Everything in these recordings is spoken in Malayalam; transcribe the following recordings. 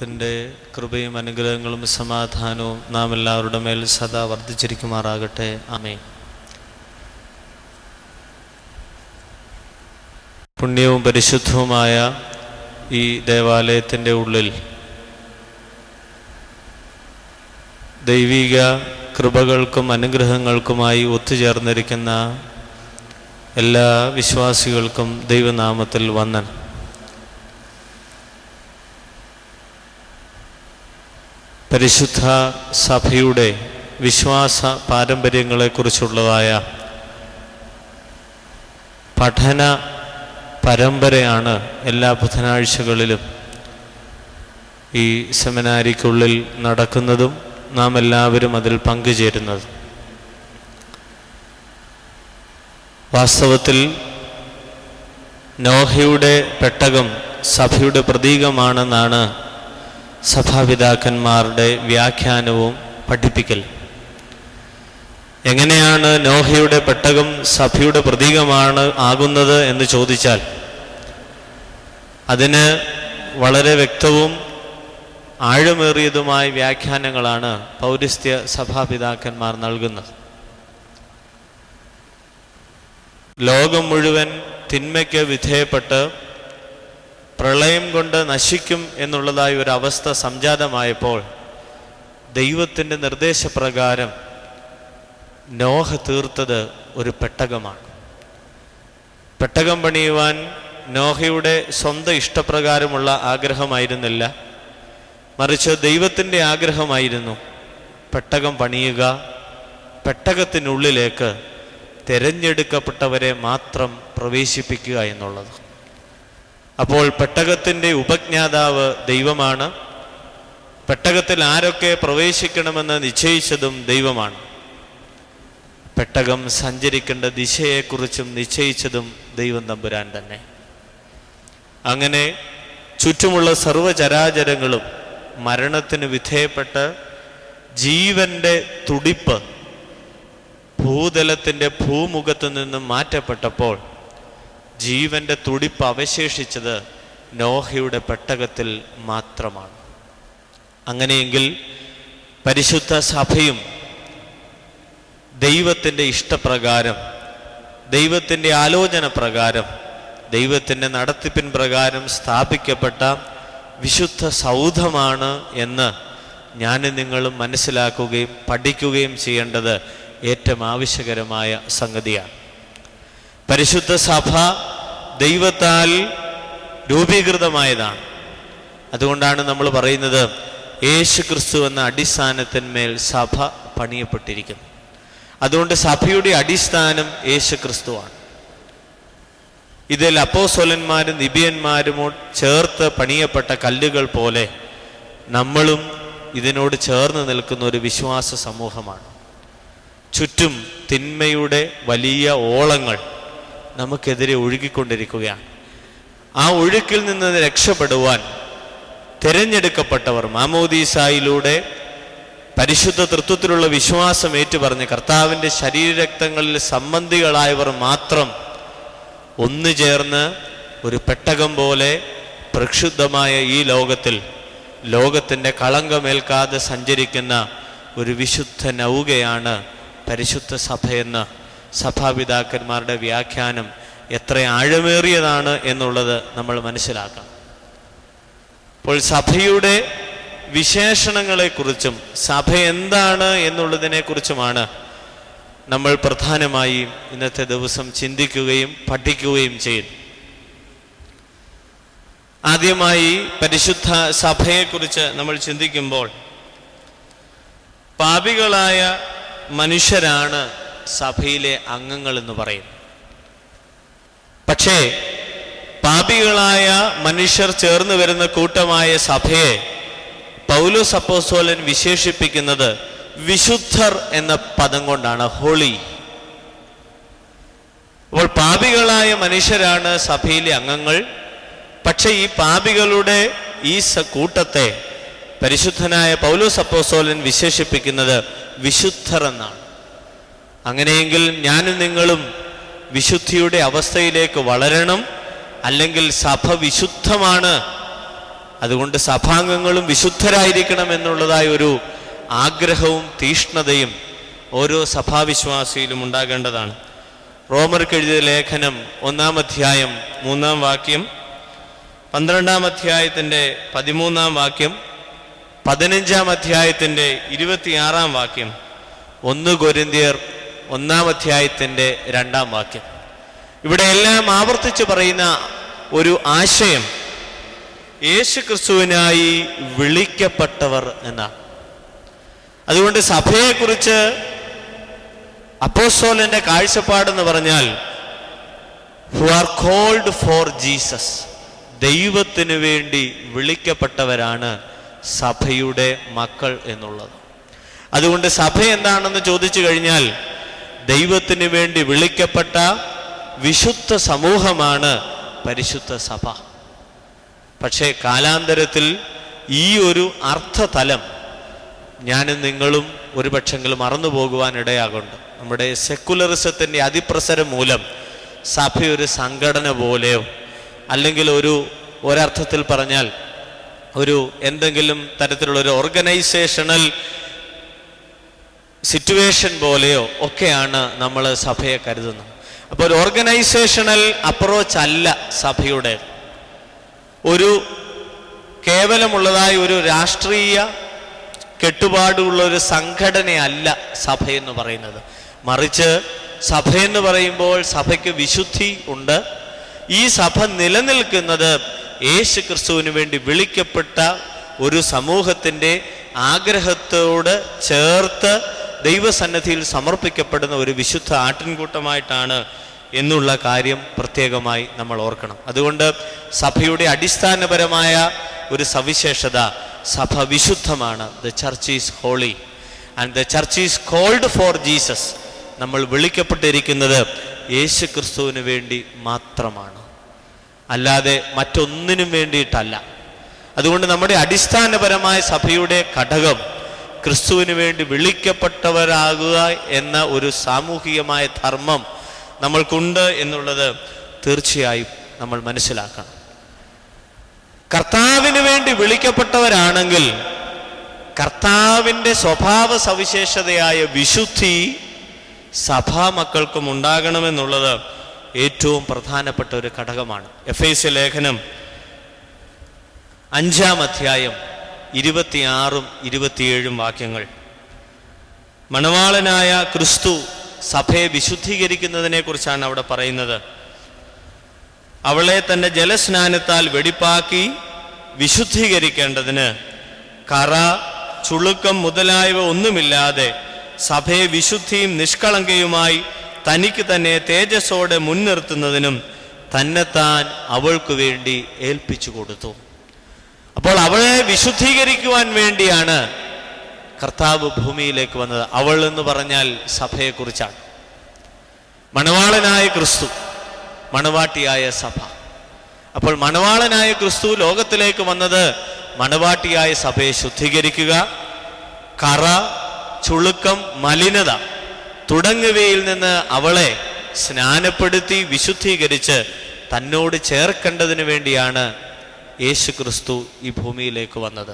ദൈവത്തിൻ്റെ കൃപയും അനുഗ്രഹങ്ങളും സമാധാനവും നാം എല്ലാവരുടെ മേൽ സദാ വർദ്ധിച്ചിരിക്കുമാറാകട്ടെ. ആമേൻ. പുണ്യവും പരിശുദ്ധവുമായ ഈ ദേവാലയത്തിൻ്റെ ഉള്ളിൽ ദൈവിക കൃപകൾക്കും അനുഗ്രഹങ്ങൾക്കുമായി ഒത്തുചേർന്നിരിക്കുന്ന എല്ലാ വിശ്വാസികൾക്കും ദൈവനാമത്തിൽ വന്ദനം. പരിശുദ്ധ സഭയുടെ വിശ്വാസ പാരമ്പര്യങ്ങളെക്കുറിച്ചുള്ളതായ പഠന പരമ്പരയാണ് എല്ലാ ബുധനാഴ്ചകളിലും ഈ സെമിനാരിക്കുള്ളിൽ നടക്കുന്നതും നാം എല്ലാവരും അതിൽ പങ്കുചേരുന്നത്. വാസ്തവത്തിൽ നോഹയുടെ പെട്ടകം സഭയുടെ പ്രതീകമാണെന്നാണ് സഭാപിതാക്കന്മാരുടെ വ്യാഖ്യാനവും പഠിപ്പിക്കൽ. എങ്ങനെയാണ് നോഹയുടെ പെട്ടകം സഭയുടെ പ്രതീകമാണ് ആകുന്നത് എന്ന് ചോദിച്ചാൽ അതിന് വളരെ വ്യക്തവും ആഴമേറിയതുമായ വ്യാഖ്യാനങ്ങളാണ് പൗരസ്ത്യ സഭാപിതാക്കന്മാർ നൽകുന്നത്. ലോകം മുഴുവൻ തിന്മയ്ക്ക് വിധേയപ്പെട്ട് പ്രളയം കൊണ്ട് നശിക്കും എന്നുള്ളതായ ഒരു അവസ്ഥ സംജാതമായപ്പോൾ ദൈവത്തിൻ്റെ നിർദ്ദേശപ്രകാരം നോഹ തീർത്തത് ഒരു പെട്ടകമാണ്. പെട്ടകം പണിയുവാൻ നോഹയുടെ സ്വന്തം ഇഷ്ടപ്രകാരമുള്ള ആഗ്രഹമായിരുന്നില്ല, മറിച്ച് ദൈവത്തിൻ്റെ ആഗ്രഹമായിരുന്നു പെട്ടകം പണിയുക, പെട്ടകത്തിനുള്ളിലേക്ക് തിരഞ്ഞെടുക്കപ്പെട്ടവരെ മാത്രം പ്രവേശിപ്പിക്കുക എന്നുള്ളത്. അപ്പോൾ പെട്ടകത്തിൻ്റെ ഉപജ്ഞാതാവ് ദൈവമാണ്. പെട്ടകത്തിൽ ആരൊക്കെ പ്രവേശിക്കണമെന്ന് നിശ്ചയിച്ചതും ദൈവമാണ്. പെട്ടകം സഞ്ചരിക്കേണ്ട ദിശയെക്കുറിച്ചും നിശ്ചയിച്ചതും ദൈവം തമ്പുരാൻ തന്നെ. അങ്ങനെ ചുറ്റുമുള്ള സർവ്വചരാചരങ്ങളും മരണത്തിന് വിധേയപ്പെട്ട് ജീവന്റെ തുടിപ്പ് ഭൂതലത്തിൻ്റെ ഭൂമുഖത്തു നിന്നും മാറ്റപ്പെട്ടപ്പോൾ ജീവന്റെ തുടിപ്പ് അവശേഷിച്ചത് നോഹയുടെ പെട്ടകത്തിൽ മാത്രമാണ്. അങ്ങനെയെങ്കിൽ പരിശുദ്ധ സഭയും ദൈവത്തിൻ്റെ ഇഷ്ടപ്രകാരം, ദൈവത്തിൻ്റെ ആലോചന പ്രകാരം, ദൈവത്തിൻ്റെ നടത്തിപ്പിൻ പ്രകാരം സ്ഥാപിക്കപ്പെട്ട വിശുദ്ധ സൗധമാണ് എന്ന് ഞാനും നിങ്ങളും മനസ്സിലാക്കുകയും പഠിക്കുകയും ചെയ്യേണ്ടത് ഏറ്റവും ആവശ്യകരമായ സംഗതിയാണ്. പരിശുദ്ധ സഭ ദൈവത്താൽ രൂപീകൃതമായതാണ്. അതുകൊണ്ടാണ് നമ്മൾ പറയുന്നത് യേശു ക്രിസ്തു എന്ന അടിസ്ഥാനത്തിന്മേൽ സഭ പണിയപ്പെട്ടിരിക്കുന്നു. അതുകൊണ്ട് സഭയുടെ അടിസ്ഥാനം യേശു ക്രിസ്തുവാണ്. ഇതിൽ അപ്പോസ്തലന്മാരും നിബിയന്മാരും ചേർത്ത് പണിയപ്പെട്ട കല്ലുകൾ പോലെ നമ്മളും ഇതിനോട് ചേർന്ന് നിൽക്കുന്ന ഒരു വിശ്വാസ സമൂഹമാണ്. ചുറ്റും തിന്മയുടെ വലിയ ഓളങ്ങൾ നമുക്കെതിരെ ഒഴുകിക്കൊണ്ടിരിക്കുകയാണ്. ആ ഒഴുക്കിൽ നിന്ന് രക്ഷപ്പെടുവാൻ തിരഞ്ഞെടുക്കപ്പെട്ടവർ മാമോദീസായിലൂടെ പരിശുദ്ധ തൃത്വത്തിലുള്ള വിശ്വാസം ഏറ്റുപറഞ്ഞ് കർത്താവിൻ്റെ ശരീരരക്തങ്ങളിൽ സംബന്ധികളായവർ മാത്രം ഒന്നു ചേർന്ന് ഒരു പെട്ടകം പോലെ പ്രക്ഷുബ്ധമായ ഈ ലോകത്തിൽ ലോകത്തിൻ്റെ കളങ്കമേൽക്കാതെ സഞ്ചരിക്കുന്ന ഒരു വിശുദ്ധ നൗകയാണ് പരിശുദ്ധ സഭയെന്ന് സഭാപിതാക്കന്മാരുടെ വ്യാഖ്യാനം എത്ര ആഴമേറിയതാണ് എന്നുള്ളത് നമ്മൾ മനസ്സിലാക്കാം. അപ്പോൾ സഭയുടെ വിശേഷണങ്ങളെക്കുറിച്ചും സഭ എന്താണ് എന്നുള്ളതിനെക്കുറിച്ചുമാണ് നമ്മൾ പ്രധാനമായും ഇന്നത്തെ ദിവസം ചിന്തിക്കുകയും പഠിക്കുകയും ചെയ്യും. ആദ്യമായി പരിശുദ്ധ സഭയെക്കുറിച്ച് നമ്മൾ ചിന്തിക്കുമ്പോൾ പാപികളായ മനുഷ്യരാണ് സഭയിലെ അംഗങ്ങൾ എന്ന് പറയും. പക്ഷേ പാപികളായ മനുഷ്യർ ചേർന്ന് വരുന്ന കൂട്ടമായ സഭയെ പൗലോസ് അപ്പോസ്തലൻ വിശേഷിപ്പിക്കുന്നത് വിശുദ്ധർ എന്ന പദം കൊണ്ടാണ്, ഹോളി. അപ്പോൾ പാപികളായ മനുഷ്യരാണ് സഭയിലെ അംഗങ്ങൾ. പക്ഷെ ഈ പാപികളുടെ ഈ കൂട്ടത്തെ പരിശുദ്ധനായ പൗലോസ് അപ്പോസ്തലൻ വിശേഷിപ്പിക്കുന്നത് വിശുദ്ധർ എന്നാണ്. അങ്ങനെയെങ്കിൽ ഞാനും നിങ്ങളും വിശുദ്ധിയുടെ അവസ്ഥയിലേക്ക് വളരണം, അല്ലെങ്കിൽ സഭ വിശുദ്ധമാണ് അതുകൊണ്ട് സഭാംഗങ്ങളും വിശുദ്ധരായിരിക്കണം എന്നുള്ളതായ ഒരു ആഗ്രഹവും തീഷ്ണതയും ഓരോ സഭാവിശ്വാസിയിലും ഉണ്ടാകേണ്ടതാണ്. റോമർക്ക് എഴുതിയ ലേഖനം 1-ാം അധ്യായം 3-ാം വാക്യം, 12-ാം അധ്യായത്തിൻ്റെ 13-ാം വാക്യം, 15-ാം അധ്യായത്തിൻ്റെ 26-ാം വാക്യം, 1 കൊരിന്ത്യർ 1-ാം അധ്യായത്തിൻ്റെ 2-ാം വാക്യം, ഇവിടെ എല്ലാം ആവർത്തിച്ച് പറയുന്ന ഒരു ആശയം യേശു ക്രിസ്തുവിനായി വിളിക്കപ്പെട്ടവർ എന്നാണ്. അതുകൊണ്ട് സഭയെക്കുറിച്ച് അപ്പോസ്തലന്റെ കാഴ്ചപ്പാടെന്ന് പറഞ്ഞാൽ who are called for Jesus, ദൈവത്തിനു വേണ്ടി വിളിക്കപ്പെട്ടവരാണ് സഭയുടെ മക്കൾ എന്നുള്ളത്. അതുകൊണ്ട് സഭ എന്താണെന്ന് ചോദിച്ചു കഴിഞ്ഞാൽ ദൈവത്തിന് വേണ്ടി വിളിക്കപ്പെട്ട വിശുദ്ധ സമൂഹമാണ് പരിശുദ്ധ സഭ. പക്ഷേ കാലാന്തരത്തിൽ ഈ ഒരു അർത്ഥതലം ഞാനും നിങ്ങളും ഒരുപക്ഷെങ്കിലും മറന്നു പോകുവാൻ ഇടയാകുന്നുണ്ട്. നമ്മുടെ സെക്കുലറിസത്തിൻ്റെ അതിപ്രസരം മൂലം സഭയൊരു സംഘടന പോലെയോ അല്ലെങ്കിൽ ഒരർത്ഥത്തിൽ പറഞ്ഞാൽ ഒരു എന്തെങ്കിലും തരത്തിലുള്ള ഒരു ഓർഗനൈസേഷണൽ സിറ്റുവേഷൻ പോലെയോ ഒക്കെയാണ് നമ്മൾ സഭയെ കരുതുന്നത്. അപ്പോൾ ഒരു ഓർഗനൈസേഷണൽ അപ്രോച്ച് അല്ല സഭയുടെ. ഒരു കേവലമുള്ളതായ ഒരു രാഷ്ട്രീയ കെട്ടുപാടുള്ള ഒരു സംഘടനയല്ല സഭയെന്ന് പറയുന്നത്. മറിച്ച് സഭയെന്ന് പറയുമ്പോൾ സഭയ്ക്ക് വിശുദ്ധി ഉണ്ട്. ഈ സഭ നിലനിൽക്കുന്നത് യേശു ക്രിസ്തുവിന് വേണ്ടി വിളിക്കപ്പെട്ട ഒരു സമൂഹത്തിൻ്റെ ആഗ്രഹത്തോട് ചേർത്ത് ദൈവസന്നിധിയിൽ സമർപ്പിക്കപ്പെടുന്ന ഒരു വിശുദ്ധ ആട്ടിൻകൂട്ടമായിട്ടാണ് എന്നുള്ള കാര്യം പ്രത്യേകമായി നമ്മൾ ഓർക്കണം. അതുകൊണ്ട് സഭയുടെ അടിസ്ഥാനപരമായ ഒരു സവിശേഷത, സഭ വിശുദ്ധമാണ്. The church is holy and the church is called for Jesus. നമ്മൾ വിളിക്കപ്പെട്ടിരിക്കുന്നത് യേശു ക്രിസ്തുവിന് വേണ്ടി മാത്രമാണ്, അല്ലാതെ മറ്റൊന്നിനും വേണ്ടിയിട്ടല്ല. അതുകൊണ്ട് നമ്മുടെ അടിസ്ഥാനപരമായ സഭയുടെ ഘടകം ക്രിസ്തുവിന് വേണ്ടി വിളിക്കപ്പെട്ടവരാകുക എന്ന ഒരു സാമൂഹികമായ ധർമ്മം നമ്മൾക്കുണ്ട് എന്നുള്ളത് തീർച്ചയായും നമ്മൾ മനസ്സിലാക്കണം. കർത്താവിന് വേണ്ടി വിളിക്കപ്പെട്ടവരാണെങ്കിൽ കർത്താവിൻ്റെ സ്വഭാവ സവിശേഷതയായ വിശുദ്ധി സഭാമക്കൾക്കും ഉണ്ടാകണമെന്നുള്ളത് ഏറ്റവും പ്രധാനപ്പെട്ട ഒരു ഘടകമാണ്. എഫേസ്യ ലേഖനം 5-ാം അധ്യായം 26-ഉം 27-ഉം വാക്യങ്ങൾ, മണവാളനായ ക്രിസ്തു സഭയെ വിശുദ്ധീകരിക്കുന്നതിനെ കുറിച്ചാണ് അവിടെ പറയുന്നത്. അവളെ തൻ്റെ ജലസ്നാനത്താൽ വെടിപ്പാക്കി വിശുദ്ധീകരിക്കേണ്ടതിന് കറ, ചുളുക്കം മുതലായവ ഒന്നുമില്ലാതെ സഭയെ വിശുദ്ധിയും നിഷ്കളങ്കയുമായി തനിക്ക് തന്നെ തേജസ്സോടെ മുൻനിർത്തുന്നതിനും തന്നെത്താൻ അവൾക്ക് വേണ്ടി ഏൽപ്പിച്ചു കൊടുത്തു. അപ്പോൾ അവളെ വിശുദ്ധീകരിക്കുവാൻ വേണ്ടിയാണ് കർത്താവ് ഭൂമിയിലേക്ക് വന്നത്. അവൾ എന്ന് പറഞ്ഞാൽ സഭയെക്കുറിച്ചാണ്. മണവാളനായ ക്രിസ്തു, മണവാട്ടിയായ സഭ. അപ്പോൾ മണവാളനായ ക്രിസ്തു ലോകത്തിലേക്ക് വന്നത് മണവാട്ടിയായ സഭയെ ശുദ്ധീകരിക്കുക, കറ, ചുളുക്കം, മലിനത തുടങ്ങിയവയിൽ നിന്ന് അവളെ സ്നാനപ്പെടുത്തി വിശുദ്ധീകരിച്ച് തന്നോട് ചേർക്കേണ്ടതിന് വേണ്ടിയാണ് യേശു ക്രിസ്തു ഈ ഭൂമിയിലേക്ക് വന്നത്.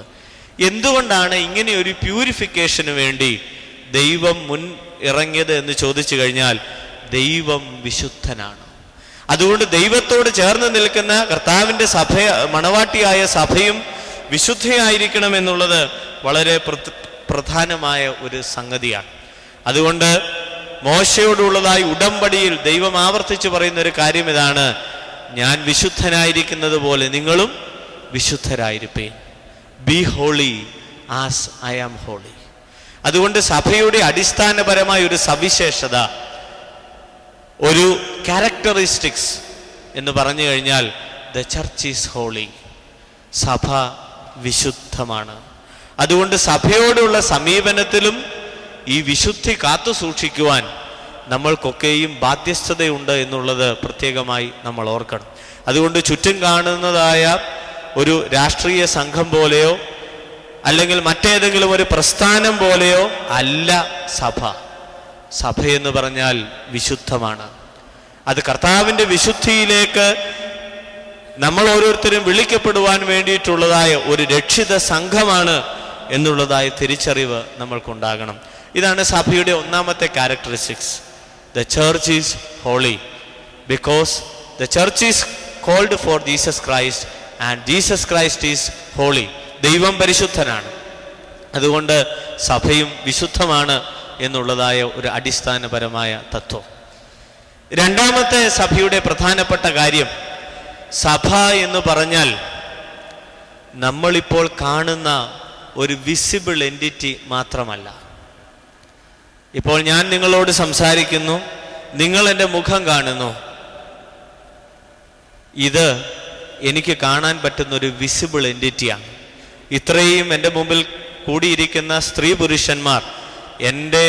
എന്തുകൊണ്ടാണ് ഇങ്ങനെ ഒരു പ്യൂരിഫിക്കേഷന് വേണ്ടി ദൈവം മുൻ ഇറങ്ങിയത് എന്ന് ചോദിച്ചു കഴിഞ്ഞാൽ ദൈവം വിശുദ്ധനാണ്. അതുകൊണ്ട് ദൈവത്തോട് ചേർന്ന് നിൽക്കുന്ന കർത്താവിൻ്റെ സഭ, മണവാട്ടിയായ സഭയും വിശുദ്ധയായിരിക്കണം എന്നുള്ളത് വളരെ പ്രധാനമായ ഒരു സംഗതിയാണ്. അതുകൊണ്ട് മോശയോടുള്ളതായി ഉടമ്പടിയിൽ ദൈവം ആവർത്തിച്ച് പറയുന്ന ഒരു കാര്യം ഇതാണ്: ഞാൻ വിശുദ്ധനായിരിക്കുന്നത് പോലെ നിങ്ങളും വിശുദ്ധരായിരിപ്പീൻ. Be holy as I am holy. അതുകൊണ്ട് സഭയുടെ അടിസ്ഥാനപരമായ ഒരു സവിശേഷത, ഒരു ക്യാരക്ടറിസ്റ്റിക്സ് എന്ന് പറഞ്ഞു കഴിഞ്ഞാൽ ദ ചർച്ച് ഈസ് ഹോളി, സഭ വിശുദ്ധമാണ്. അതുകൊണ്ട് സഭയോടുള്ള സമീപനത്തിലും ഈ വിശുദ്ധി കാത്തു സൂക്ഷിക്കുവാൻ നമ്മൾക്കൊക്കെയും ബാധ്യസ്ഥതയുണ്ട് എന്നുള്ളത് പ്രത്യേകമായി നമ്മൾ ഓർക്കണം. അതുകൊണ്ട് ചുറ്റും കാണുന്നതായ ഒരു രാഷ്ട്രീയ സംഘം പോലെയോ അല്ലെങ്കിൽ മറ്റേതെങ്കിലും ഒരു പ്രസ്ഥാനം പോലെയോ അല്ല സഭ. സഭയെന്ന് പറഞ്ഞാൽ വിശുദ്ധമാണ്. അത് കർത്താവിൻ്റെ വിശുദ്ധിയിലേക്ക് നമ്മൾ ഓരോരുത്തരും വിളിക്കപ്പെടുവാൻ വേണ്ടിയിട്ടുള്ളതായ ഒരു രക്ഷിത സംഘമാണ് എന്നുള്ളതായ തിരിച്ചറിവ് നമ്മൾക്കുണ്ടാകണം. ഇതാണ് സഭയുടെ ഒന്നാമത്തെ characteristics. The church is holy because the church is called for Jesus Christ and Jesus Christ is holy. ദൈവം പരിശുദ്ധനാണ്, അതുകൊണ്ട് സഭയും വിശുദ്ധമാണ് എന്നുള്ളതായ ഒരു അടിസ്ഥാനപരമായ തത്വം. രണ്ടാമത്തെ സഭയുടെ പ്രധാനപ്പെട്ട കാര്യം, സഭ എന്ന് പറഞ്ഞാൽ നമ്മളിപ്പോൾ കാണുന്ന ഒരു വിസിബിൾ എൻറ്റിറ്റി മാത്രമല്ല. ഇപ്പോൾ ഞാൻ നിങ്ങളോട് സംസാരിക്കുന്നു, നിങ്ങൾ എൻ്റെ മുഖം കാണുന്നു. ഇത് എനിക്ക് കാണാൻ പറ്റുന്ന ഒരു വിസിബിൾ എൻറ്റിറ്റിയാണ്. ഇത്രയും എൻ്റെ മുമ്പിൽ കൂടിയിരിക്കുന്ന സ്ത്രീ പുരുഷന്മാർ എൻ്റെ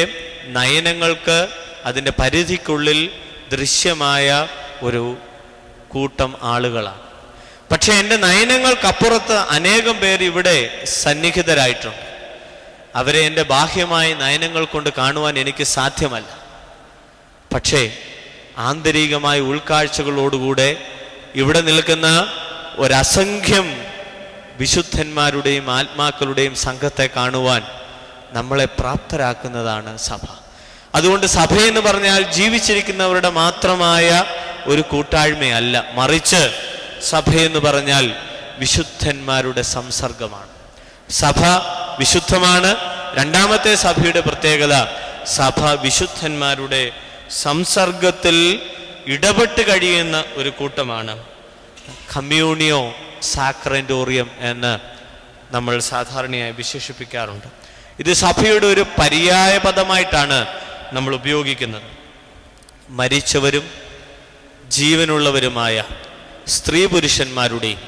നയനങ്ങൾക്ക് അതിൻ്റെ പരിധിക്കുള്ളിൽ ദൃശ്യമായ ഒരു കൂട്ടം ആളുകളാണ്. പക്ഷെ എൻ്റെ നയനങ്ങൾക്കപ്പുറത്ത് അനേകം പേർ ഇവിടെ സന്നിഹിതരായിട്ടുണ്ട്. അവരെ എൻ്റെ ബാഹ്യമായ നയനങ്ങൾ കൊണ്ട് കാണുവാൻ എനിക്ക് സാധ്യമല്ല. പക്ഷേ ആന്തരികമായ ഉൾക്കാഴ്ചകളോടുകൂടെ ഇവിടെ നിൽക്കുന്ന ഒരസംഖ്യം വിശുദ്ധന്മാരുടെയും ആത്മാക്കളുടെയും സംഘത്തെ കാണുവാൻ നമ്മളെ പ്രാപ്തരാക്കുന്നതാണ് സഭ. അതുകൊണ്ട് സഭയെന്ന് പറഞ്ഞാൽ ജീവിച്ചിരിക്കുന്നവരുടെ മാത്രമായ ഒരു കൂട്ടായ്മയല്ല, മറിച്ച് സഭയെന്ന് പറഞ്ഞാൽ വിശുദ്ധന്മാരുടെ സംസർഗമാണ്. സഭ വിശുദ്ധമാണ്. രണ്ടാമത്തെ സഭയുടെ പ്രത്യേകത, സഭ വിശുദ്ധന്മാരുടെ സംസർഗത്തിൽ ഇടപെട്ട് കഴിയുന്ന ഒരു കൂട്ടമാണ്. കമ്മ്യൂണിയോ സാക്രന്റോറിയം എന്ന് നമ്മൾ സാധാരണയായി വിശേഷിപ്പിക്കാറുണ്ട്. ഇത് സഭയുടെ ഒരു പര്യായ പദമായിട്ടാണ് നമ്മൾ ഉപയോഗിക്കുന്നത്. മരിച്ചവരും ജീവനുള്ളവരുമായ സ്ത്രീ പുരുഷന്മാരുടെയും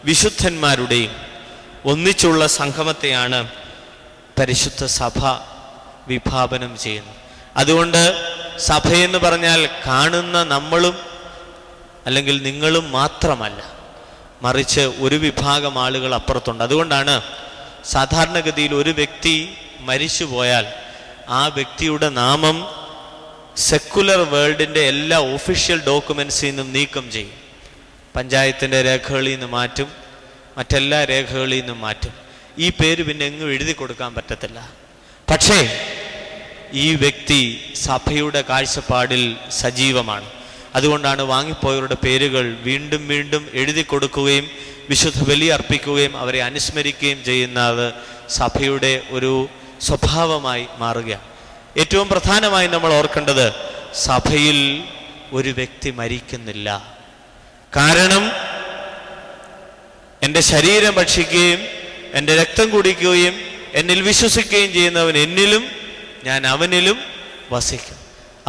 വിശുദ്ധന്മാരുടെയും ഒന്നിച്ചുള്ള സംഗമത്തെയാണ് പരിശുദ്ധ സഭ വിഭാവനം ചെയ്യുന്നത്. അതുകൊണ്ട് സഭയെന്ന് പറഞ്ഞാൽ കാണുന്ന നമ്മളും അല്ലെങ്കിൽ നിങ്ങളും മാത്രമല്ല, മറിച്ച് ഒരു വിഭാഗം ആളുകൾ അപ്പുറത്തുണ്ട്. അതുകൊണ്ടാണ് സാധാരണഗതിയിൽ ഒരു വ്യക്തി മരിച്ചുപോയാൽ ആ വ്യക്തിയുടെ നാമം സെക്കുലർ വേൾഡിൻ്റെ എല്ലാ ഒഫീഷ്യൽ ഡോക്യുമെൻസിൽ നിന്നും നീക്കം ചെയ്യും. പഞ്ചായത്തിൻ്റെ രേഖകളിൽ നിന്ന് മാറ്റും, മറ്റെല്ലാ രേഖകളിൽ നിന്നും മാറ്റും. ഈ പേര് പിന്നെ എങ്ങും എഴുതി കൊടുക്കാൻ പറ്റത്തില്ല. പക്ഷേ ഈ വ്യക്തി സഭയുടെ കാഴ്ചപ്പാടിൽ സജീവമാണ്. അതുകൊണ്ടാണ് വാങ്ങിപ്പോയവരുടെ പേരുകൾ വീണ്ടും വീണ്ടും എഴുതി കൊടുക്കുകയും വിശുദ്ധ ബലി അർപ്പിക്കുകയും അവരെ അനുസ്മരിക്കുകയും ചെയ്യുന്നത് സഭയുടെ ഒരു സ്വഭാവമായി മാറുകയാണ്. ഏറ്റവും പ്രധാനമായി നമ്മൾ ഓർക്കേണ്ടത്, സഭയിൽ ഒരു വ്യക്തി മരിക്കുന്നില്ല. കാരണം എൻ്റെ ശരീരം ഭക്ഷിക്കുകയും എൻ്റെ രക്തം കുടിക്കുകയും എന്നിൽ വിശ്വസിക്കുകയും ചെയ്യുന്നവൻ എന്നിലും ഞാൻ അവനിലും വസിക്കും.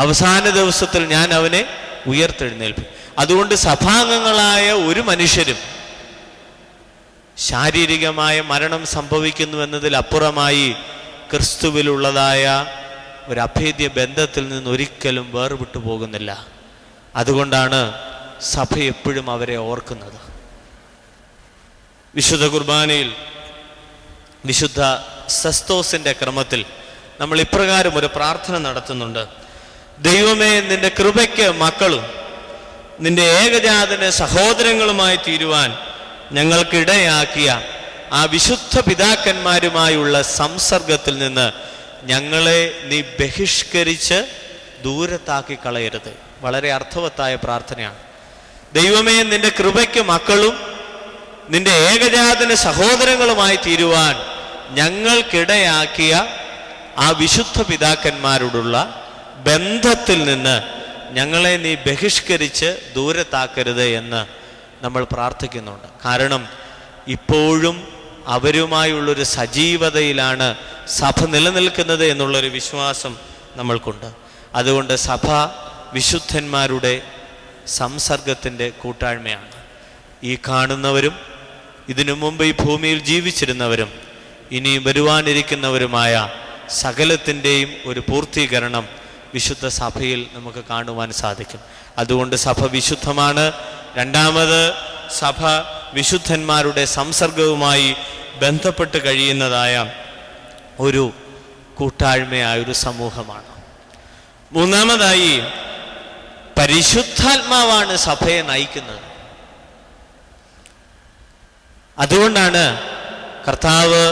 അവസാന ദിവസത്തിൽ ഞാൻ അവനെ ഉയർത്തെഴുന്നേൽപ്പിക്കും. അതുകൊണ്ട് സഭാംഗങ്ങളായ ഒരു മനുഷ്യരും ശാരീരികമായ മരണം സംഭവിക്കുന്നു എന്നതിലപ്പുറമായി ക്രിസ്തുവിലുള്ളതായ ഒരു അഭേദ്യ ബന്ധത്തിൽ നിന്ന് ഒരിക്കലും വേർവിട്ടു പോകുന്നില്ല. അതുകൊണ്ടാണ് സഭ എപ്പോഴും അവരെ ഓർക്കുന്നത്. വിശുദ്ധ കുർബാനയിൽ വിശുദ്ധ സസ്തോസിൻ്റെ ക്രമത്തിൽ നമ്മൾ ഇപ്രകാരം ഒരു പ്രാർത്ഥന നടത്തുന്നുണ്ട്. ദൈവമേ, നിന്റെ കൃപയ്ക്ക് മക്കളും നിന്റെ ഏകജാതന് സഹോദരങ്ങളുമായി തീരുവാൻ ഞങ്ങൾക്കിടയാക്കിയ ആ വിശുദ്ധ പിതാക്കന്മാരുമായുള്ള സംസർഗത്തിൽ നിന്ന് ഞങ്ങളെ നീ ബഹിഷ്കരിച്ച് ദൂരത്താക്കി കളയരുത്. വളരെ അർത്ഥവത്തായ പ്രാർത്ഥനയാണ്. ദൈവമേ, നിന്റെ കൃപയ്ക്ക് മക്കളും നിന്റെ ഏകജാതന് സഹോദരങ്ങളുമായി തീരുവാൻ ഞങ്ങൾക്കിടയാക്കിയ ആ വിശുദ്ധ പിതാക്കന്മാരോടുള്ള ബന്ധത്തിൽ നിന്ന് ഞങ്ങളെ നീ ബഹിഷ്കരിച്ച് ദൂരത്താക്കരുത് എന്ന് നമ്മൾ പ്രാർത്ഥിക്കുന്നുണ്ട്. കാരണം ഇപ്പോഴും അവരുമായുള്ളൊരു സജീവതയിലാണ് സഭ നിലനിൽക്കുന്നത് എന്നുള്ളൊരു വിശ്വാസം നമ്മൾക്കുണ്ട്. അതുകൊണ്ട് സഭ വിശുദ്ധന്മാരുടെ സംസർഗത്തിൻ്റെ കൂട്ടായ്മയാണ്. ഈ കാണുന്നവരും ഇതിനു മുമ്പ് ഈ ഭൂമിയിൽ ജീവിച്ചിരുന്നവരും ഇനി വരുവാനിരിക്കുന്നവരുമായ സകലത്തിൻ്റെയും ഒരു പൂർത്തീകരണം വിശുദ്ധ സഭയിൽ നമുക്ക് കാണുവാൻ സാധിക്കും. അതുകൊണ്ട് സഭ വിശുദ്ധമാണ്. രണ്ടാമത്, സഭ വിശുദ്ധന്മാരുടെ സംസർഗവുമായി ബന്ധപ്പെട്ട് കഴിയുന്നതായ ഒരു കൂട്ടായ്മയായ ഒരു സമൂഹമാണ്. മൂന്നാമതായി, പരിശുദ്ധാത്മാവാണ് സഭയെ നയിക്കുന്നത്. അതുകൊണ്ടാണ് കർത്താവ്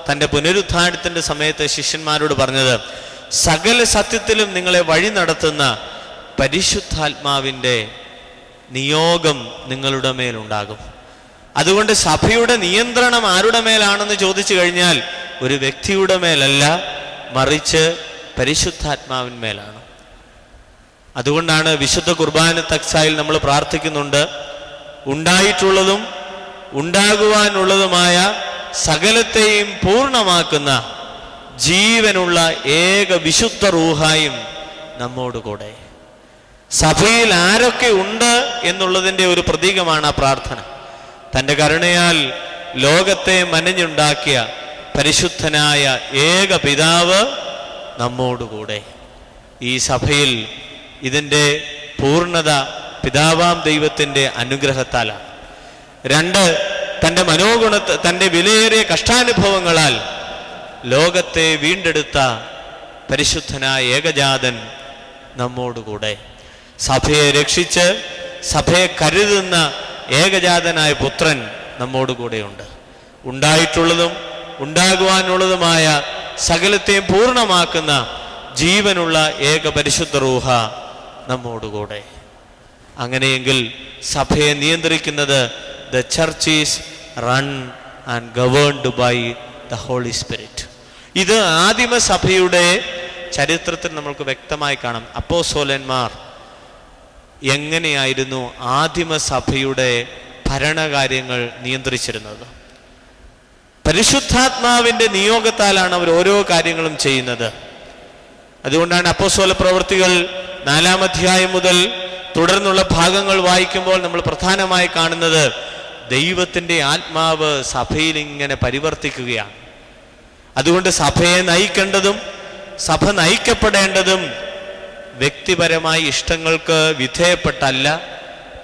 തൻ്റെ പുനരുത്ഥാനത്തിൻ്റെ സമയത്ത് ശിഷ്യന്മാരോട് പറഞ്ഞത്, സകല സത്യത്തിലും നിങ്ങളെ വഴി നടത്തുന്ന പരിശുദ്ധാത്മാവിൻ്റെ നിയോഗം നിങ്ങളുടെ മേലുണ്ടാകും. അതുകൊണ്ട് സഭയുടെ നിയന്ത്രണം ആരുടെ മേലാണെന്ന് ചോദിച്ചു കഴിഞ്ഞാൽ ഒരു വ്യക്തിയുടെ മേലല്ല, മറിച്ച് പരിശുദ്ധാത്മാവിന്മേലാണ്. അതുകൊണ്ടാണ് വിശുദ്ധ കുർബാന തക്സായിൽ നമ്മൾ പ്രാർത്ഥിക്കുന്നുണ്ട്, ഉണ്ടായിട്ടുള്ളതും ഉണ്ടാകുവാനുള്ളതുമായ സകലത്തെയും പൂർണ്ണമാക്കുന്ന ജീവനുള്ള ഏക വിശുദ്ധ റൂഹായും നമ്മോടുകൂടെ. സഭയിൽ ആരൊക്കെ ഉണ്ട് എന്നുള്ളതിൻ്റെ ഒരു പ്രതീകമാണ് ആ പ്രാർത്ഥന. തൻ്റെ കരുണയാൽ ലോകത്തെ മനഞ്ഞുണ്ടാക്കിയ പരിശുദ്ധനായ ഏക പിതാവ് നമ്മോടുകൂടെ. ഈ സഭയിൽ ഇതിൻ്റെ പൂർണ്ണത പിതാവാം ദൈവത്തിൻ്റെ അനുഗ്രഹത്താലാണ്. രണ്ട്, തൻ്റെ തൻ്റെ വിലയേറിയ കഷ്ടാനുഭവങ്ങളാൽ ലോകത്തെ വീണ്ടെടുത്ത പരിശുദ്ധനായ ഏകജാതൻ നമ്മോടുകൂടെ. സഭയെ രക്ഷിച്ച് സഭയെ കരുതുന്ന ഏകജാതനായ പുത്രൻ നമ്മോടുകൂടെയുണ്ട്. ഉണ്ടായിട്ടുള്ളതും ഉണ്ടാകുവാനുള്ളതുമായ സകലത്തെയും പൂർണ്ണമാക്കുന്ന ജീവനുള്ള ഏക പരിശുദ്ധ റൂഹ നമ്മോടുകൂടെ. അങ്ങനെയെങ്കിൽ സഭയെ നിയന്ത്രിക്കുന്നത് the church is run and governed by the Holy Spirit. ഇത് ആദിമ സഭയുടെ ചരിത്രത്തിൽ നമ്മൾക്ക് വ്യക്തമായി കാണാം. അപ്പോസ്തലന്മാർ എങ്ങനെയായിരുന്നു ആദിമ സഭയുടെ ഭരണകാര്യങ്ങൾ നിയന്ത്രിച്ചിരുന്നത്? പരിശുദ്ധാത്മാവിൻ്റെ നിയോഗത്താലാണ് അവർ ഓരോ കാര്യങ്ങളും ചെയ്യുന്നത്. അതുകൊണ്ടാണ് അപ്പോസ്തല പ്രവൃത്തികൾ 4-ാം അധ്യായം മുതൽ തുടർന്നുള്ള ഭാഗങ്ങൾ വായിക്കുമ്പോൾ നമ്മൾ പ്രധാനമായി കാണുന്നത് ദൈവത്തിൻ്റെ ആത്മാവ് സഭയിൽ ഇങ്ങനെ പരിവർത്തിക്കുകയാണ്. അതുകൊണ്ട് സഭയെ നയിക്കേണ്ടതും സഭ നയിക്കപ്പെടേണ്ടതും വ്യക്തിപരമായ ഇഷ്ടങ്ങൾക്ക് വിധേയപ്പെട്ടല്ല,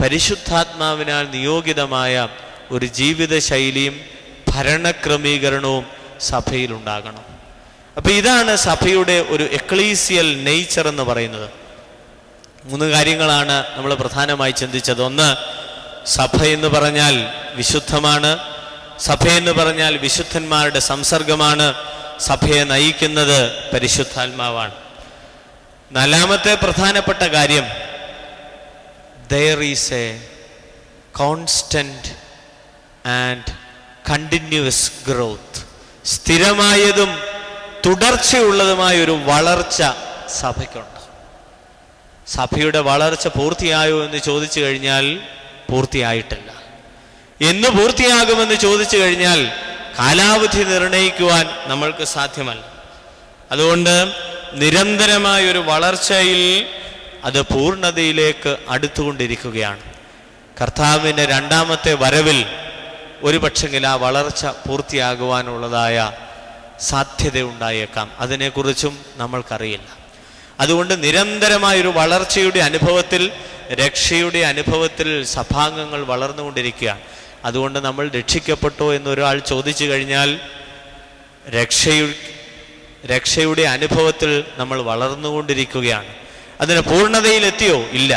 പരിശുദ്ധാത്മാവിനാൽ നിയോഗിതമായ ഒരു ജീവിത ശൈലിയും ഭരണക്രമീകരണവും സഭയിലുണ്ടാകണം. അപ്പം ഇതാണ് സഭയുടെ ഒരു എക്ലീസിയൽ നേച്ചർ എന്ന് പറയുന്നത്. 3 കാര്യങ്ങളാണ് നമ്മൾ പ്രധാനമായി ചിന്തിച്ചത്. ഒന്ന്, സഭ എന്ന് പറഞ്ഞാൽ വിശുദ്ധമാണ്. സഭ എന്ന് പറഞ്ഞാൽ വിശുദ്ധന്മാരുടെ സംസർഗമാണ്. സഭയെ നയിക്കുന്നത് പരിശുദ്ധാത്മാവാണ്. 4-ാമത്തെ പ്രധാനപ്പെട്ട കാര്യം, there is a constant and continuous growth. സ്ഥിരമായതും തുടർച്ചയുള്ളതുമായ ഒരു വളർച്ച സഭയ്ക്കുണ്ട്. സഭയുടെ വളർച്ച പൂർത്തിയായോ എന്ന് ചോദിച്ചു കഴിഞ്ഞാൽ പൂർത്തിയായിട്ടില്ല. എന്ന് പൂർത്തിയാകുമെന്ന് ചോദിച്ചു കഴിഞ്ഞാൽ കാലാവധി നിർണയിക്കുവാൻ നമ്മൾക്ക് സാധ്യമല്ല. അതുകൊണ്ട് നിരന്തരമായ ഒരു വളർച്ചയിൽ അത് പൂർണ്ണതയിലേക്ക് അടുത്തുകൊണ്ടിരിക്കുകയാണ്. കർത്താവിൻ്റെ 2ാമത്തെ വരവിൽ ഒരു പക്ഷെങ്കിൽ ആ വളർച്ച പൂർത്തിയാകുവാനുള്ളതായ സാധ്യത ഉണ്ടായേക്കാം. അതിനെക്കുറിച്ചും നമ്മൾക്കറിയില്ല. അതുകൊണ്ട് നിരന്തരമായൊരു വളർച്ചയുടെ അനുഭവത്തിൽ, രക്ഷയുടെ അനുഭവത്തിൽ സഭാംഗങ്ങൾ വളർന്നുകൊണ്ടിരിക്കുകയാണ്. അതുകൊണ്ട് നമ്മൾ രക്ഷിക്കപ്പെട്ടോ എന്നൊരാൾ ചോദിച്ചു കഴിഞ്ഞാൽ രക്ഷയുടെ അനുഭവത്തിൽ നമ്മൾ വളർന്നുകൊണ്ടിരിക്കുകയാണ്. അതിന് പൂർണ്ണതയിലെത്തിയോ? ഇല്ല.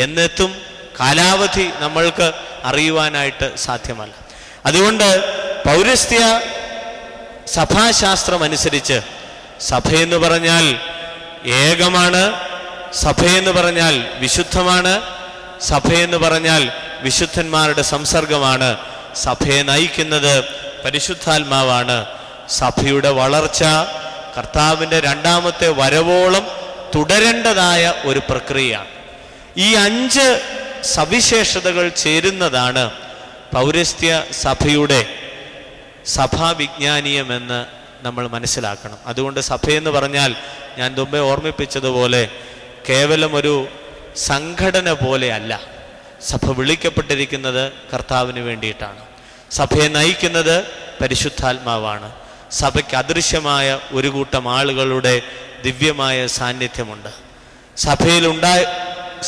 എന്നെത്തും കാലാവധി നമ്മൾക്ക് അറിയുവാനായിട്ട് സാധ്യമല്ല. അതുകൊണ്ട് പൗരസ്ത്യ സഭാശാസ്ത്രം അനുസരിച്ച് സഭയെന്ന് പറഞ്ഞാൽ ഏകമാണ്, സഭയെന്ന് പറഞ്ഞാൽ വിശുദ്ധമാണ്, സഭയെന്ന് പറഞ്ഞാൽ വിശുദ്ധന്മാരുടെ സംസർഗമാണ്, സഭയെ നയിക്കുന്നത് പരിശുദ്ധാത്മാവാണ്. സഭയുടെ വളർച്ച കർത്താവിൻ്റെ 2ാമത്തെ വരവോളം തുടരേണ്ടതായ ഒരു പ്രക്രിയയാണ്. ഈ 5 സവിശേഷതകൾ ചേരുന്നതാണ് പൗരസ്ത്യ സഭയുടെ സഭാവിജ്ഞാനീയമെന്ന് നമ്മൾ മനസ്സിലാക്കണം. അതുകൊണ്ട് സഭയെന്ന് പറഞ്ഞാൽ ഞാൻ മുമ്പേ ഓർമ്മിപ്പിച്ചതുപോലെ കേവലം ഒരു സംഘടന പോലെ അല്ല. സഭ വിളിക്കപ്പെട്ടിരിക്കുന്നത് കർത്താവിന് വേണ്ടിയിട്ടാണ്. സഭയെ നയിക്കുന്നത് പരിശുദ്ധാത്മാവാണ്. സഭയ്ക്ക് അദൃശ്യമായ ഒരു കൂട്ടം ആളുകളുടെ ദിവ്യമായ സാന്നിധ്യമുണ്ട്. സഭയിൽ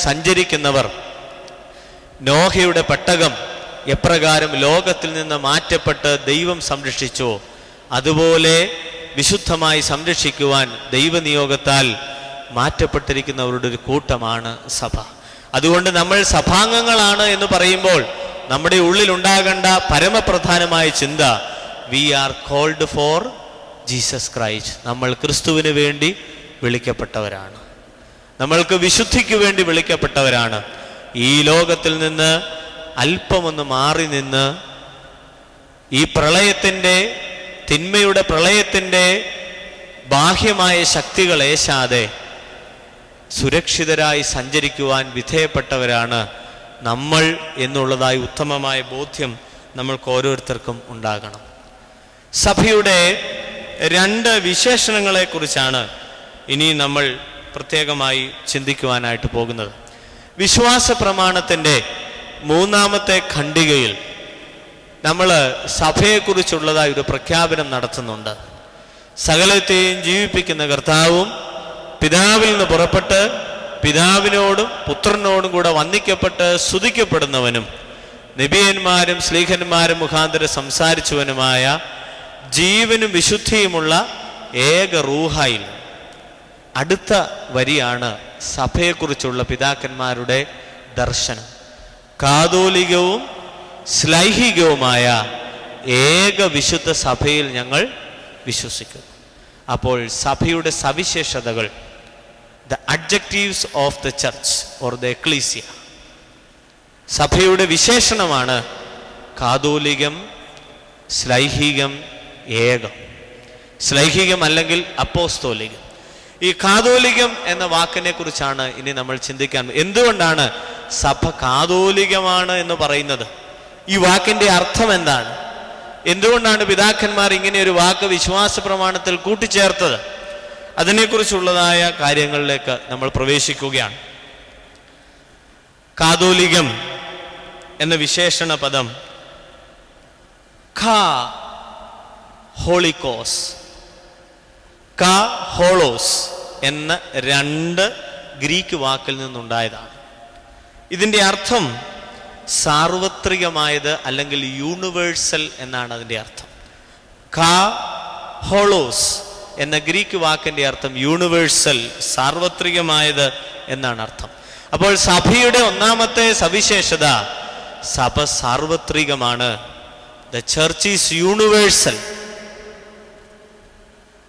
സഞ്ചരിക്കുന്നവർ നോഹയുടെ പെട്ടകം എപ്രകാരം ലോകത്തിൽ നിന്ന് മാറ്റപ്പെട്ട് ദൈവം സംരക്ഷിച്ചോ അതുപോലെ വിശുദ്ധമായി സംരക്ഷിക്കുവാൻ ദൈവനിയോഗത്താൽ മാറ്റപ്പെട്ടിരിക്കുന്നവരുടെ ഒരു കൂട്ടമാണ് സഭ. അതുകൊണ്ട് നമ്മൾ സഭാംഗങ്ങളാണ് എന്ന് പറയുമ്പോൾ നമ്മുടെ ഉള്ളിൽ ഉണ്ടാകേണ്ട പരമപ്രധാനമായ ചിന്ത, we are called for Jesus Christ. നമ്മൾ ക്രിസ്തുവിന് വേണ്ടി വിളിക്കപ്പെട്ടവരാണ്. നമ്മൾക്ക് വിശുദ്ധിക്ക് വേണ്ടി വിളിക്കപ്പെട്ടവരാണ്. ഈ ലോകത്തിൽ നിന്ന് അല്പമൊന്ന് മാറി നിന്ന് ഈ പ്രളയത്തിൻ്റെ, തിന്മയുടെ പ്രളയത്തിൻ്റെ ബാഹ്യമായ ശക്തികൾ ഏശാതെ സുരക്ഷിതരായി സഞ്ചരിക്കുവാൻ വിധേയപ്പെട്ടവരാണ് നമ്മൾ എന്നുള്ളതായി ഉത്തമമായ ബോധ്യം നമ്മൾക്ക് ഓരോരുത്തർക്കും ഉണ്ടാകണം. സഭയുടെ 2 വിശേഷണങ്ങളെക്കുറിച്ചാണ് ഇനി നമ്മൾ പ്രത്യേകമായി ചിന്തിക്കുവാനായിട്ട് പോകുന്നത്. വിശ്വാസ പ്രമാണത്തിൻ്റെ 3-ാമത്തെ ഖണ്ഡികയിൽ നമ്മൾ സഭയെക്കുറിച്ചുള്ളതായി ഒരു പ്രഖ്യാപനം നടത്തുന്നുണ്ട്. സകലത്തെയും ജീവിപ്പിക്കുന്ന കർത്താവും പിതാവിൽ നിന്ന് പുറപ്പെട്ട് പിതാവിനോടും പുത്രനോടും കൂടെ വന്ദിക്കപ്പെട്ട് സ്തുതിക്കപ്പെടുന്നവനും നബിയന്മാരും ശ്ലീഹന്മാരും മുഖാന്തരം സംസാരിച്ചവനുമായ ജീവനും വിശുദ്ധിയുമുള്ള ഏക റൂഹായിൽ. അടുത്ത വരിയാണ് സഭയെക്കുറിച്ചുള്ള പിതാക്കന്മാരുടെ ദർശനം. കാതോലികവും ശ്ലൈഹികവുമായ ഏക വിശുദ്ധ സഭയിൽ ഞങ്ങൾ വിശ്വസിക്കുന്നു. അപ്പോൾ സഭയുടെ സവിശേഷതകൾ, the adjectives of the church or the ecclesia, സഭയുടെ വിശേഷണമാണ് കാതോലികം, ശ്ലൈഹികം, ഏകം. ശ്ലൈഹികം അല്ലെങ്കിൽ അപ്പോസ്തോലികം. ഈ കാതോലികം എന്ന വാക്കിനെ കുറിച്ചാണ് ഇനി നമ്മൾ ചിന്തിക്കാൻ. എന്തുകൊണ്ടാണ് സഭ കാതോലികമാണ് എന്ന് പറയുന്നത്? ഈ വാക്കിന്റെ അർത്ഥം എന്താണ്? എന്തുകൊണ്ടാണ് പിതാക്കന്മാർ ഇങ്ങനെ ഒരു വാക്ക് വിശ്വാസ പ്രമാണത്തിൽ കൂട്ടിച്ചേർത്തത്? അതിനെക്കുറിച്ചുള്ളതായ കാര്യങ്ങളിലേക്ക് നമ്മൾ പ്രവേശിക്കുകയാണ്. കാതോലികം എന്ന വിശേഷണ പദം ഹോളിക്കോസ്, ഹോളോസ് എന്ന 2 ഗ്രീക്ക് വാക്കിൽ നിന്നുണ്ടായതാണ്. ഇതിൻ്റെ അർത്ഥം സാർവത്രികമായത് അല്ലെങ്കിൽ യൂണിവേഴ്സൽ എന്നാണ് അതിൻ്റെ അർത്ഥം. ഹോളോസ് എന്ന ഗ്രീക്ക് വാക്കിൻ്റെ അർത്ഥം യൂണിവേഴ്സൽ, സാർവത്രികമായത് എന്നാണ് അർത്ഥം. അപ്പോൾ സഭയുടെ 1-ാമത്തെ സവിശേഷത, സഭ സാർവത്രികമാണ്. The church is universal.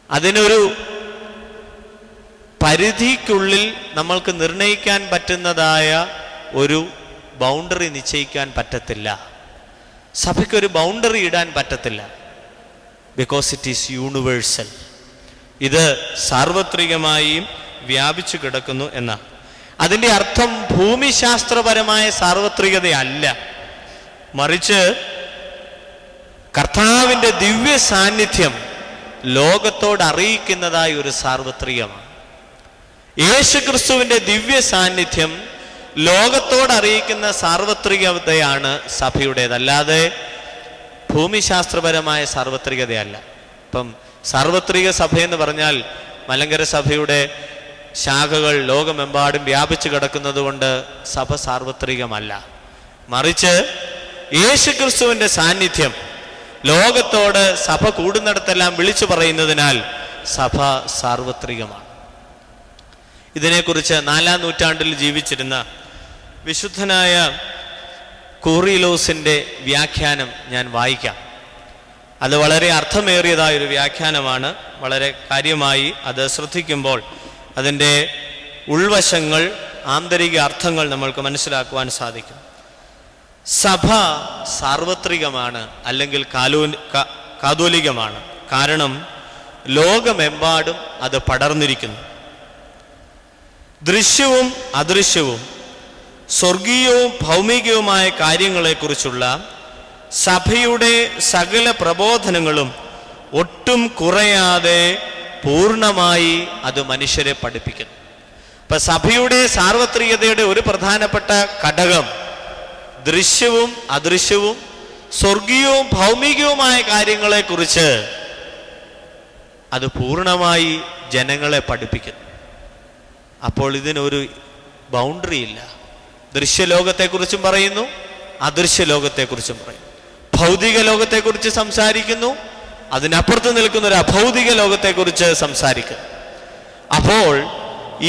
അതിനൊരു പരിധിക്കുള്ളിൽ നമ്മൾക്ക് നിർണയിക്കാൻ പറ്റുന്നതായ ഒരു ബൗണ്ടറി നിശ്ചയിക്കാൻ പറ്റത്തില്ല. സഭയ്ക്കൊരു ബൗണ്ടറി ഇടാൻ പറ്റത്തില്ല. Because it is universal. ഇത് സാർവത്രികമായും വ്യാപിച്ചു കിടക്കുന്നു എന്നാണ്. അതിൻ്റെ അർത്ഥം ഭൂമിശാസ്ത്രപരമായ സാർവത്രികതയല്ല, മറിച്ച് കർത്താവിൻ്റെ ദിവ്യ സാന്നിധ്യം ലോകത്തോട് അറിയിക്കുന്നതായ ഒരു സാർവത്രികമാണ്. യേശുക്രിസ്തുവിൻ്റെ ദിവ്യ സാന്നിധ്യം ലോകത്തോട് അറിയിക്കുന്ന സാർവത്രികതയാണ് സഭയുടേത്, അല്ലാതെ ഭൂമിശാസ്ത്രപരമായ സാർവത്രികതയല്ല. ഇപ്പം സാർവത്രിക സഭയെന്ന് പറഞ്ഞാൽ മലങ്കര സഭയുടെ ശാഖകൾ ലോകമെമ്പാടും വ്യാപിച്ചു കിടക്കുന്നത് കൊണ്ട് സഭ സാർവത്രികമല്ല, മറിച്ച് യേശുക്രിസ്തുവിൻ്റെ സാന്നിധ്യം ലോകത്തോട് സഭ കൂടുന്നിടത്തെല്ലാം വിളിച്ചു പറയുന്നതിനാൽ സഭ സാർവത്രികമാണ്. ഇതിനെക്കുറിച്ച് 4-ാം നൂറ്റാണ്ടിൽ ജീവിച്ചിരുന്ന വിശുദ്ധനായ കൂറിലോസിൻ്റെ വ്യാഖ്യാനം ഞാൻ വായിക്കാം. അത് വളരെ അർത്ഥമേറിയതായൊരു വ്യാഖ്യാനമാണ്. വളരെ കാര്യമായി അത് ശ്രദ്ധിക്കുമ്പോൾ അതിൻ്റെ ഉൾവശങ്ങൾ, ആന്തരിക അർത്ഥങ്ങൾ നമ്മൾക്ക് മനസ്സിലാക്കുവാൻ സാധിക്കും. സഭ സാർവത്രികമാണ് അല്ലെങ്കിൽ കാതോലികമാണ്. കാരണം ലോകമെമ്പാടും അത് പടർന്നിരിക്കുന്നു. ദൃശ്യവും അദൃശ്യവും സ്വർഗീയവും ഭൗമികവുമായ കാര്യങ്ങളെക്കുറിച്ചുള്ള സഭയുടെ സകല പ്രബോധനങ്ങളും ഒട്ടും കുറയാതെ പൂർണ്ണമായി അത് മനുഷ്യരെ പഠിപ്പിക്കുന്നു. ഇപ്പൊ സഭയുടെ സാർവത്രികതയുടെ ഒരു പ്രധാനപ്പെട്ട ഘടകം ദൃശ്യവും അദൃശ്യവും സ്വർഗീയവും ഭൗമികവുമായ കാര്യങ്ങളെക്കുറിച്ച് അത് പൂർണ്ണമായി ജനങ്ങളെ പഠിപ്പിക്കുന്നു. അപ്പോൾ ഇതിനൊരു ബൗണ്ടറി ഇല്ല. ദൃശ്യലോകത്തെക്കുറിച്ചും പറയുന്നു, അദൃശ്യ ലോകത്തെക്കുറിച്ചും പറയുന്നു. ഭൗതിക ലോകത്തെക്കുറിച്ച് സംസാരിക്കുന്നു, അതിനപ്പുറത്ത് നിൽക്കുന്ന ഒരു അഭൗതിക ലോകത്തെക്കുറിച്ച് സംസാരിക്കുന്നു. അപ്പോൾ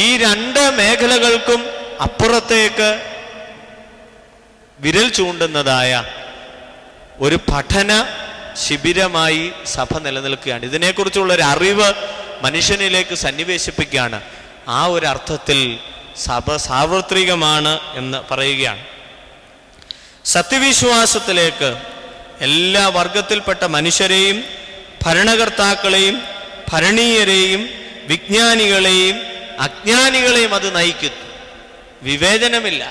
ഈ 2 മേഖലകൾക്കും അപ്പുറത്തേക്ക് വിരൽ ചൂണ്ടുന്നതായ ഒരു പഠന ശിബിരമായി സഭ നിലനിൽക്കുകയാണ്. ഇതിനെക്കുറിച്ചുള്ള ഒരു അറിവ് മനുഷ്യനിലേക്ക് സന്നിവേശിപ്പിക്കുകയാണ്. ആ ഒരു അർത്ഥത്തിൽ സഭ സാർവത്രികമാണ് എന്ന് പറയുകയാണ്. സത്യവിശ്വാസത്തിലേക്ക് എല്ലാ വർഗത്തിൽപ്പെട്ട മനുഷ്യരെയും ഭരണകർത്താക്കളെയും ഭരണീയരെയും വിജ്ഞാനികളെയും അജ്ഞാനികളെയും അത് നയിക്കുന്നു. വിവേചനമില്ല.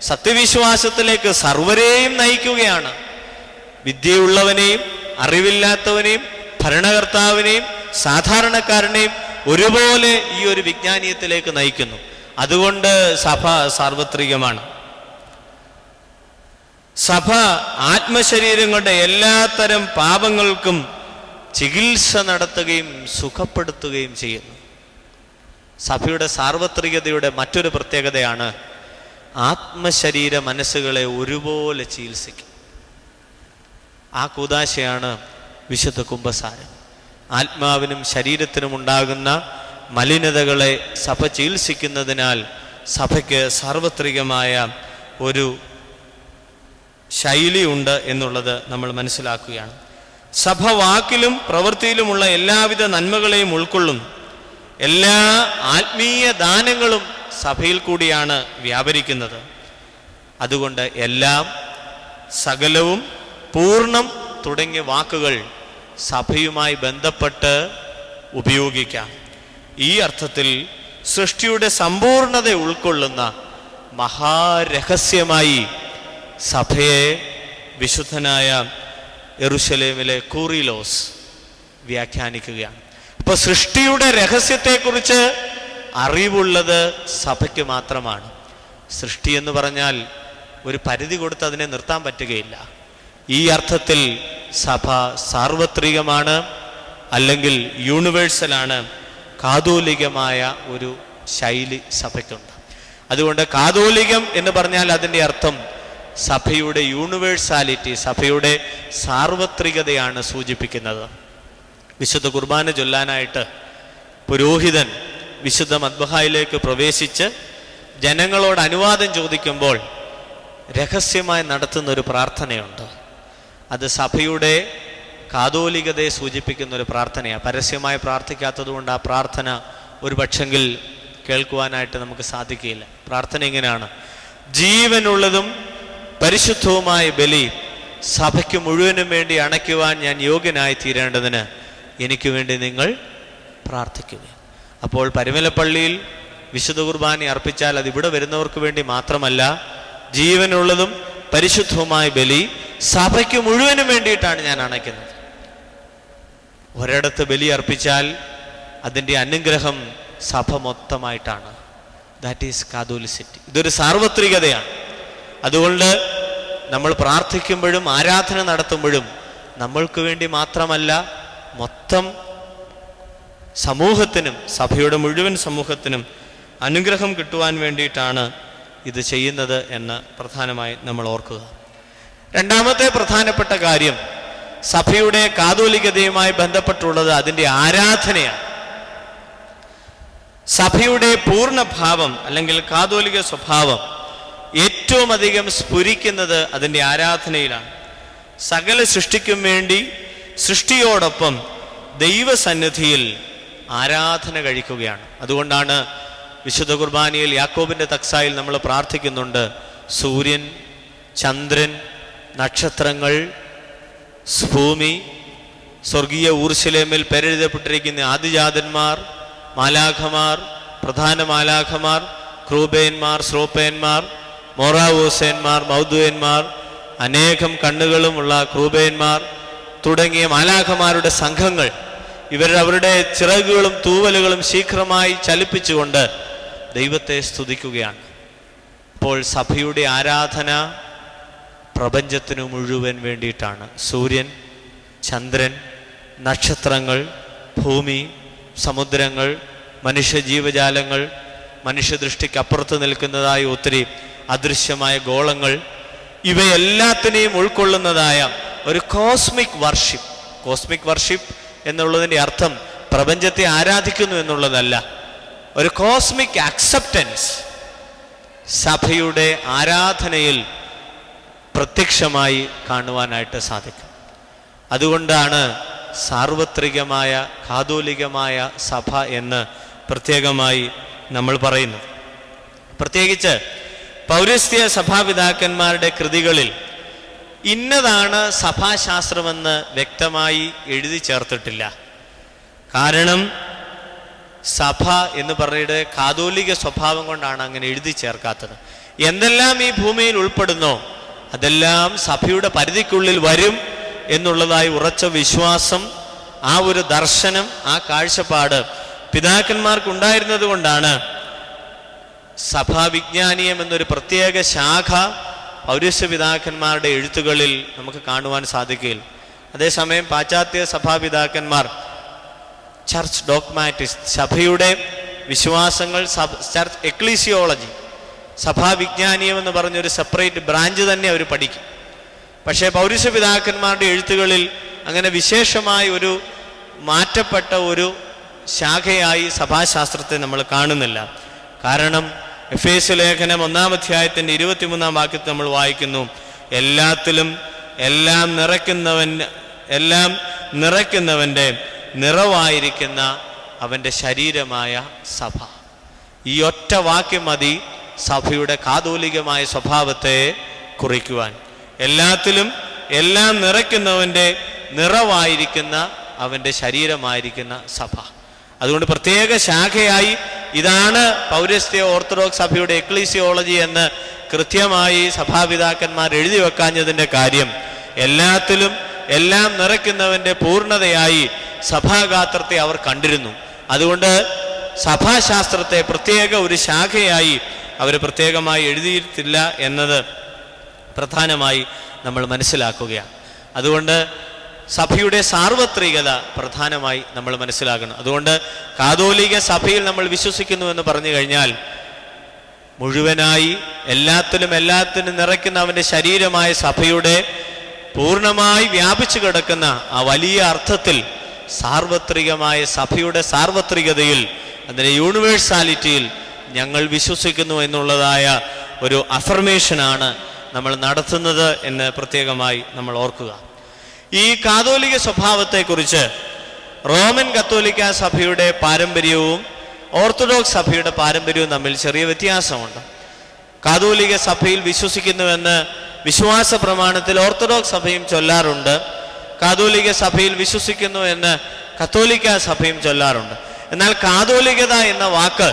സത്യവിശ്വാസത്തിലേക്ക് സർവരെയും നയിക്കുകയാണ്. വിദ്യയുള്ളവനെയും അറിവില്ലാത്തവനെയും ഭരണകർത്താവിനെയും സാധാരണക്കാരനെയും ഒരുപോലെ ഈ ഒരു വിജ്ഞാനീയത്തിലേക്ക് നയിക്കുന്നു. അതുകൊണ്ട് സഭ സാർവത്രികമാണ്. സഭ ആത്മശരീരങ്ങളുടെ എല്ലാത്തരം പാപങ്ങൾക്കും ചികിത്സ നടത്തുകയും സുഖപ്പെടുത്തുകയും ചെയ്യുന്നു. സഭയുടെ സാർവത്രികതയുടെ മറ്റൊരു പ്രത്യേകതയാണ് ആത്മശരീര മനസ്സുകളെ ഒരുപോലെ ചികിത്സിക്കും. ആ കൂദാശയാണ് വിശുദ്ധ കുമ്പസാരം. ആത്മാവിനും ശരീരത്തിനും ഉണ്ടാകുന്ന മലിനതകളെ സഭ ചികിത്സിക്കുന്നതിനാൽ സഭയ്ക്ക് സാർവത്രികമായ ഒരു ശൈലിയുണ്ട് എന്നുള്ളത് നമ്മൾ മനസ്സിലാക്കുകയാണ്. സഭ വാക്കിലും പ്രവൃത്തിയിലുമുള്ള എല്ലാവിധ നന്മകളെയും ഉൾക്കൊള്ളും. എല്ലാ ആത്മീയ ദാനങ്ങളും സഭയിൽ കൂടിയാണ് വ്യാപരിക്കുന്നത്. അതുകൊണ്ട് എല്ലാം, സകലവും, പൂർണ്ണം തുടങ്ങിയ വാക്കുകൾ സഭയുമായി ബന്ധപ്പെട്ട് ഉപയോഗിക്കാം. ഈ അർത്ഥത്തിൽ സൃഷ്ടിയുടെ സമ്പൂർണത ഉൾക്കൊള്ളുന്ന മഹാരഹസ്യമായി സഭയെ വിശുദ്ധനായ യെരുശലേമിലെ കൂറിലോസ് വ്യാഖ്യാനിക്കുകയാണ്. അപ്പൊ സൃഷ്ടിയുടെ രഹസ്യത്തെക്കുറിച്ച് അറിവുള്ളത് സഭയ്ക്ക് മാത്രമാണ്. സൃഷ്ടി എന്ന് പറഞ്ഞാൽ ഒരു പരിധി കൊടുത്ത് അതിനെ നിർത്താൻ പറ്റുകയില്ല. ഈ അർത്ഥത്തിൽ സഭ സാർവത്രികമാണ്, അല്ലെങ്കിൽ യൂണിവേഴ്സലാണ്. കാതോലികമായ ഒരു ശൈലി സഭയ്ക്കുണ്ട്. അതുകൊണ്ട് കാതോലികം എന്ന് പറഞ്ഞാൽ അതിൻ്റെ അർത്ഥം സഭയുടെ യൂണിവേഴ്സാലിറ്റി, സഭയുടെ സാർവത്രികതയാണ് സൂചിപ്പിക്കുന്നത്. വിശുദ്ധ കുർബാന ചൊല്ലാനായിട്ട് പുരോഹിതൻ വിശുദ്ധ മദ്ബഹായിലേക്ക് പ്രവേശിച്ച് ജനങ്ങളോട് അനുവാദം ചോദിക്കുമ്പോൾ രഹസ്യമായി നടത്തുന്ന ഒരു പ്രാർത്ഥനയുണ്ട്. അത് സഭയുടെ കാതോലികതയെ സൂചിപ്പിക്കുന്ന ഒരു പ്രാർത്ഥനയാണ്. പരസ്യമായി പ്രാർത്ഥിക്കാത്തത് കൊണ്ട് ആ പ്രാർത്ഥന ഒരു പക്ഷെങ്കിൽ കേൾക്കുവാനായിട്ട് നമുക്ക് സാധിക്കില്ല. പ്രാർത്ഥന ഇങ്ങനെയാണ്: ജീവനുള്ളതും പരിശുദ്ധവുമായ ബലി സഭയ്ക്ക് മുഴുവനും വേണ്ടി അണയ്ക്കുവാൻ ഞാൻ യോഗ്യനായി തീരേണ്ടതിന് എനിക്ക് വേണ്ടി നിങ്ങൾ പ്രാർത്ഥിക്കുക. അപ്പോൾ പരിമലപ്പള്ളിയിൽ വിശുദ്ധ കുർബാന അർപ്പിച്ചാൽ അത് ഇവിടെ വരുന്നവർക്ക് വേണ്ടി മാത്രമല്ല, ജീവനുള്ളതും പരിശുദ്ധവുമായ ബലി സഭയ്ക്ക് മുഴുവനും വേണ്ടിയിട്ടാണ് ഞാൻ അണയ്ക്കുന്നത്. ഒരിടത്ത് ബലി അർപ്പിച്ചാൽ അതിൻ്റെ അനുഗ്രഹം സഭ മൊത്തമായിട്ടാണ്. That is കാതോലിസിറ്റി. ഇതൊരു സാർവത്രികതയാണ്. അതുകൊണ്ട് നമ്മൾ പ്രാർത്ഥിക്കുമ്പോഴും ആരാധന നടത്തുമ്പോഴും നമ്മൾക്ക് വേണ്ടി മാത്രമല്ല, മൊത്തം സമൂഹത്തിനും, സഭയുടെ മുഴുവൻ സമൂഹത്തിനും അനുഗ്രഹം കിട്ടുവാൻ വേണ്ടിയിട്ടാണ് ഇത് ചെയ്യുന്നത് എന്ന് പ്രധാനമായി നമ്മൾ ഓർക്കുക. രണ്ടാമത്തെ പ്രധാനപ്പെട്ട കാര്യം സഭയുടെ കാതോലികതയുമായി ബന്ധപ്പെട്ടുള്ളത് അതിൻ്റെ ആരാധനയാണ്. സഭയുടെ പൂർണ്ണഭാവം അല്ലെങ്കിൽ കാതോലിക സ്വഭാവം ഏറ്റവും അധികം സ്ഫുരിക്കുന്നത് അതിൻ്റെ ആരാധനയിലാണ്. സകല സൃഷ്ടിക്കും വേണ്ടി സൃഷ്ടിയോടൊപ്പം ദൈവസന്നിധിയിൽ ആരാധന കഴിക്കുകയാണ്. അതുകൊണ്ടാണ് വിശുദ്ധ കുർബാനയിൽ യാക്കോബിൻ്റെ തക്സായിൽ നമ്മൾ പ്രാർത്ഥിക്കുന്നുണ്ട്: സൂര്യൻ, ചന്ദ്രൻ, നക്ഷത്രങ്ങൾ, ഭൂമി, സ്വർഗീയ ഊർശലേമിൽ പേരെഴുതപ്പെട്ടിരിക്കുന്ന ആദിജാതന്മാർ, മാലാഖമാർ, പ്രധാന മാലാഖമാർ, ക്രൂബേന്മാർ, ശ്രോപ്പേന്മാർ, മോറാവൂസേന്മാർ, മൗദുവേന്മാർ, അനേകം കണ്ണുകളുമുള്ള ക്രൂബേന്മാർ തുടങ്ങിയ മാലാഖമാരുടെ സംഘങ്ങൾ അവരുടെ ചിറകുകളും തൂവലുകളും ശീഘ്രമായി ചലിപ്പിച്ചുകൊണ്ട് ദൈവത്തെ സ്തുതിക്കുകയാണ്. അപ്പോൾ സഭയുടെ ആരാധന പ്രപഞ്ചത്തിനു മുഴുവൻ വേണ്ടിയിട്ടാണ്. സൂര്യൻ, ചന്ദ്രൻ, നക്ഷത്രങ്ങൾ, ഭൂമി, സമുദ്രങ്ങൾ, മനുഷ്യ ജീവജാലങ്ങൾ, മനുഷ്യദൃഷ്ടിക്കപ്പുറത്ത് നിൽക്കുന്നതായ ഒത്തിരി അദൃശ്യമായ ഗോളങ്ങൾ, ഇവയെല്ലാത്തിനെയും ഉൾക്കൊള്ളുന്നതായ ഒരു കോസ്മിക് വർഷിപ്പ്. കോസ്മിക് വർഷിപ്പ് എന്നുള്ളതിൻ്റെ അർത്ഥം പ്രപഞ്ചത്തെ ആരാധിക്കുന്നു എന്നുള്ളതല്ല, ഒരു കോസ്മിക് അക്സെപ്റ്റൻസ്. സഭയുടെ ആരാധനയിൽ പ്രത്യക്ഷമായി കാണുവാനായിട്ട് സാധിക്കും. അതുകൊണ്ടാണ് സാർവത്രികമായ കാതോലികമായ സഭ എന്ന് പ്രത്യേകമായി നമ്മൾ പറയുന്നത്. പ്രത്യേകിച്ച് പൗരസ്ത്യ സഭാപിതാക്കന്മാരുടെ കൃതികളിൽ ഇന്നതാണ് സഭാശാസ്ത്രമെന്ന് വ്യക്തമായി എഴുതി ചേർത്തിട്ടില്ല. കാരണം സഭ എന്ന് പറയുന്നത് കാതോലിക സ്വഭാവം കൊണ്ടാണ് അങ്ങനെ എഴുതി ചേർക്കാത്തത്. എന്തെല്ലാം ഈ ഭൂമിയിൽ ഉൾപ്പെടുന്നോ അതെല്ലാം സഭയുടെ പരിധിക്കുള്ളിൽ വരും എന്നുള്ളതായി ഉറച്ച വിശ്വാസം, ആ ഒരു ദർശനം, ആ കാഴ്ചപ്പാട് പിതാക്കന്മാർക്കുണ്ടായിരുന്നത് കൊണ്ടാണ് സഭാവിജ്ഞാനീയം എന്നൊരു പ്രത്യേക ശാഖ പൗരസ്ത്യ പിതാക്കന്മാരുടെ എഴുത്തുകളിൽ നമുക്ക് കാണുവാൻ സാധിക്കുകയില്ല. അതേസമയം പാശ്ചാത്യ സഭാപിതാക്കന്മാർ ചർച്ച് ഡോഗ്മാറ്റിക്സ്, സഭയുടെ വിശ്വാസങ്ങൾ, ചർച്ച് എക്ലീസിയോളജി, സഭാവിജ്ഞാനീയം എന്ന് പറഞ്ഞൊരു സെപ്പറേറ്റ് ബ്രാഞ്ച് തന്നെ അവർ പഠിക്കും. പക്ഷേ പൗരസ്ത്യ പിതാക്കന്മാരുടെ എഴുത്തുകളിൽ അങ്ങനെ വിശേഷമായ ഒരു മാറ്റപ്പെട്ട ഒരു ശാഖയായി സഭാശാസ്ത്രത്തെ നമ്മൾ കാണുന്നില്ല. കാരണം എഫേസ്യ ലേഖനം 1-ാം അധ്യായത്തിൻ്റെ 23-ാം വാക്യത്തിൽ നമ്മൾ വായിക്കുന്നു, എല്ലാത്തിലും എല്ലാം നിറയ്ക്കുന്നവൻ്റെ നിറവായിരിക്കുന്ന അവൻ്റെ ശരീരമായ സഭ. ഈ ഒറ്റ വാക്യം മതി സഭയുടെ കാതോലികമായ സ്വഭാവത്തെ കുറിക്കുവാൻ. എല്ലാത്തിലും എല്ലാം നിറയ്ക്കുന്നവൻ്റെ നിറവായിരിക്കുന്ന അവൻ്റെ ശരീരമായിരിക്കുന്ന സഭ. അതുകൊണ്ട് പ്രത്യേക ശാഖയായി ഇതാണ് പൗരസ്ത്യ ഓർത്തഡോക്സ് സഭയുടെ എക്ലീസിയോളജി എന്ന് കൃത്യമായി സഭാപിതാക്കന്മാർ എഴുതി വെക്കാഞ്ഞതിൻ്റെ കാര്യം, എല്ലാത്തിലും എല്ലാം നിറയ്ക്കുന്നവൻ്റെ പൂർണ്ണതയായി സഭാഗാത്രത്തെ അവർ കണ്ടിരുന്നു. അതുകൊണ്ട് സഭാശാസ്ത്രത്തെ പ്രത്യേക ഒരു ശാഖയായി അവർ പ്രത്യേകമായി എഴുതിയിട്ടില്ല എന്നത് പ്രധാനമായി നമ്മൾ മനസ്സിലാക്കുകയാണ്. അതുകൊണ്ട് സഭയുടെ സാർവത്രികത പ്രധാനമായി നമ്മൾ മനസ്സിലാക്കണം. അതുകൊണ്ട് കാതോലിക സഭയിൽ നമ്മൾ വിശ്വസിക്കുന്നു എന്ന് പറഞ്ഞു കഴിഞ്ഞാൽ മുഴുവനായി എല്ലാത്തിലും നിറയ്ക്കുന്ന അവൻ്റെ ശരീരമായ സഭയുടെ പൂർണ്ണമായി വ്യാപിച്ചു കിടക്കുന്ന ആ വലിയ അർത്ഥത്തിൽ സാർവത്രികമായ സഭയുടെ സാർവത്രികതയിൽ, അതിൻ്റെ യൂണിവേഴ്സാലിറ്റിയിൽ ഞങ്ങൾ വിശ്വസിക്കുന്നു എന്നുള്ളതായ ഒരു അഫർമേഷനാണ് നമ്മൾ നടത്തുന്നത് എന്ന് പ്രത്യേകമായി നമ്മൾ ഓർക്കുക. ഈ കാതോലിക സ്വഭാവത്തെക്കുറിച്ച് റോമൻ കത്തോലിക്ക സഭയുടെ പാരമ്പര്യവും ഓർത്തഡോക്സ് സഭയുടെ പാരമ്പര്യവും തമ്മിൽ ചെറിയ വ്യത്യാസമുണ്ട്. കാതോലിക സഭയിൽ വിശ്വസിക്കുന്നുവെന്ന് വിശ്വാസ പ്രമാണത്തിൽ ഓർത്തഡോക്സ് സഭയും ചൊല്ലാറുണ്ട്. കാതോലിക സഭയിൽ വിശ്വസിക്കുന്നു എന്ന് കത്തോലിക്ക സഭയും ചൊല്ലാറുണ്ട്. എന്നാൽ കാതോലികത എന്ന വാക്ക്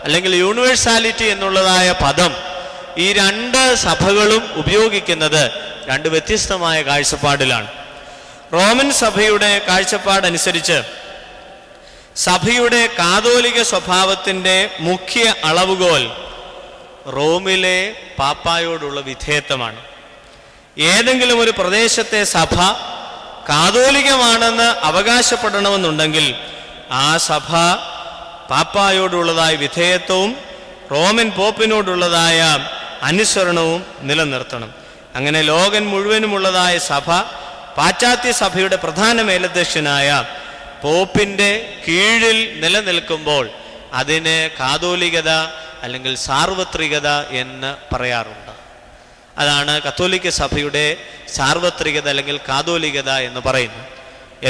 അല്ലെങ്കിൽ യൂണിവേഴ്സാലിറ്റി എന്നുള്ളതായ പദം ഈ രണ്ട് സഭകളും ഉപയോഗിക്കുന്നത് രണ്ട് വ്യത്യസ്തമായ കാഴ്ചപ്പാടിലാണ്. റോമൻ സഭയുടെ കാഴ്ചപ്പാടനുസരിച്ച് സഭയുടെ കാതോലിക സ്വഭാവത്തിൻ്റെ മുഖ്യ അളവുകോൽ റോമിലെ പാപ്പായോടുള്ള വിധേയത്വമാണ്. ഏതെങ്കിലും ഒരു പ്രദേശത്തെ സഭ കാതോലികമാണെന്ന് അവകാശപ്പെടണമെന്നുണ്ടെങ്കിൽ ആ സഭ പാപ്പായോടുള്ളതായ വിധേയത്വവും റോമൻ പോപ്പിനോടുള്ളതായ അനുസരണവും നിലനിർത്തണം. അങ്ങനെ ലോകം മുഴുവനുമുള്ളതായ സഭ പാശ്ചാത്യ സഭയുടെ പ്രധാന മേലധ്യക്ഷനായ പോപ്പിൻ്റെ കീഴിൽ നിലനിൽക്കുമ്പോൾ അതിന് കാതോലികത അല്ലെങ്കിൽ സാർവത്രികത എന്ന് പറയാറുണ്ട്. അതാണ് കത്തോലിക്ക സഭയുടെ സാർവത്രികത അല്ലെങ്കിൽ കാതോലികത എന്ന് പറയുന്നത്.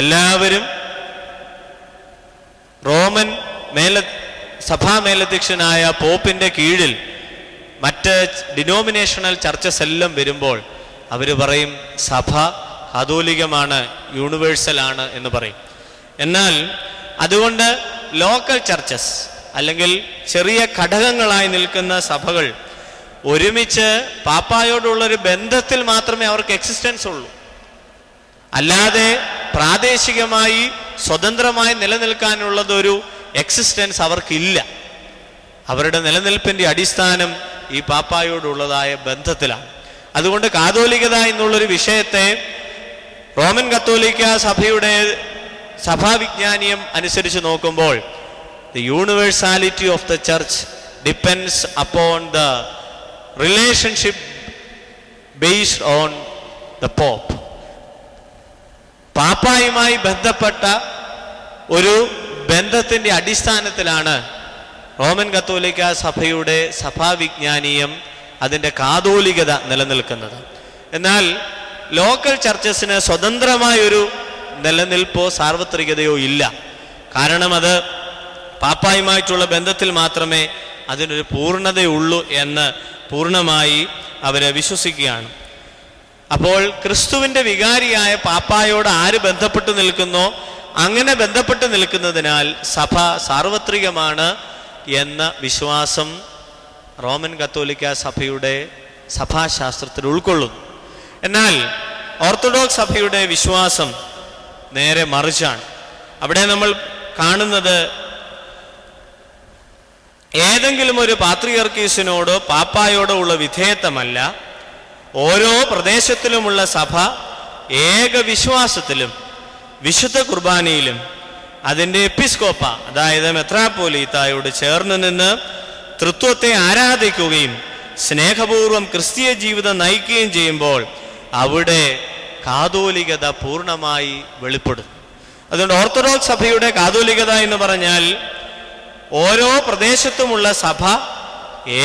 എല്ലാവരും റോമൻ സഭാ മേലധ്യക്ഷനായ പോപ്പിൻ്റെ കീഴിൽ മറ്റ് ഡിനോമിനേഷണൽ ചർച്ചസ് എല്ലാം വരുമ്പോൾ അവർ പറയും സഭ കാതോലികമാണ്, യൂണിവേഴ്സലാണ് എന്ന് പറയും. എന്നാൽ അതുകൊണ്ട് ലോക്കൽ ചർച്ചസ് അല്ലെങ്കിൽ ചെറിയ ഘടകങ്ങളായി നിൽക്കുന്ന സഭകൾ ഒരുമിച്ച് പാപ്പായോടുള്ളൊരു ബന്ധത്തിൽ മാത്രമേ അവർക്ക് എക്സിസ്റ്റൻസ് ഉള്ളൂ. അല്ലാതെ പ്രാദേശികമായി സ്വതന്ത്രമായി നിലനിൽക്കാനുള്ളതൊരു എക്സിസ്റ്റൻസ് അവർക്കില്ല. അവരുടെ നിലനിൽപ്പിൻ്റെ അടിസ്ഥാനം ഈ പാപ്പായോടുള്ളതായ ബന്ധത്തിലാണ്. അതുകൊണ്ട് കാതോലികത എന്നുള്ളൊരു വിഷയത്തെ റോമൻ കത്തോലിക്ക സഭയുടെ സഭാവിജ്ഞാനീയം അനുസരിച്ച് നോക്കുമ്പോൾ the universality of the church depends upon the relationship based on the pope. പാപ്പായുമായി ബന്ധപ്പെട്ട ഒരു ബന്ധത്തിൻ്റെ അടിസ്ഥാനത്തിലാണ് റോമൻ കത്തോലിക്ക സഭയുടെ സഭാവിജ്ഞാനീയം, അതിൻ്റെ കാതോലികത നിലനിൽക്കുന്നത്. എന്നാൽ ലോക്കൽ ചർച്ചസിന് സ്വതന്ത്രമായൊരു നിലനിൽപ്പോ സാർവത്രികതയോ ഇല്ല. കാരണം അത് പാപ്പായുമായിട്ടുള്ള ബന്ധത്തിൽ മാത്രമേ അതിനൊരു പൂർണ്ണതയുള്ളൂ എന്ന് പൂർണ്ണമായി അവരെ വിശ്വസിക്കുകയാണ്. അപ്പോൾ ക്രിസ്തുവിൻ്റെ വികാരിയായ പാപ്പായോട് ആര് ബന്ധപ്പെട്ട് നിൽക്കുന്നോ അങ്ങനെ ബന്ധപ്പെട്ട് നിൽക്കുന്നതിനാൽ സഭ സാർവത്രികമാണ് എന്ന വിശ്വാസം റോമൻ കത്തോലിക്ക സഭയുടെ സഭാശാസ്ത്രത്തിൽ ഉൾക്കൊള്ളുന്നു. എന്നാൽ ഓർത്തഡോക്സ് സഭയുടെ വിശ്വാസം നേരെ മറിച്ചാണ്. അവിടെ നമ്മൾ കാണുന്നത് ഏതെങ്കിലും ഒരു പാത്രിയർക്കീസിനോടോ പാപ്പായോടോ ഉള്ള വിധേയത്വമല്ല, ഓരോ പ്രദേശത്തിലുമുള്ള സഭ ഏക വിശ്വാസത്തിലും വിശുദ്ധ കുർബാനയിലും അതിൻ്റെ എപ്പിസ്കോപ്പ അതായത് മെത്രാപ്പോലീത്തായോട് ചേർന്ന് നിന്ന് തൃത്വത്തെ ആരാധിക്കുകയും സ്നേഹപൂർവം ക്രിസ്തീയ ജീവിതം നയിക്കുകയും ചെയ്യുമ്പോൾ അവിടെ കാതോലികത പൂർണ്ണമായി വെളിപ്പെടും. അതുകൊണ്ട് ഓർത്തഡോക്സ് സഭയുടെ കാതോലികത എന്ന് പറഞ്ഞാൽ ഓരോ പ്രദേശത്തുമുള്ള സഭ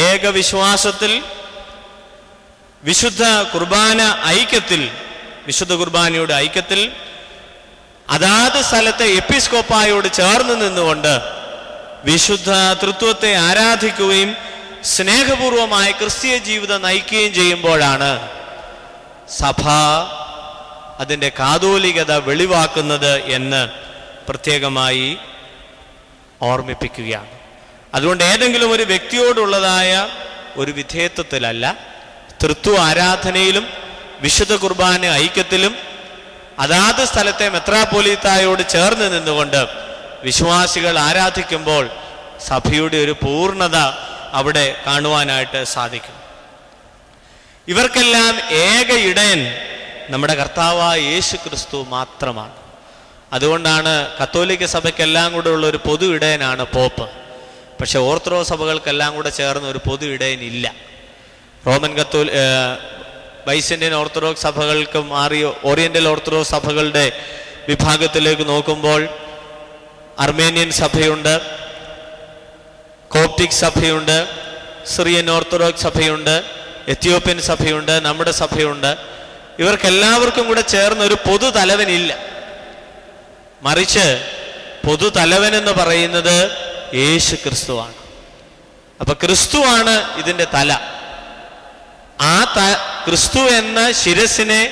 ഏക വിശ്വാസത്തിൽ വിശുദ്ധ കുർബാന ഐക്യത്തിൽ, വിശുദ്ധ കുർബാനയുടെ ഐക്യത്തിൽ അതാത് സ്ഥലത്തെ എപ്പിസ്കോപ്പായോട് ചേർന്ന് നിന്നുകൊണ്ട് വിശുദ്ധ തൃത്വത്തെ ആരാധിക്കുകയും സ്നേഹപൂർവമായ ക്രിസ്തീയ ജീവിതം നയിക്കുകയും ചെയ്യുമ്പോഴാണ് സഭ അതിൻ്റെ കാതോലികത വെളിവാക്കുന്നത് എന്ന് പ്രത്യേകമായി ഓർമ്മിപ്പിക്കുകയാണ്. അതുകൊണ്ട് ഏതെങ്കിലും ഒരു വ്യക്തിയോടുള്ളതായ ഒരു വിധേയത്വത്തിലല്ല, തൃത്വ ആരാധനയിലും വിശുദ്ധ കുർബാന ഐക്യത്തിലും അതാത് സ്ഥലത്തെ മെത്രാപ്പോലീത്തായോട് ചേർന്ന് നിന്നുകൊണ്ട് വിശ്വാസികൾ ആരാധിക്കുമ്പോൾ സഭയുടെ ഒരു പൂർണ്ണത അവിടെ കാണുവാനായിട്ട് സാധിക്കും. ഇവർക്കെല്ലാം ഏക ഇടയൻ നമ്മുടെ കർത്താവായ യേശു ക്രിസ്തു മാത്രമാണ്. അതുകൊണ്ടാണ് കത്തോലിക്ക സഭയ്ക്കെല്ലാം കൂടെ ഉള്ള ഒരു പൊതു ഇടയനാണ് പോപ്പ്. പക്ഷെ ഓർത്തഡോക്സ് സഭകൾക്കെല്ലാം കൂടെ ചേർന്ന് ഒരു പൊതു ഇടയൻ ഇല്ല. റോമൻ ബൈസന്റിയൻ ഓർത്തഡോക്സ് സഭകൾക്ക് മാറി ഓറിയന്റൽ ഓർത്തഡോക്സ് സഭകളുടെ വിഭാഗത്തിലേക്ക് നോക്കുമ്പോൾ അർമേനിയൻ സഭയുണ്ട്, കോപ്റ്റിക് സഭയുണ്ട്, സിറിയൻ ഓർത്തഡോക്സ് സഭയുണ്ട്, എത്യോപ്യൻ സഭയുണ്ട്, നമ്മുടെ സഭയുണ്ട്. ഇവർക്കെല്ലാവർക്കും കൂടെ ചേർന്ന് ഒരു പൊതു തലവനില്ല. മറിച്ച് പൊതു തലവൻ എന്ന് പറയുന്നത് യേശു ക്രിസ്തുവാണ്. അപ്പൊ ക്രിസ്തുവാണ് ഇതിൻ്റെ തല. ആ ക്രിസ്തു എന്ന ശിരസിനെ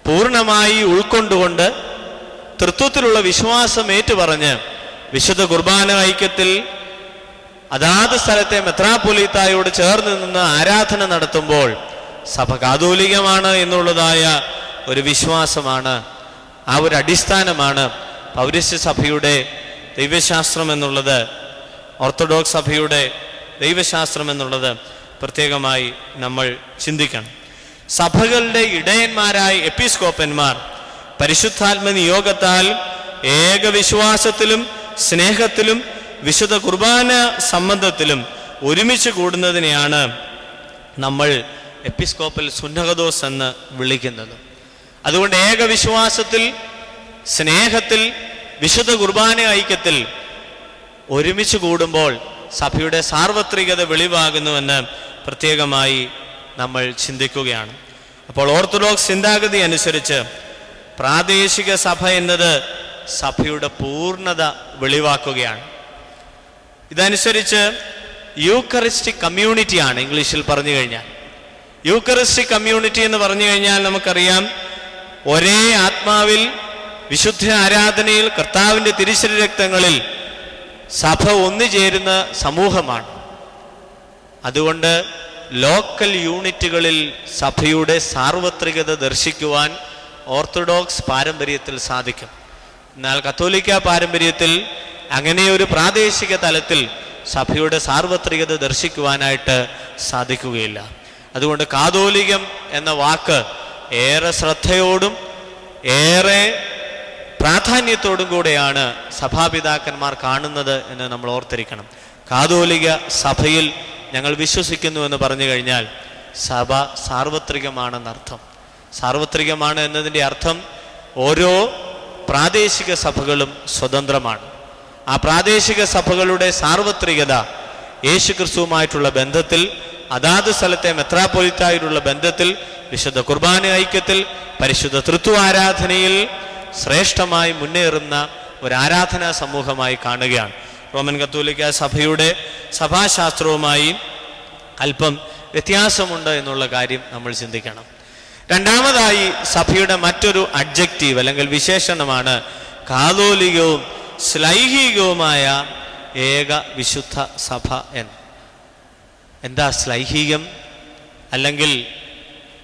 പൂർണ്ണമായി ഉൾക്കൊണ്ടുകൊണ്ട് തൃത്വത്തിലുള്ള വിശ്വാസം ഏറ്റുപറഞ്ഞ് വിശുദ്ധ കുർബാന ഐക്യത്തിൽ അതാത് സ്ഥലത്തെ മെത്രാപ്പൊലീത്തായോട് ചേർന്ന് നിന്ന് ആരാധന നടത്തുമ്പോൾ സഭ കാതോലികമാണ് എന്നുള്ളതായ ഒരു വിശ്വാസമാണ്, ആ ഒരു അടിസ്ഥാനമാണ് പൗരസ്ത്യ സഭയുടെ ദൈവശാസ്ത്രം എന്നുള്ളത്, ഓർത്തഡോക്സ് സഭയുടെ ദൈവശാസ്ത്രം എന്നുള്ളത് പ്രത്യേകമായി നമ്മൾ ചിന്തിക്കണം. സഭകളുടെ ഇടയന്മാരായ എപ്പിസ്കോപ്പന്മാർ പരിശുദ്ധാത്മ നിയോഗത്താൽ ഏകവിശ്വാസത്തിലും സ്നേഹത്തിലും വിശുദ്ധ കുർബാന സംബന്ധത്തിലും ഒരുമിച്ച് കൂടുന്നതിനെയാണ് നമ്മൾ എപ്പിസ്കോപ്പൽ സുന്നഹദോസ് എന്ന് വിളിക്കുന്നത്. അതുകൊണ്ട് ഏകവിശ്വാസത്തിൽ സ്നേഹത്തിൽ വിശുദ്ധ കുർബാന ഐക്യത്തിൽ ഒരുമിച്ച് കൂടുമ്പോൾ സഭയുടെ സാർവത്രികത വെളിവാകുന്നുവെന്ന് പ്രത്യേകമായി നമ്മൾ ചിന്തിക്കുകയാണ്. അപ്പോൾ ഓർത്തഡോക്സ് ചിന്താഗതി അനുസരിച്ച് പ്രാദേശിക സഭ എന്നത് സഭയുടെ പൂർണ്ണത വെളിവാക്കുകയാണ്. ഇതനുസരിച്ച് യൂക്കറിസ്റ്റിക് കമ്മ്യൂണിറ്റിയാണ് ഇംഗ്ലീഷിൽ പറഞ്ഞു കഴിഞ്ഞാൽ. യൂക്കറിസ്റ്റിക് കമ്മ്യൂണിറ്റി എന്ന് പറഞ്ഞു കഴിഞ്ഞാൽ നമുക്കറിയാം, ഒരേ ആത്മാവിൽ വിശുദ്ധ ആരാധനയിൽ കർത്താവിൻ്റെ തിരുശരീരക്തങ്ങളിൽ സഭ ഒന്നുചേരുന്ന സമൂഹമാണ്. അതുകൊണ്ട് ലോക്കൽ യൂണിറ്റുകളിൽ സഭയുടെ സാർവത്രികത ദർശിക്കുവാൻ ഓർത്തഡോക്സ് പാരമ്പര്യത്തിൽ സാധിക്കും. എന്നാൽ കത്തോലിക്ക പാരമ്പര്യത്തിൽ അങ്ങനെയൊരു പ്രാദേശിക തലത്തിൽ സഭയുടെ സാർവത്രികത ദർശിക്കുവാനായിട്ട് സാധിക്കുകയില്ല. അതുകൊണ്ട് കാതോലികം എന്ന വാക്ക് ഏറെ ശ്രദ്ധയോടും ഏറെ പ്രാധാന്യത്തോടും കൂടെയാണ് സഭാപിതാക്കന്മാർ കാണുന്നത് എന്ന് നമ്മൾ ഓർത്തിരിക്കണം. കാതോലിക സഭയിൽ ഞങ്ങൾ വിശ്വസിക്കുന്നു എന്ന് പറഞ്ഞു കഴിഞ്ഞാൽ സഭ സാർവത്രികമാണെന്നർത്ഥം. സാർവത്രികമാണ് എന്നതിൻ്റെ അർത്ഥം ഓരോ പ്രാദേശിക സഭകളും സ്വതന്ത്രമാണ്. ആ പ്രാദേശിക സഭകളുടെ സാർവത്രികത യേശുക്രിസ്തുവുമായിട്ടുള്ള ബന്ധത്തിൽ അതാത് സ്ഥലത്തെ മെത്രാപ്പൊലീത്തായുള്ള ബന്ധത്തിൽ, വിശുദ്ധ കുർബാന ഐക്യത്തിൽ, പരിശുദ്ധ തൃത്വ ആരാധനയിൽ ശ്രേഷ്ഠമായി മുന്നേറുന്ന ഒരു ആരാധനാ സമൂഹമായി കാണുകയാണ്. റോമൻ കത്തോലിക്ക സഭയുടെ സഭാശാസ്ത്രവുമായി അല്പം വ്യത്യാസമുണ്ട് എന്നുള്ള കാര്യം നമ്മൾ ചിന്തിക്കണം. രണ്ടാമതായി സഭയുടെ മറ്റൊരു അഡ്ജക്റ്റീവ് അല്ലെങ്കിൽ വിശേഷണമാണ് കാതോലികവും ശ്ലൈഹികവുമായ ഏക വിശുദ്ധ സഭ എന്ന്. എന്താ ശ്ലൈഹികം? അല്ലെങ്കിൽ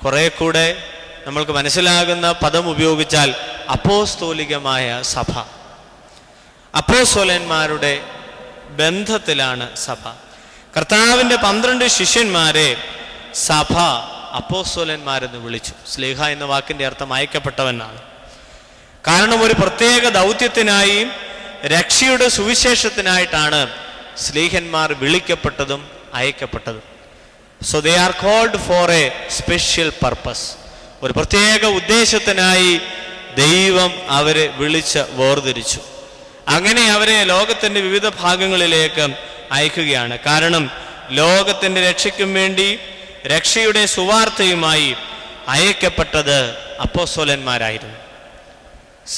കുറെ കൂടെ നമ്മൾക്ക് മനസ്സിലാകുന്ന പദം ഉപയോഗിച്ചാൽ അപ്പോസ്തോലികമായ സഭ. അപ്പോസ്തലന്മാരുടെ ബന്ധത്തിലാണ് സഭ. കർത്താവിൻ്റെ 12 ശിഷ്യന്മാരെ സഭ അപ്പോസ്തലന്മാരെന്ന് വിളിച്ചു. സ്ലീഹ എന്ന വാക്കിൻ്റെ അർത്ഥം അയക്കപ്പെട്ടവനാണ്. കാരണം ഒരു പ്രത്യേക ദൗത്യത്തിനായി, രക്ഷയുടെ സുവിശേഷത്തിനായിട്ടാണ് സ്ലീഹന്മാർ വിളിക്കപ്പെട്ടതും അയക്കപ്പെട്ടതും. So they are called for a special purpose. ഒരു പ്രത്യേക ഉദ്ദേശത്തിനായി ദൈവം അവരെ വിളിച്ച് വേർതിരിച്ചു. അങ്ങനെ അവരെ ലോകത്തിൻ്റെ വിവിധ ഭാഗങ്ങളിലേക്ക് അയക്കുകയാണ്. കാരണം ലോകത്തിൻ്റെ രക്ഷയ്ക്കും വേണ്ടി, രക്ഷയുടെ സുവാർത്തയുമായി അയക്കപ്പെട്ടത് അപ്പോസ്തലന്മാരായിരുന്നു.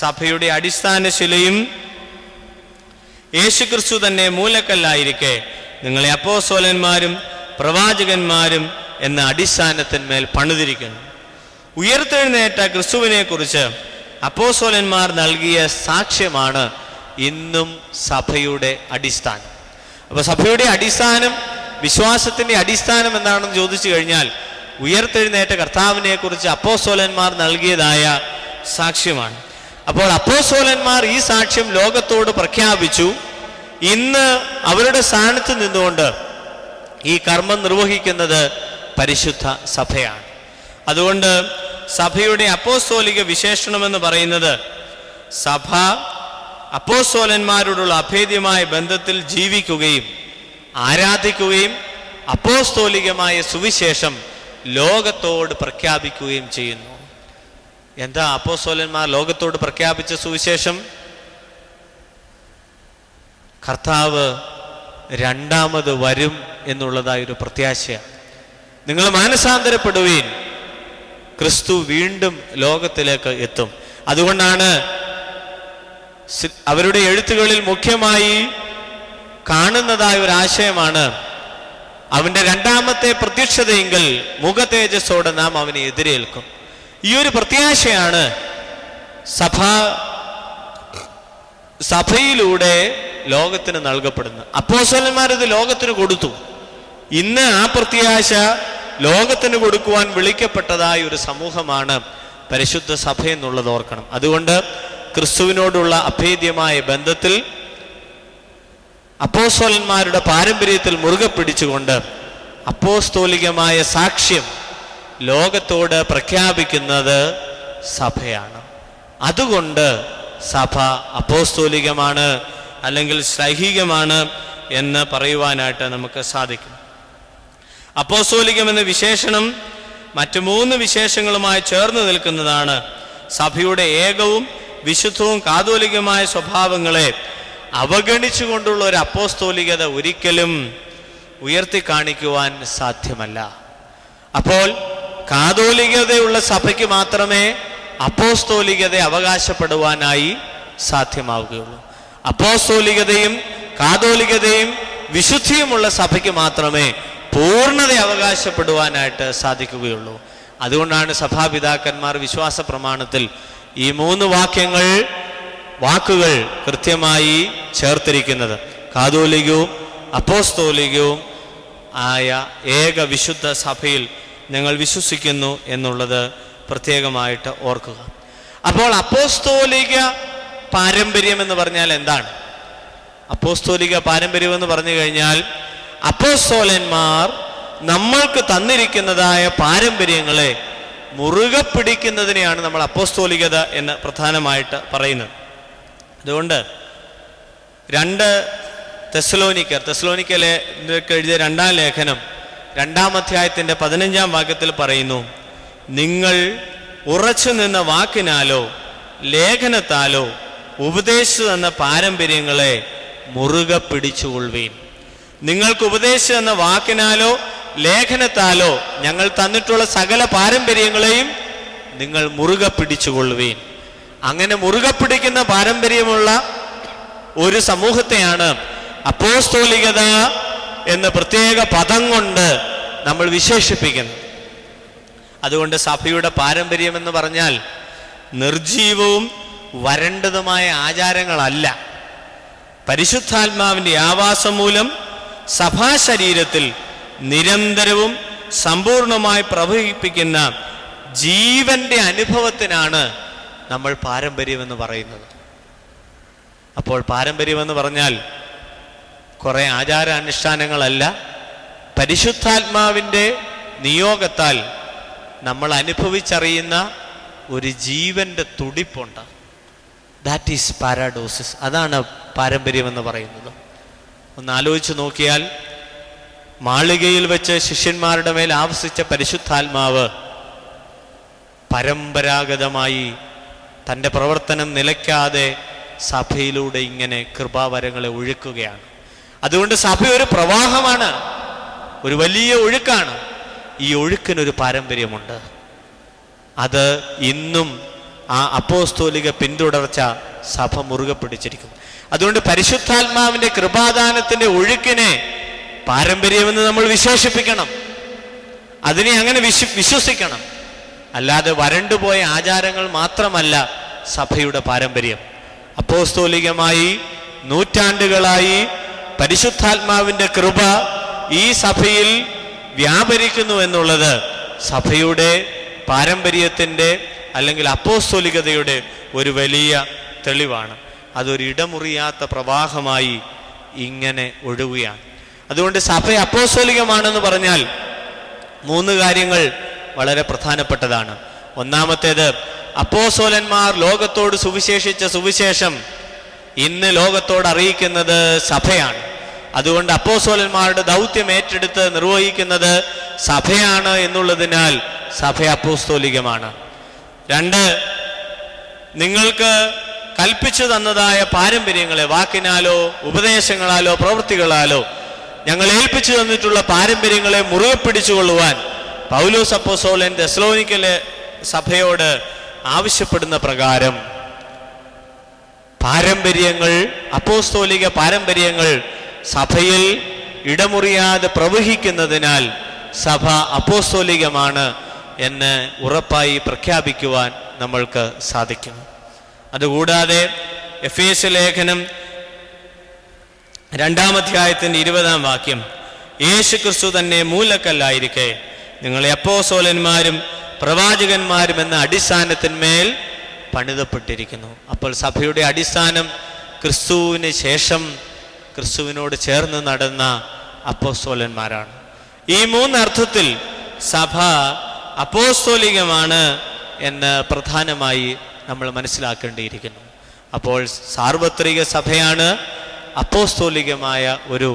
സഭയുടെ അടിസ്ഥാന ശിലയും യേശുക്രിസ്തു തന്നെ മൂലക്കല്ലായിരിക്കെ നിങ്ങളെ അപ്പോസ്തലന്മാരും പ്രവാചകന്മാരും എന്ന അടിസ്ഥാനത്തിന്മേൽ പണിതിരിക്കുന്നു. ഉയർത്തെഴുന്നേറ്റ ക്രിസ്തുവിനെ കുറിച്ച് അപ്പോസ്തലന്മാർ നൽകിയ സാക്ഷ്യമാണ് ഇന്നും സഭയുടെ അടിസ്ഥാനം. അപ്പോൾ സഭയുടെ അടിസ്ഥാനം, വിശ്വാസത്തിൻ്റെ അടിസ്ഥാനം എന്താണെന്ന് ചോദിച്ചു കഴിഞ്ഞാൽ ഉയർത്തെഴുന്നേറ്റ കർത്താവിനെ കുറിച്ച് അപ്പോസ്തലന്മാർ നൽകിയതായ സാക്ഷ്യമാണ്. അപ്പോൾ അപ്പോസ്തലന്മാർ ഈ സാക്ഷ്യം ലോകത്തോട് പ്രഖ്യാപിച്ചു. ഇന്ന് അവരുടെ സ്ഥാനത്ത് നിന്നുകൊണ്ട് ഈ കർമ്മം നിർവഹിക്കുന്നത് പരിശുദ്ധ സഭയാണ്. അതുകൊണ്ട് സഭയുടെ അപ്പോസ്തോലിക വിശേഷണമെന്ന് പറയുന്നത് സഭ അപ്പോസ്തലന്മാരോടുള്ള അഭേദ്യമായ ബന്ധത്തിൽ ജീവിക്കുകയും ആരാധിക്കുകയും അപ്പോസ്തോലികമായ സുവിശേഷം ലോകത്തോട് പ്രഖ്യാപിക്കുകയും ചെയ്യുന്നു. എന്താ അപ്പോസ്തലന്മാർ ലോകത്തോട് പ്രഖ്യാപിച്ച സുവിശേഷം? കർത്താവ് രണ്ടാമത് വരും എന്നുള്ളതായൊരു പ്രത്യാശയാണ്. നിങ്ങൾ മാനസാന്തരപ്പെടുവീൻ, ക്രിസ്തു വീണ്ടും ലോകത്തിലേക്ക് എത്തും. അതുകൊണ്ടാണ് അവരുടെ എഴുത്തുകളിൽ മുഖ്യമായി കാണുന്നതായ ഒരു ആശയമാണ് അവന്റെ രണ്ടാമത്തെ പ്രത്യക്ഷതയെങ്കിൽ മുഖതേജസ്സോടെ നാം അവനെ എതിരേൽക്കും. ഈ ഒരു പ്രത്യാശയാണ് സഭയിലൂടെ ലോകത്തിന് നൽകപ്പെടുന്നത്. അപ്പോസ്തലന്മാർ ഇത് ലോകത്തിന് കൊടുത്തു. ഇന്ന് ആ പ്രത്യാശ ലോകത്തിന് കൊടുക്കുവാൻ വിളിക്കപ്പെട്ടതായ ഒരു സമൂഹമാണ് പരിശുദ്ധ സഭ എന്നുള്ളത് ഓർക്കണം. അതുകൊണ്ട് ക്രിസ്തുവിനോടുള്ള അഭേദ്യമായ ബന്ധത്തിൽ അപ്പോസ്തലന്മാരുടെ പാരമ്പര്യത്തിൽ മുറുകെ പിടിച്ചുകൊണ്ട് അപ്പോസ്തോലികമായ സാക്ഷ്യം ലോകത്തോട് പ്രഖ്യാപിക്കുന്നത് സഭയാണ്. അതുകൊണ്ട് സഭ അപ്പോസ്തോലികമാണ് അല്ലെങ്കിൽ ശ്ലൈഹികമാണ് എന്ന് പറയുവാനായിട്ട് നമുക്ക് സാധിക്കും. അപ്പോസ്തോലികം എന്ന വിശേഷണം മറ്റു 3 വിശേഷങ്ങളുമായി ചേർന്ന് നിൽക്കുന്നതാണ്. സഭയുടെ ഏകവും വിശുദ്ധവും കാതോലികമായ സ്വഭാവങ്ങളെ അവഗണിച്ചുകൊണ്ടുള്ള ഒരു അപ്പോസ്തോലികത ഒരിക്കലും ഉയർത്തി കാണിക്കുവാൻ സാധ്യമല്ല. അപ്പോൾ കാതോലികതയുള്ള സഭയ്ക്ക് മാത്രമേ അപ്പോസ്തോലികത അവകാശപ്പെടുവാനായി സാധ്യമാവുകയുള്ളൂ. അപ്പോസ്തോലികതയും കാതോലികതയും വിശുദ്ധിയുമുള്ള സഭയ്ക്ക് മാത്രമേ പൂർണ്ണത അവകാശപ്പെടുവാനായിട്ട് സാധിക്കുകയുള്ളൂ. അതുകൊണ്ടാണ് സഭാപിതാക്കന്മാർ വിശ്വാസ പ്രമാണത്തിൽ ഈ 3 വാക്കുകൾ കൃത്യമായി ചേർത്തിരിക്കുന്നത്. കാതോലികവും അപ്പോസ്തോലികവും ആയ ഏക വിശുദ്ധ സഭയിൽ ഞങ്ങൾ വിശ്വസിക്കുന്നു എന്നുള്ളത് പ്രത്യേകമായിട്ട് ഓർക്കുക. അപ്പോൾ അപ്പോസ്തോലിക പാരമ്പര്യം എന്ന് പറഞ്ഞാൽ എന്താണ്? അപ്പോസ്തോലിക പാരമ്പര്യം എന്ന് പറഞ്ഞു കഴിഞ്ഞാൽ അപ്പോസ്തലന്മാർ നമ്മൾക്ക് തന്നിരിക്കുന്നതായ പാരമ്പര്യങ്ങളെ മുറുകെ പിടിക്കുന്നതിനെയാണ് നമ്മൾ അപ്പോസ്തോലികത എന്ന് പ്രധാനമായിട്ട് പറയുന്നത്. അതുകൊണ്ട് 2 തെസ്സലോനിക്കയിലെ എഴുതിയ 2-ാം ലേഖനം 2-ാം അധ്യായത്തിൻ്റെ 15-ാം വാക്യത്തിൽ പറയുന്നു, നിങ്ങൾ ഉറച്ചു നിന്ന വാക്കിനാലോ ലേഖനത്താലോ ഉപദേശിച്ചു തന്ന പാരമ്പര്യങ്ങളെ മുറുകെ പിടിച്ചുകൊള്ളുവീൻ. നിങ്ങൾക്ക് ഉപദേശിച്ചു തന്ന വാക്കിനാലോ ലേഖനത്താലോ ഞങ്ങൾ തന്നിട്ടുള്ള സകല പാരമ്പര്യങ്ങളെയും നിങ്ങൾ മുറുകെ പിടിച്ചുകൊള്ളുവീൻ. അങ്ങനെ മുറുകെ പിടിക്കുന്ന പാരമ്പര്യമുള്ള ഒരു സമൂഹത്തെയാണ് അപ്പോസ്തോലികത എന്ന പ്രത്യേക പദം കൊണ്ട് നമ്മൾ വിശേഷിപ്പിക്കുന്നത്. അതുകൊണ്ട് സഭയുടെ പാരമ്പര്യം എന്ന് പറഞ്ഞാൽ നിർജീവവും വരണ്ടതുമായ ആചാരങ്ങളല്ല. പരിശുദ്ധാത്മാവിൻ്റെ ആവാസം മൂലം സഭാശരീരത്തിൽ നിരന്തരവും സമ്പൂർണമായി പ്രവഹിപ്പിക്കുന്ന ജീവന്റെ അനുഭവത്തിനാണ് നമ്മൾ പാരമ്പര്യമെന്ന് പറയുന്നത്. അപ്പോൾ പാരമ്പര്യമെന്ന് പറഞ്ഞാൽ കുറേ ആചാരാനുഷ്ഠാനങ്ങളല്ല, പരിശുദ്ധാത്മാവിൻ്റെ നിയോഗത്താൽ നമ്മൾ അനുഭവിച്ചറിയുന്ന ഒരു ജീവന്റെ തുടിപ്പുണ്ട്. That is പാരാഡോസിസ്. അതാണ് പാരമ്പര്യമെന്ന് പറയുന്നത്. ഒന്ന് ആലോചിച്ച് നോക്കിയാൽ, മാളികയിൽ വെച്ച് ശിഷ്യന്മാരുടെ മേൽ ആവസിച്ച പരിശുദ്ധാത്മാവ് പരമ്പരാഗതമായി തൻ്റെ പ്രവർത്തനം നിലയ്ക്കാതെ സഭയിലൂടെ ഇങ്ങനെ കൃപാവരങ്ങളെ ഒഴുക്കുകയാണ്. അതുകൊണ്ട് സഭ ഒരു പ്രവാഹമാണ്, ഒരു വലിയ ഒഴുക്കാണ്. ഈ ഒഴുക്കിനൊരു പാരമ്പര്യമുണ്ട്. അത് ഇന്നും ആ അപ്പോസ്തോലിക പിന്തുടർച്ച സഭ മുറുകെ പിടിച്ചിരിക്കുന്നു. അതുകൊണ്ട് പരിശുദ്ധാത്മാവിന്റെ കൃപാദാനത്തിന്റെ ഒഴുക്കിനെ പാരമ്പര്യമെന്ന് നമ്മൾ വിശേഷിപ്പിക്കണം. അതിനെ അങ്ങനെ വിശ്വസിക്കണം. അല്ലാതെ വരണ്ടുപോയ ആചാരങ്ങൾ മാത്രമല്ല സഭയുടെ പാരമ്പര്യം. അപ്പോസ്തോലികമായി നൂറ്റാണ്ടുകളായി പരിശുദ്ധാത്മാവിന്റെ കൃപ ഈ സഭയിൽ വ്യാപരിക്കുന്നു എന്നുള്ളത് സഭയുടെ പാരമ്പര്യത്തിൻ്റെ അല്ലെങ്കിൽ അപ്പോസ്തോലികതയുടെ ഒരു വലിയ തെളിവാണ്. അതൊരു ഇടമുറിയാത്ത പ്രവാഹമായി ഇങ്ങനെ ഒഴുകുകയാണ്. അതുകൊണ്ട് സഭ അപ്പോസ്തോലികമാണെന്ന് പറഞ്ഞാൽ 3 കാര്യങ്ങൾ വളരെ പ്രധാനപ്പെട്ടതാണ്. ഒന്നാമത്തേത്, അപ്പോസ്തലന്മാർ ലോകത്തോട് സുവിശേഷിച്ച സുവിശേഷം ഇന്ന് ലോകത്തോട് അറിയിക്കുന്നത് സഭയാണ്. അതുകൊണ്ട് അപ്പോസ്തലന്മാരുടെ ദൗത്യം ഏറ്റെടുത്ത് നിർവഹിക്കുന്നത് സഭയാണ് എന്നുള്ളതിനാൽ സഭ അപ്പോസ്തോലികമാണ്. 2, നിങ്ങൾക്ക് കൽപ്പിച്ചു തന്നതായ പാരമ്പര്യങ്ങളെ വാക്കിനാലോ ഉപദേശങ്ങളാലോ പ്രവൃത്തികളാലോ ഞങ്ങൾ ഏൽപ്പിച്ചു തന്നിട്ടുള്ള പാരമ്പര്യങ്ങളെ മുറുകെ പിടിച്ചുകൊള്ളുവാൻ പൗലോസ് അപ്പോസ്തലൻ തെസ്സലോനിക്കയിലെ സഭയോട് ആവശ്യപ്പെടുന്ന പ്രകാരം പാരമ്പര്യങ്ങൾ, അപ്പോസ്തോലിക പാരമ്പര്യങ്ങൾ സഭയിൽ ഇടമുറിയാതെ പ്രവഹിക്കുന്നതിനാൽ സഭ അപ്പോസ്തോലികമാണ് എന്ന് ഉറപ്പായി പ്രഖ്യാപിക്കുവാൻ നമ്മൾക്ക് സാധിക്കും. അതുകൂടാതെ എഫേസ്യ ലേഖനം 2-ാം അധ്യായത്തിൻ്റെ 20-ാം വാക്യം, യേശു ക്രിസ്തു തന്നെ മൂലക്കല്ലായിരിക്കെ നിങ്ങളെ അപ്പോസ്തലന്മാരും പ്രവാചകന്മാരും എന്ന അടിസ്ഥാനത്തിന്മേൽ പണിതപ്പെട്ടിരിക്കുന്നു. അപ്പോൾ സഭയുടെ അടിസ്ഥാനം ക്രിസ്തുവിന് ശേഷം ക്രിസ്തുവിനോട് ചേർന്ന് നടന്ന അപ്പോസ്തലന്മാരാണ്. ഈ 3 അർത്ഥത്തിൽ സഭ അപ്പോസ്തോലികമാണ് എന്ന് പ്രധാനമായി നമ്മൾ മനസ്സിലാക്കേണ്ടിയിരിക്കുന്നു. അപ്പോൾ സാർവത്രിക സഭയാണ്. അപ്പോസ്തോലികമായ ഒരു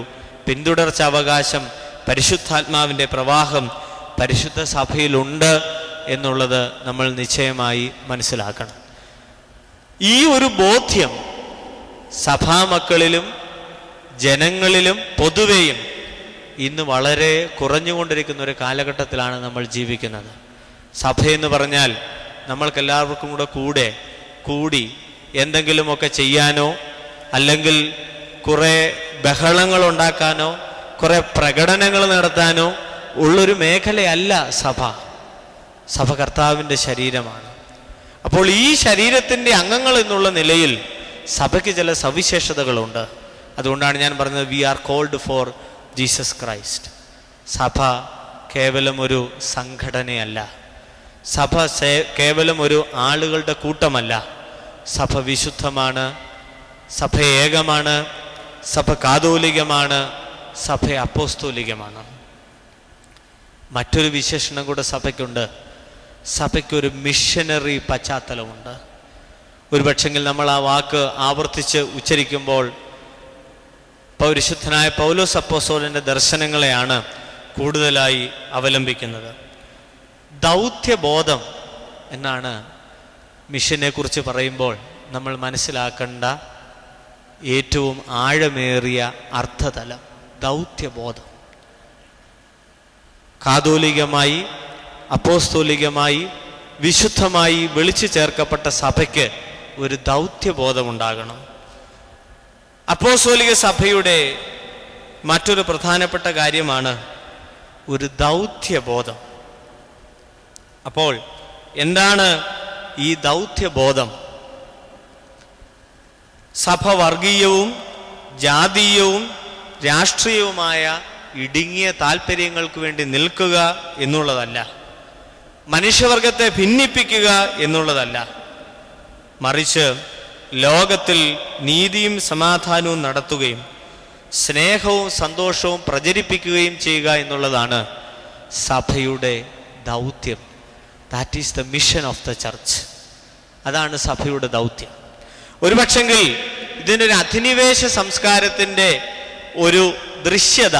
പിന്തുടർച്ച അവകാശം, പരിശുദ്ധാത്മാവിൻ്റെ പ്രവാഹം പരിശുദ്ധ സഭയിലുണ്ട് എന്നുള്ളത് നമ്മൾ നിശ്ചയമായി മനസ്സിലാക്കണം. ഈ ഒരു ബോധ്യം സഭാമക്കളിലും ജനങ്ങളിലും പൊതുവെയും ഇന്ന് വളരെ കുറഞ്ഞുകൊണ്ടിരിക്കുന്ന ഒരു കാലഘട്ടത്തിലാണ് നമ്മൾ ജീവിക്കുന്നത്. സഭയെന്ന് പറഞ്ഞാൽ നമ്മൾക്കെല്ലാവർക്കും കൂടെ കൂടി എന്തെങ്കിലുമൊക്കെ ചെയ്യാനോ അല്ലെങ്കിൽ കുറേ ബഹളങ്ങൾ ഉണ്ടാക്കാനോ കുറേ പ്രകടനങ്ങൾ നടത്താനോ ഉള്ളൊരു മേഖലയല്ല സഭ. സഭ കർത്താവിൻ്റെ ശരീരമാണ്. അപ്പോൾ ഈ ശരീരത്തിൻ്റെ അംഗങ്ങൾ എന്നുള്ള നിലയിൽ സഭയ്ക്ക് ചില സവിശേഷതകളുണ്ട്. അതുകൊണ്ടാണ് ഞാൻ പറഞ്ഞത് we are called for Jesus Christ. സഭ കേവലം ഒരു സംഘടനയല്ല, സഭ കേവലം ഒരു ആളുകളുടെ കൂട്ടമല്ല. സഭ വിശുദ്ധമാണ്, സഭ ഏകമാണ്, സഭ കാതോലികമാണ്, സഭ അപ്പോസ്തോലികമാണ്. മറ്റൊരു വിശേഷണം കൂടെ സഭയ്ക്കുണ്ട്. സഭയ്ക്കൊരു മിഷനറി പശ്ചാത്തലമുണ്ട്. ഒരു പക്ഷെങ്കിൽ നമ്മൾ ആ വാക്ക് ആവർത്തിച്ച് ഉച്ചരിക്കുമ്പോൾ പരിശുദ്ധനായ പൗലോസ് അപ്പോസ്തലന്റെ ദർശനങ്ങളെയാണ് കൂടുതലായി അവലംബിക്കുന്നത്. ദൗത്യബോധം എന്നാണ് മിഷനെ കുറിച്ച് പറയുമ്പോൾ നമ്മൾ മനസ്സിലാക്കേണ്ട ഏറ്റവും ആഴമേറിയ അർത്ഥതലം. ദൗത്യബോധം. കാതോലികമായി, അപ്പോസ്തോലികമായി, വിശുദ്ധമായി വിളിച്ചു ചേർക്കപ്പെട്ട സഭയ്ക്ക് ഒരു ദൗത്യബോധമുണ്ടാകണം. അപ്പോസ്തോലിക സഭയുടെ മറ്റൊരു പ്രധാനപ്പെട്ട കാര്യമാണ് ഒരു ദൗത്യബോധം. അപ്പോൾ എന്താണ് ഈ ദൗത്യബോധം? സഭ വർഗീയവും ജാതീയവും രാഷ്ട്രീയവുമായ ഇടുങ്ങിയ താല്പര്യങ്ങൾക്ക് വേണ്ടി നിൽക്കുക എന്നുള്ളതല്ല, മനുഷ്യവർഗത്തെ ഭിന്നിപ്പിക്കുക എന്നുള്ളതല്ല, മറിച്ച് ലോകത്തിൽ നീതിയും സമാധാനവും നടത്തുകയും സ്നേഹവും സന്തോഷവും പ്രചരിപ്പിക്കുകയും ചെയ്യുക എന്നുള്ളതാണ് സഭയുടെ ദൗത്യം. That is the mission of the church. അതാണ് സഭയുടെ ദൗത്യം. ഒരുപക്ഷെങ്കിൽ ഇതിനൊരു അധിനിവേശ സംസ്കാരത്തിൻ്റെ ഒരു ദൃശ്യത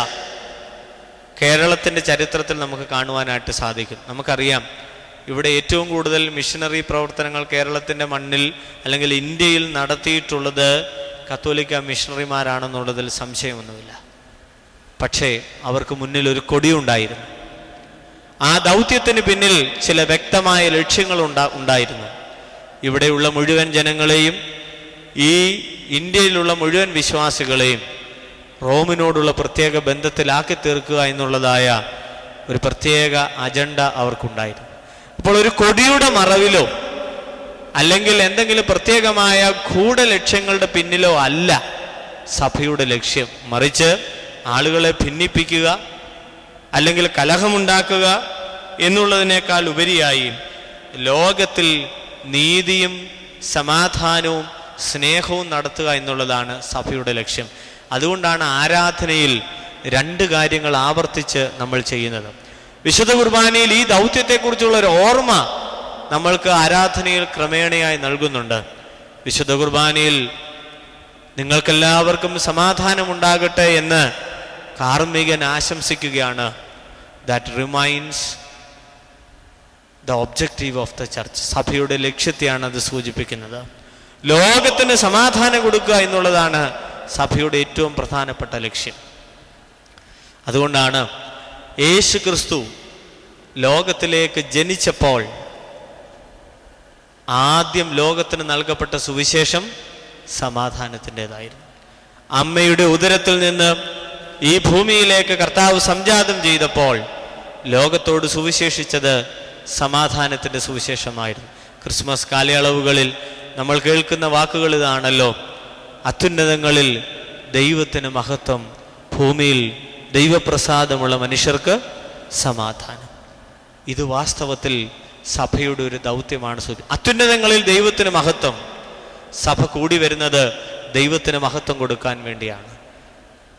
കേരളത്തിൻ്റെ ചരിത്രത്തിൽ നമുക്ക് കാണുവാനായിട്ട് സാധിക്കും. നമുക്കറിയാം, ഇവിടെ ഏറ്റവും കൂടുതൽ മിഷനറി പ്രവർത്തനങ്ങൾ കേരളത്തിൻ്റെ മണ്ണിൽ അല്ലെങ്കിൽ ഇന്ത്യയിൽ നടത്തിയിട്ടുള്ളത് കത്തോലിക്ക മിഷണറിമാരാണെന്നുള്ളതിൽ സംശയമൊന്നുമില്ല. പക്ഷേ അവർക്ക് മുന്നിൽ ഒരു കൊടിയുണ്ടായിരുന്നു. ആ ദൗത്യത്തിന് പിന്നിൽ ചില വ്യക്തമായ ലക്ഷ്യങ്ങൾ ഉണ്ടായിരുന്നു. ഇവിടെയുള്ള മുഴുവൻ ജനങ്ങളെയും, ഈ ഇന്ത്യയിലുള്ള മുഴുവൻ വിശ്വാസികളെയും റോമിനോടുള്ള പ്രത്യേക ബന്ധത്തിലാക്കി തീർക്കുക എന്നുള്ളതായ ഒരു പ്രത്യേക അജണ്ട അവർക്കുണ്ടായിരുന്നു. അപ്പോൾ ഒരു കൊടിയുടെ മറവിലോ അല്ലെങ്കിൽ എന്തെങ്കിലും പ്രത്യേകമായ ഗൂഢലക്ഷ്യങ്ങളുടെ പിന്നിലോ അല്ല സഭയുടെ ലക്ഷ്യം. മറിച്ച് ആളുകളെ ഭിന്നിപ്പിക്കുക അല്ലെങ്കിൽ കലഹമുണ്ടാക്കുക എന്നുള്ളതിനേക്കാൾ ഉപരിയായി ലോകത്തിൽ നീതിയും സമാധാനവും സ്നേഹവും നടത്തുക എന്നുള്ളതാണ് സഭയുടെ ലക്ഷ്യം. അതുകൊണ്ടാണ് ആരാധനയിൽ രണ്ട് കാര്യങ്ങൾ ആവർത്തിച്ച് നമ്മൾ ചെയ്യുന്നത്. വിശുദ്ധ കുർബാനയിൽ ഈ ദൗത്യത്തെക്കുറിച്ചുള്ള ഒരു ഓർമ്മ നമ്മൾക്ക് ആരാധനയിൽ ക്രമേണയായി നൽകുന്നുണ്ട്. വിശുദ്ധ കുർബാനയിൽ നിങ്ങൾക്കെല്ലാവർക്കും സമാധാനമുണ്ടാകട്ടെ എന്ന് കാർമ്മികൻ ആശംസിക്കുകയാണ്. That remains the objective of the church. സഭയുടെ ലക്ഷ്യത്തെയാണ് അത് സൂചിപ്പിക്കുന്നത്. ലോകത്തിന് സമാധാനം കൊടുക്കുക എന്നുള്ളതാണ് സഭയുടെ ഏറ്റവും പ്രധാനപ്പെട്ട ലക്ഷ്യം. അതുകൊണ്ടാണ് യേശു ക്രിസ്തു ലോകത്തിലേക്ക് ജനിച്ചപ്പോൾ ആദ്യം ലോകത്തിന് നൽകപ്പെട്ട സുവിശേഷം സമാധാനത്തിൻ്റെതായിരുന്നു. അമ്മയുടെ ഉദരത്തിൽ നിന്ന് ഈ ഭൂമിയിലേക്ക് കർത്താവ് സംജാതം ചെയ്തപ്പോൾ ലോകത്തോട് സുവിശേഷിച്ചത് സമാധാനത്തിൻ്റെ സുവിശേഷമായിരുന്നു. ക്രിസ്മസ് കാലയളവുകളിൽ നമ്മൾ കേൾക്കുന്ന വാക്കുകൾ ഇതാണല്ലോ: അത്യുന്നതങ്ങളിൽ ദൈവത്തിന് മഹത്വം, ഭൂമിയിൽ ദൈവപ്രസാദമുള്ള മനുഷ്യർക്ക് സമാധാനം. ഇത് വാസ്തവത്തിൽ സഭയുടെ ഒരു ദൗത്യമാണ്. അത്യുന്നതങ്ങളിൽ ദൈവത്തിന് മഹത്വം. സഭ കൂടി വരുന്നത് ദൈവത്തിന് മഹത്വം കൊടുക്കാൻ വേണ്ടിയാണ്.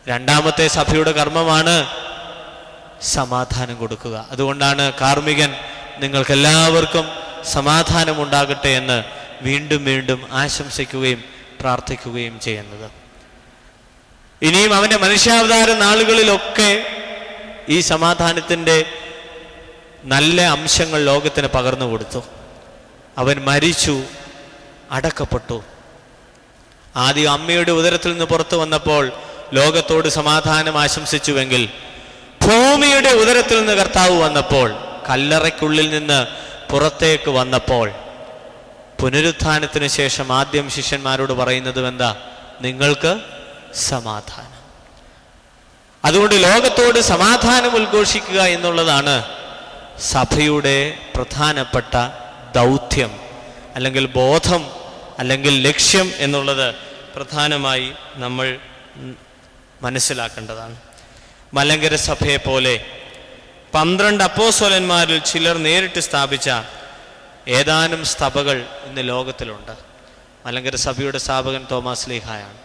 രണ്ടാമത്തെ സഭയുടെ കർമ്മമാണ് സമാധാനം കൊടുക്കുക. അതുകൊണ്ടാണ് കാർമ്മികൻ നിങ്ങൾക്കെല്ലാവർക്കും സമാധാനമുണ്ടാകട്ടെ എന്ന് വീണ്ടും വീണ്ടും ആശംസിക്കുകയും പ്രാർത്ഥിക്കുകയും ചെയ്യുന്നത്. ഇനിയും അവൻ്റെ മനുഷ്യാവതാര നാളുകളിലൊക്കെ ഈ സമാധാനത്തിൻ്റെ നല്ല അംശങ്ങൾ ലോകത്തിന് പകർന്നു കൊടുത്തു. അവൻ മരിച്ചു, അടക്കപ്പെട്ടു. ആദ്യം അമ്മയുടെ ഉദരത്തിൽ നിന്ന് പുറത്തു വന്നപ്പോൾ ലോകത്തോട് സമാധാനം ആശംസിച്ചുവെങ്കിൽ ഭൂമിയുടെ ഉദരത്തിൽ നിന്ന് കർത്താവ് വന്നപ്പോൾ, കല്ലറയ്ക്കുള്ളിൽ നിന്ന് പുറത്തേക്ക് വന്നപ്പോൾ, പുനരുത്ഥാനത്തിന് ശേഷം ആദ്യം ശിഷ്യന്മാരോട് പറയുന്നതും എന്താ? നിങ്ങൾക്ക് സമാധാനം. അതുകൊണ്ട് ലോകത്തോട് സമാധാനം ഉദ്ഘോഷിക്കുക എന്നുള്ളതാണ് സഭയുടെ പ്രധാനപ്പെട്ട ദൗത്യം, അല്ലെങ്കിൽ ബോധം, അല്ലെങ്കിൽ ലക്ഷ്യം എന്നുള്ളത് പ്രധാനമായി നമ്മൾ മനസ്സിലാക്കേണ്ടതാണ്. മലങ്കര സഭയെ പോലെ 12 അപ്പോസ്തലന്മാരിൽ ചിലർ നേരിട്ട് സ്ഥാപിച്ച ഏതാനും സഭകൾ ഇന്ന് ലോകത്തിലുണ്ട്. മലങ്കര സഭയുടെ സ്ഥാപകൻ തോമാസ് ശ്ലീഹായാണ്.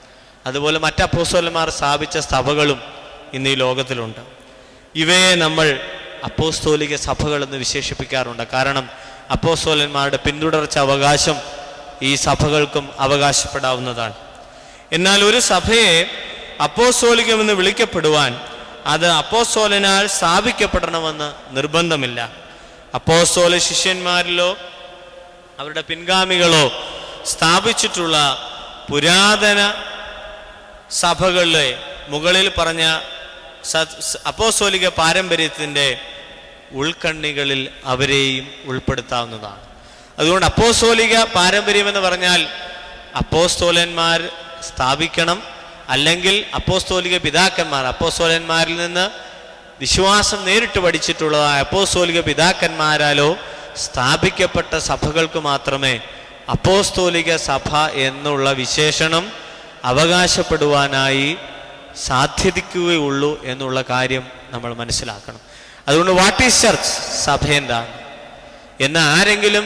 അതുപോലെ മറ്റ് അപ്പോസ്തലന്മാർ സ്ഥാപിച്ച സഭകളും ഇന്ന് ഈ ലോകത്തിലുണ്ട്. ഇവയെ നമ്മൾ അപ്പോസ്തോലിക സഭകൾ എന്ന് വിശേഷിപ്പിക്കാറുണ്ട്. കാരണം അപ്പോസ്തലന്മാരുടെ പിന്തുടർച്ച അവകാശം ഈ സഭകൾക്കും അവകാശപ്പെടാവുന്നതാണ്. എന്നാൽ ഒരു സഭയെ അപ്പോസ്തോലികമെന്ന് വിളിക്കപ്പെടുവാൻ അത് അപ്പോസ്തലനാൽ സ്ഥാപിക്കപ്പെടണമെന്ന് നിർബന്ധമില്ല. അപ്പോസ്തല ശിഷ്യന്മാരിലോ അവരുടെ പിൻഗാമികളോ സ്ഥാപിച്ചിട്ടുള്ള പുരാതന സഭകളിലെ മുകളിൽ പറഞ്ഞ അപ്പോസ്തോലിക പാരമ്പര്യത്തിൻ്റെ ഉൾക്കണ്ണികളിൽ അവരെയും ഉൾപ്പെടുത്താവുന്നതാണ്. അതുകൊണ്ട് അപ്പോസ്തോലിക പാരമ്പര്യം എന്ന് പറഞ്ഞാൽ അപ്പോസ്തോലന്മാർ സ്ഥാപിക്കണം, അല്ലെങ്കിൽ അപ്പോസ്തോലിക പിതാക്കന്മാർ, അപ്പോസ്തോലന്മാരിൽ നിന്ന് വിശ്വാസം നേരിട്ട് പഠിച്ചിട്ടുള്ളതായ അപ്പോസ്തോലിക പിതാക്കന്മാരാലോ സ്ഥാപിക്കപ്പെട്ട സഭകൾക്ക് മാത്രമേ അപ്പോസ്തോലിക സഭ എന്നുള്ള വിശേഷണം അവകാശപ്പെടുവാനായി സാധ്യതയ്ക്കുകയുള്ളൂ എന്നുള്ള കാര്യം നമ്മൾ മനസ്സിലാക്കണം. അതുകൊണ്ട് വാട്ട് ഈസ് ചർച്ച്, സഭ എന്താണ് എന്ന് ആരെങ്കിലും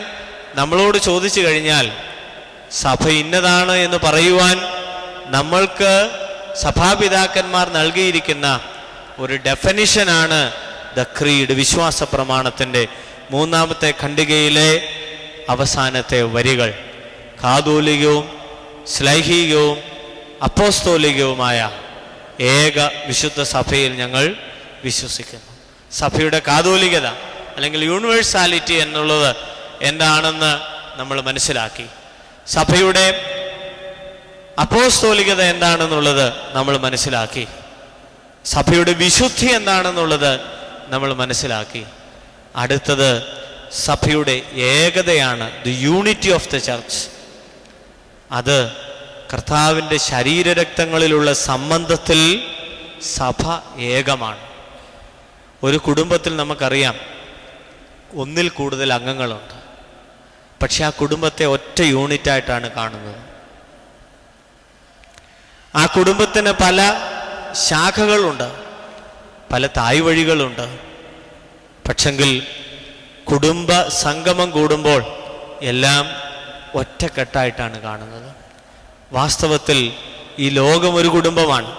നമ്മളോട് ചോദിച്ചു കഴിഞ്ഞാൽ സഭ ഇന്നതാണ് എന്ന് പറയുവാൻ നമ്മൾക്ക് സഭാപിതാക്കന്മാർ നൽകിയിരിക്കുന്ന ഒരു ഡെഫിനിഷനാണ് ദ ക്രീഡ്, വിശ്വാസ പ്രമാണത്തിൻ്റെ 3-ാമത്തെ ഖണ്ഡികയിലെ അവസാനത്തെ വരികൾ. കാതോലികവും ശ്ലൈഹികവും അപ്പോസ്തോലികവുമായ ഏക വിശുദ്ധ സഭയിൽ ഞങ്ങൾ വിശ്വസിക്കുന്നു. സഭയുടെ കാതോലികത അല്ലെങ്കിൽ യൂണിവേഴ്സാലിറ്റി എന്നുള്ളത് എന്താണെന്ന് നമ്മൾ മനസ്സിലാക്കി. സഭയുടെ അപ്പോസ്തോലികത എന്താണെന്നുള്ളത് നമ്മൾ മനസ്സിലാക്കി. സഭയുടെ വിശുദ്ധി എന്താണെന്നുള്ളത് നമ്മൾ മനസ്സിലാക്കി. അടുത്തത് സഭയുടെ ഏകതയാണ്, the unity of the church. അത് കർത്താവിൻ്റെ ശരീരരക്തങ്ങളിലുള്ള സംബന്ധത്തിൽ സഭ ഏകമാണ്. ഒരു കുടുംബത്തിൽ നമുക്കറിയാം ഒന്നിൽ കൂടുതൽ അംഗങ്ങളുണ്ട്, പക്ഷെ ആ കുടുംബത്തെ ഒറ്റ യൂണിറ്റായിട്ടാണ് കാണുന്നത്. ആ കുടുംബത്തിന് പല ശാഖകളുണ്ട്, പല തായ് വഴികളുണ്ട്. പക്ഷെങ്കിൽ കുടുംബ സംഗമം കൂടുമ്പോൾ എല്ലാം ഒറ്റക്കെട്ടായിട്ടാണ് കാണുന്നത്. വാസ്തവത്തിൽ ഈ ലോകം ഒരു കുടുംബമാണ്.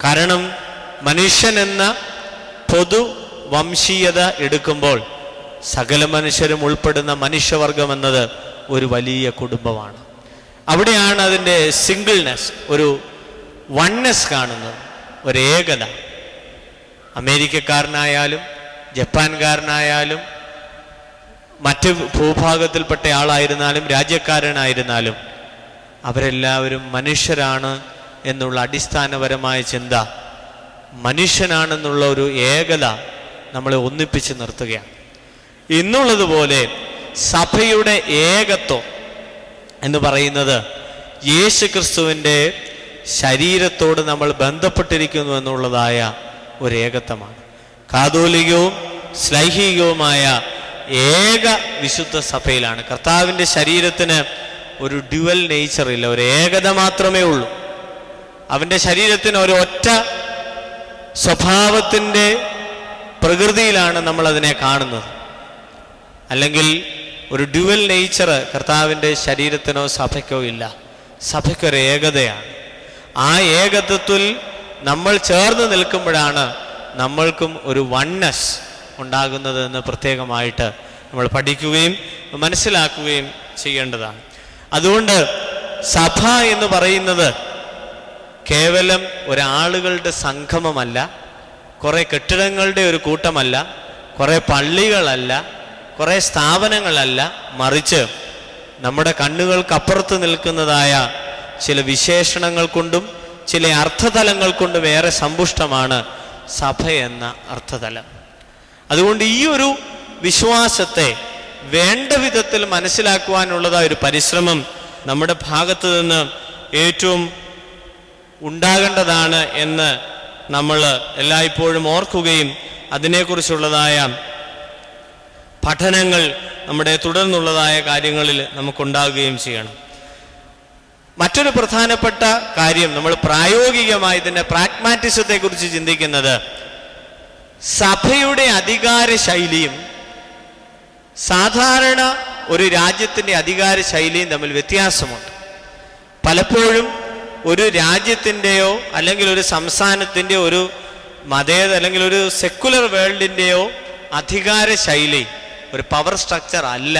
കാരണം മനുഷ്യൻ എന്ന പൊതു വംശീയത എടുക്കുമ്പോൾ സകല മനുഷ്യരും ഉൾപ്പെടുന്ന മനുഷ്യവർഗം എന്നത് ഒരു വലിയ കുടുംബമാണ്. അവിടെയാണ് അതിൻ്റെ സിംഗിൾനെസ്, ഒരു വൺനെസ് കാണുന്നത്, ഒരു ഏകത. അമേരിക്കക്കാരനായാലും ജപ്പാൻകാരനായാലും മറ്റ് ഭൂഭാഗത്തിൽപ്പെട്ട ആളായിരുന്നാലും രാജ്യക്കാരനായിരുന്നാലും അവരെല്ലാവരും മനുഷ്യരാണ് എന്നുള്ള അടിസ്ഥാനപരമായ ചിന്ത, മനുഷ്യനാണെന്നുള്ള ഒരു ഏകത നമ്മളെ ഒന്നിപ്പിച്ച് നിർത്തുകയാണ്. ഇന്നുള്ളതുപോലെ സഭയുടെ ഏകത്വം എന്ന് പറയുന്നത് യേശു ക്രിസ്തുവിൻ്റെ ശരീരത്തോട് നമ്മൾ ബന്ധപ്പെട്ടിരിക്കുന്നു എന്നുള്ളതായ ഒരു ഏകത്വമാണ്. കാതോലികവും ശ്ലൈഹികവുമായ ഏക വിശുദ്ധ സഭയിലാണ്. കർത്താവിൻ്റെ ശരീരത്തിന് ഒരു ഡ്യുവൽ നേച്ചറില്ല, ഒരു ഏകത മാത്രമേ ഉള്ളൂ. അവൻ്റെ ശരീരത്തിന് ഒരു ഒറ്റ സ്വഭാവത്തിൻ്റെ പ്രകൃതിയിലാണ് നമ്മൾ അതിനെ കാണുന്നത്. അല്ലെങ്കിൽ ഒരു ഡ്യുവൽ നേച്ചർ കർത്താവിൻ്റെ ശരീരത്തിനോ സഭയ്ക്കോ ഇല്ല. സഭയ്ക്കൊരു ഏകതയാണ്. ആ ഏകത്വത്തിൽ നമ്മൾ ചേർന്ന് നിൽക്കുമ്പോഴാണ് നമ്മൾക്കും ഒരു വൺനെസ് ഉണ്ടാകുന്നത് എന്ന് പ്രത്യേകമായിട്ട് നമ്മൾ പഠിക്കുകയും മനസ്സിലാക്കുകയും ചെയ്യേണ്ടതാണ്. അതുകൊണ്ട് സഭ എന്ന് പറയുന്നത് കേവലം ഒരാളുകളുടെ സംഗമമല്ല, കുറേ കെട്ടിടങ്ങളുടെ ഒരു കൂട്ടമല്ല, കുറേ പള്ളികളല്ല, കുറേ സ്ഥാപനങ്ങളല്ല, മറിച്ച് നമ്മുടെ കണ്ണുകൾക്കപ്പുറത്ത് നിൽക്കുന്നതായ ചില വിശേഷണങ്ങൾ കൊണ്ടും ചില അർത്ഥതലങ്ങൾ കൊണ്ടും ഏറെ സമ്പുഷ്ടമാണ് സഭ എന്ന അർത്ഥതലം. അതുകൊണ്ട് ഈ ഒരു വിശ്വാസത്തെ വേണ്ട വിധത്തിൽ മനസ്സിലാക്കുവാനുള്ളതായ ഒരു പരിശ്രമം നമ്മുടെ ഭാഗത്ത് നിന്ന് ഏറ്റവും ഉണ്ടാകേണ്ടതാണ് എന്ന് നമ്മൾ എല്ലായ്പ്പോഴും ഓർക്കുകയും അതിനെക്കുറിച്ചുള്ളതായ പഠനങ്ങൾ നമ്മുടെ തുടർന്നുള്ളതായ കാര്യങ്ങളിൽ നമുക്കുണ്ടാകുകയും ചെയ്യണം. മറ്റൊരു പ്രധാനപ്പെട്ട കാര്യം, നമ്മൾ പ്രായോഗികമായി ഇതിൻ്റെ പ്രാഗ്മാറ്റിസത്തെ കുറിച്ച് ചിന്തിക്കുന്നത്, സഭയുടെ അധികാര ശൈലിയും സാധാരണ ഒരു രാജ്യത്തിൻ്റെ അധികാര ശൈലിയും തമ്മിൽ വ്യത്യാസമുണ്ട്. പലപ്പോഴും ഒരു രാജ്യത്തിൻ്റെയോ അല്ലെങ്കിൽ ഒരു സംസ്ഥാനത്തിൻ്റെയോ ഒരു മതേതര അല്ലെങ്കിൽ ഒരു സെക്കുലർ വേൾഡിൻ്റെയോ അധികാര ശൈലി ഒരു പവർ സ്ട്രക്ചർ അല്ല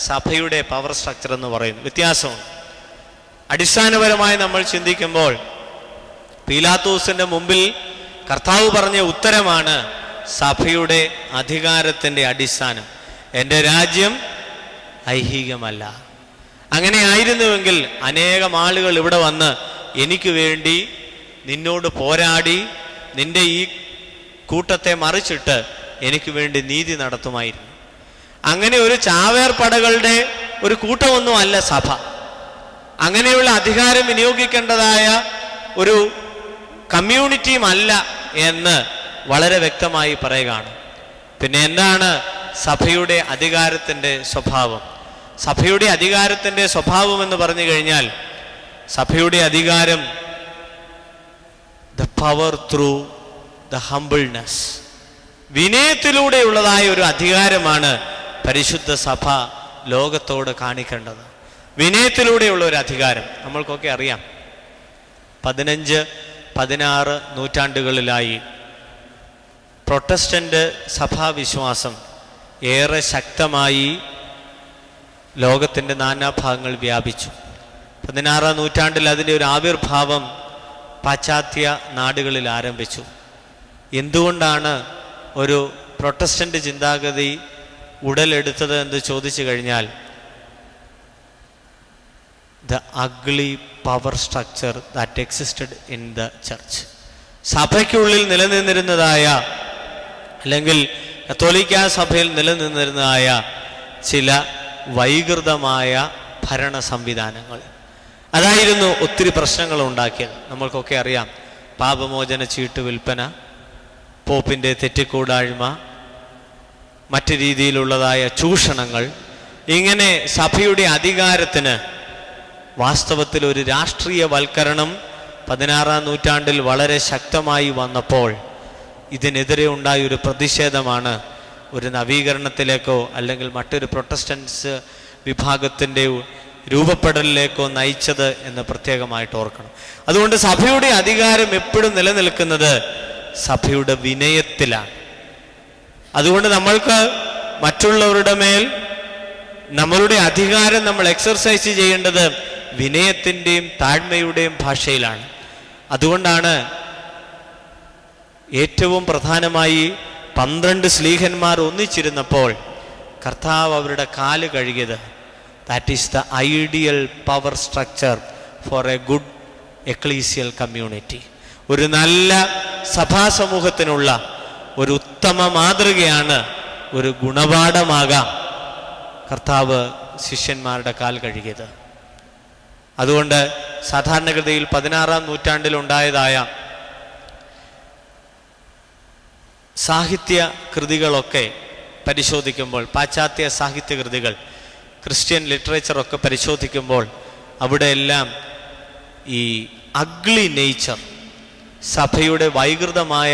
സഭയുടെ പവർ സ്ട്രക്ചർ എന്ന് പറയുന്നത്. വ്യത്യാസമുണ്ട്. അടിസ്ഥാനപരമായി നമ്മൾ ചിന്തിക്കുമ്പോൾ പീലാത്തോസിന്റെ മുമ്പിൽ കർത്താവ് പറഞ്ഞ ഉത്തരമാണ് സഭയുടെ അധികാരത്തിൻ്റെ അടിസ്ഥാനം. എൻ്റെ രാജ്യം ഐഹികമല്ല. അങ്ങനെ ആയിരുന്നുവെങ്കിൽ അനേകം ആളുകൾ ഇവിടെ വന്ന് എനിക്ക് വേണ്ടി നിന്നോട് പോരാടി നിന്റെ ഈ കൂട്ടത്തെ മറിച്ചിട്ട് എനിക്ക് വേണ്ടി നീതി നടത്തുമായിരുന്നു. അങ്ങനെ ഒരു ചാവേർപ്പടകളുടെ ഒരു കൂട്ടമൊന്നും അല്ല സഭ. അങ്ങനെയുള്ള അധികാരം വിനിയോഗിക്കേണ്ടതായ ഒരു കമ്മ്യൂണിറ്റിയും അല്ല എന്ന് വളരെ വ്യക്തമായി പറയുകയാണ്. പിന്നെ എന്താണ് സഭയുടെ അധികാരത്തിൻ്റെ സ്വഭാവം? സഭയുടെ അധികാരത്തിൻ്റെ സ്വഭാവം എന്ന് പറഞ്ഞു കഴിഞ്ഞാൽ, സഭയുടെ അധികാരം the power through the humbleness, വിനയത്തിലൂടെയുള്ളതായ ഒരു അധികാരമാണ് പരിശുദ്ധ സഭ ലോകത്തോട് കാണിക്കേണ്ടത്. വിനയത്തിലൂടെയുള്ള ഒരു അധികാരം. നമ്മൾക്കൊക്കെ അറിയാം, 15, 16 നൂറ്റാണ്ടുകളിലായി പ്രൊട്ടസ്റ്റന്റ് സഭാവിശ്വാസം ഏറെ ശക്തമായി ലോകത്തിൻ്റെ നാനാഭാഗങ്ങൾ വ്യാപിച്ചു. 16-ാം നൂറ്റാണ്ടിൽ അതിൻ്റെ ഒരു ആവിർഭാവം പാശ്ചാത്യ നാടുകളിൽ ആരംഭിച്ചു. എന്തുകൊണ്ടാണ് ഒരു പ്രൊട്ടസ്റ്റന്റ് ചിന്താഗതി ഉടലെടുത്തത് എന്ന് ചോദിച്ചു കഴിഞ്ഞാൽ, the ugly power structure that existed in the church. സഭയ്ക്കുള്ളിൽ നിലനിന്നിരുന്നതായ, അല്ലെങ്കിൽ കത്തോലിക്ക സഭയിൽ നിലനിന്നിരുന്നതായ ചില വൈകൃതമായ ഭരണ സംവിധാനങ്ങൾ, അതായിരുന്നു ഒത്തിരി പ്രശ്നങ്ങൾ ഉണ്ടാക്കിയത്. നമ്മൾക്കൊക്കെ അറിയാം, പാപമോചന ചീട്ട് വിൽപ്പന, പോപ്പിൻ്റെ തെറ്റിക്കൂടായ്മ, മറ്റു രീതിയിലുള്ളതായ ചൂഷണങ്ങൾ. ഇങ്ങനെ സഭയുടെ അധികാരത്തിന് വാസ്തവത്തിൽ ഒരു രാഷ്ട്രീയവൽക്കരണം 16-ാം നൂറ്റാണ്ടിൽ വളരെ ശക്തമായി വന്നപ്പോൾ ഇതിനെതിരെ ഉണ്ടായ ഒരു പ്രതിഷേധമാണ് ഒരു നവീകരണത്തിലേക്കോ അല്ലെങ്കിൽ മറ്റൊരു പ്രൊട്ടസ്റ്റൻസ് വിഭാഗത്തിൻ്റെ രൂപപ്പെടലിലേക്കോ നയിച്ചത് എന്ന് പ്രത്യേകമായിട്ട് ഓർക്കണം. അതുകൊണ്ട് സഭയുടെ അധികാരം എപ്പോഴും നിലനിൽക്കുന്നത് സഭയുടെ വിനയത്തിലാണ്. അതുകൊണ്ട് നമ്മൾക്ക് മറ്റുള്ളവരുടെ മേൽ നമ്മളുടെ അധികാരം നമ്മൾ എക്സർസൈസ് ചെയ്യേണ്ടത് വിനയത്തിൻ്റെയും താഴ്മയുടെയും ഭാഷയിലാണ്. അതുകൊണ്ടാണ് ഏറ്റവും പ്രധാനമായി 12 ശ്ലീഹന്മാർ ഒന്നിച്ചിരുന്നപ്പോൾ കർത്താവ് അവരുടെ കാല് കഴുകിയത്. That is the ideal power structure for a good ecclesial community. ഒരു നല്ല സഭാസമൂഹത്തിനുള്ള ഒരു ഉത്തമ മാതൃകയാണ്, ഒരു ഗുണപാഠമാകാം കർത്താവ് ശിഷ്യന്മാരുടെ കാൽ കഴുകിയത്. അതുകൊണ്ട് സാധാരണഗതിയിൽ 16-ാം നൂറ്റാണ്ടിൽ ഉണ്ടായതായ സാഹിത്യ കൃതികളൊക്കെ പരിശോധിക്കുമ്പോൾ, പാശ്ചാത്യ സാഹിത്യ കൃതികൾ, ക്രിസ്ത്യൻ ലിറ്ററേച്ചറൊക്കെ പരിശോധിക്കുമ്പോൾ അവിടെയെല്ലാം ഈ അഗ്ലി നേച്ചർ, സഭയുടെ വൈകൃതമായ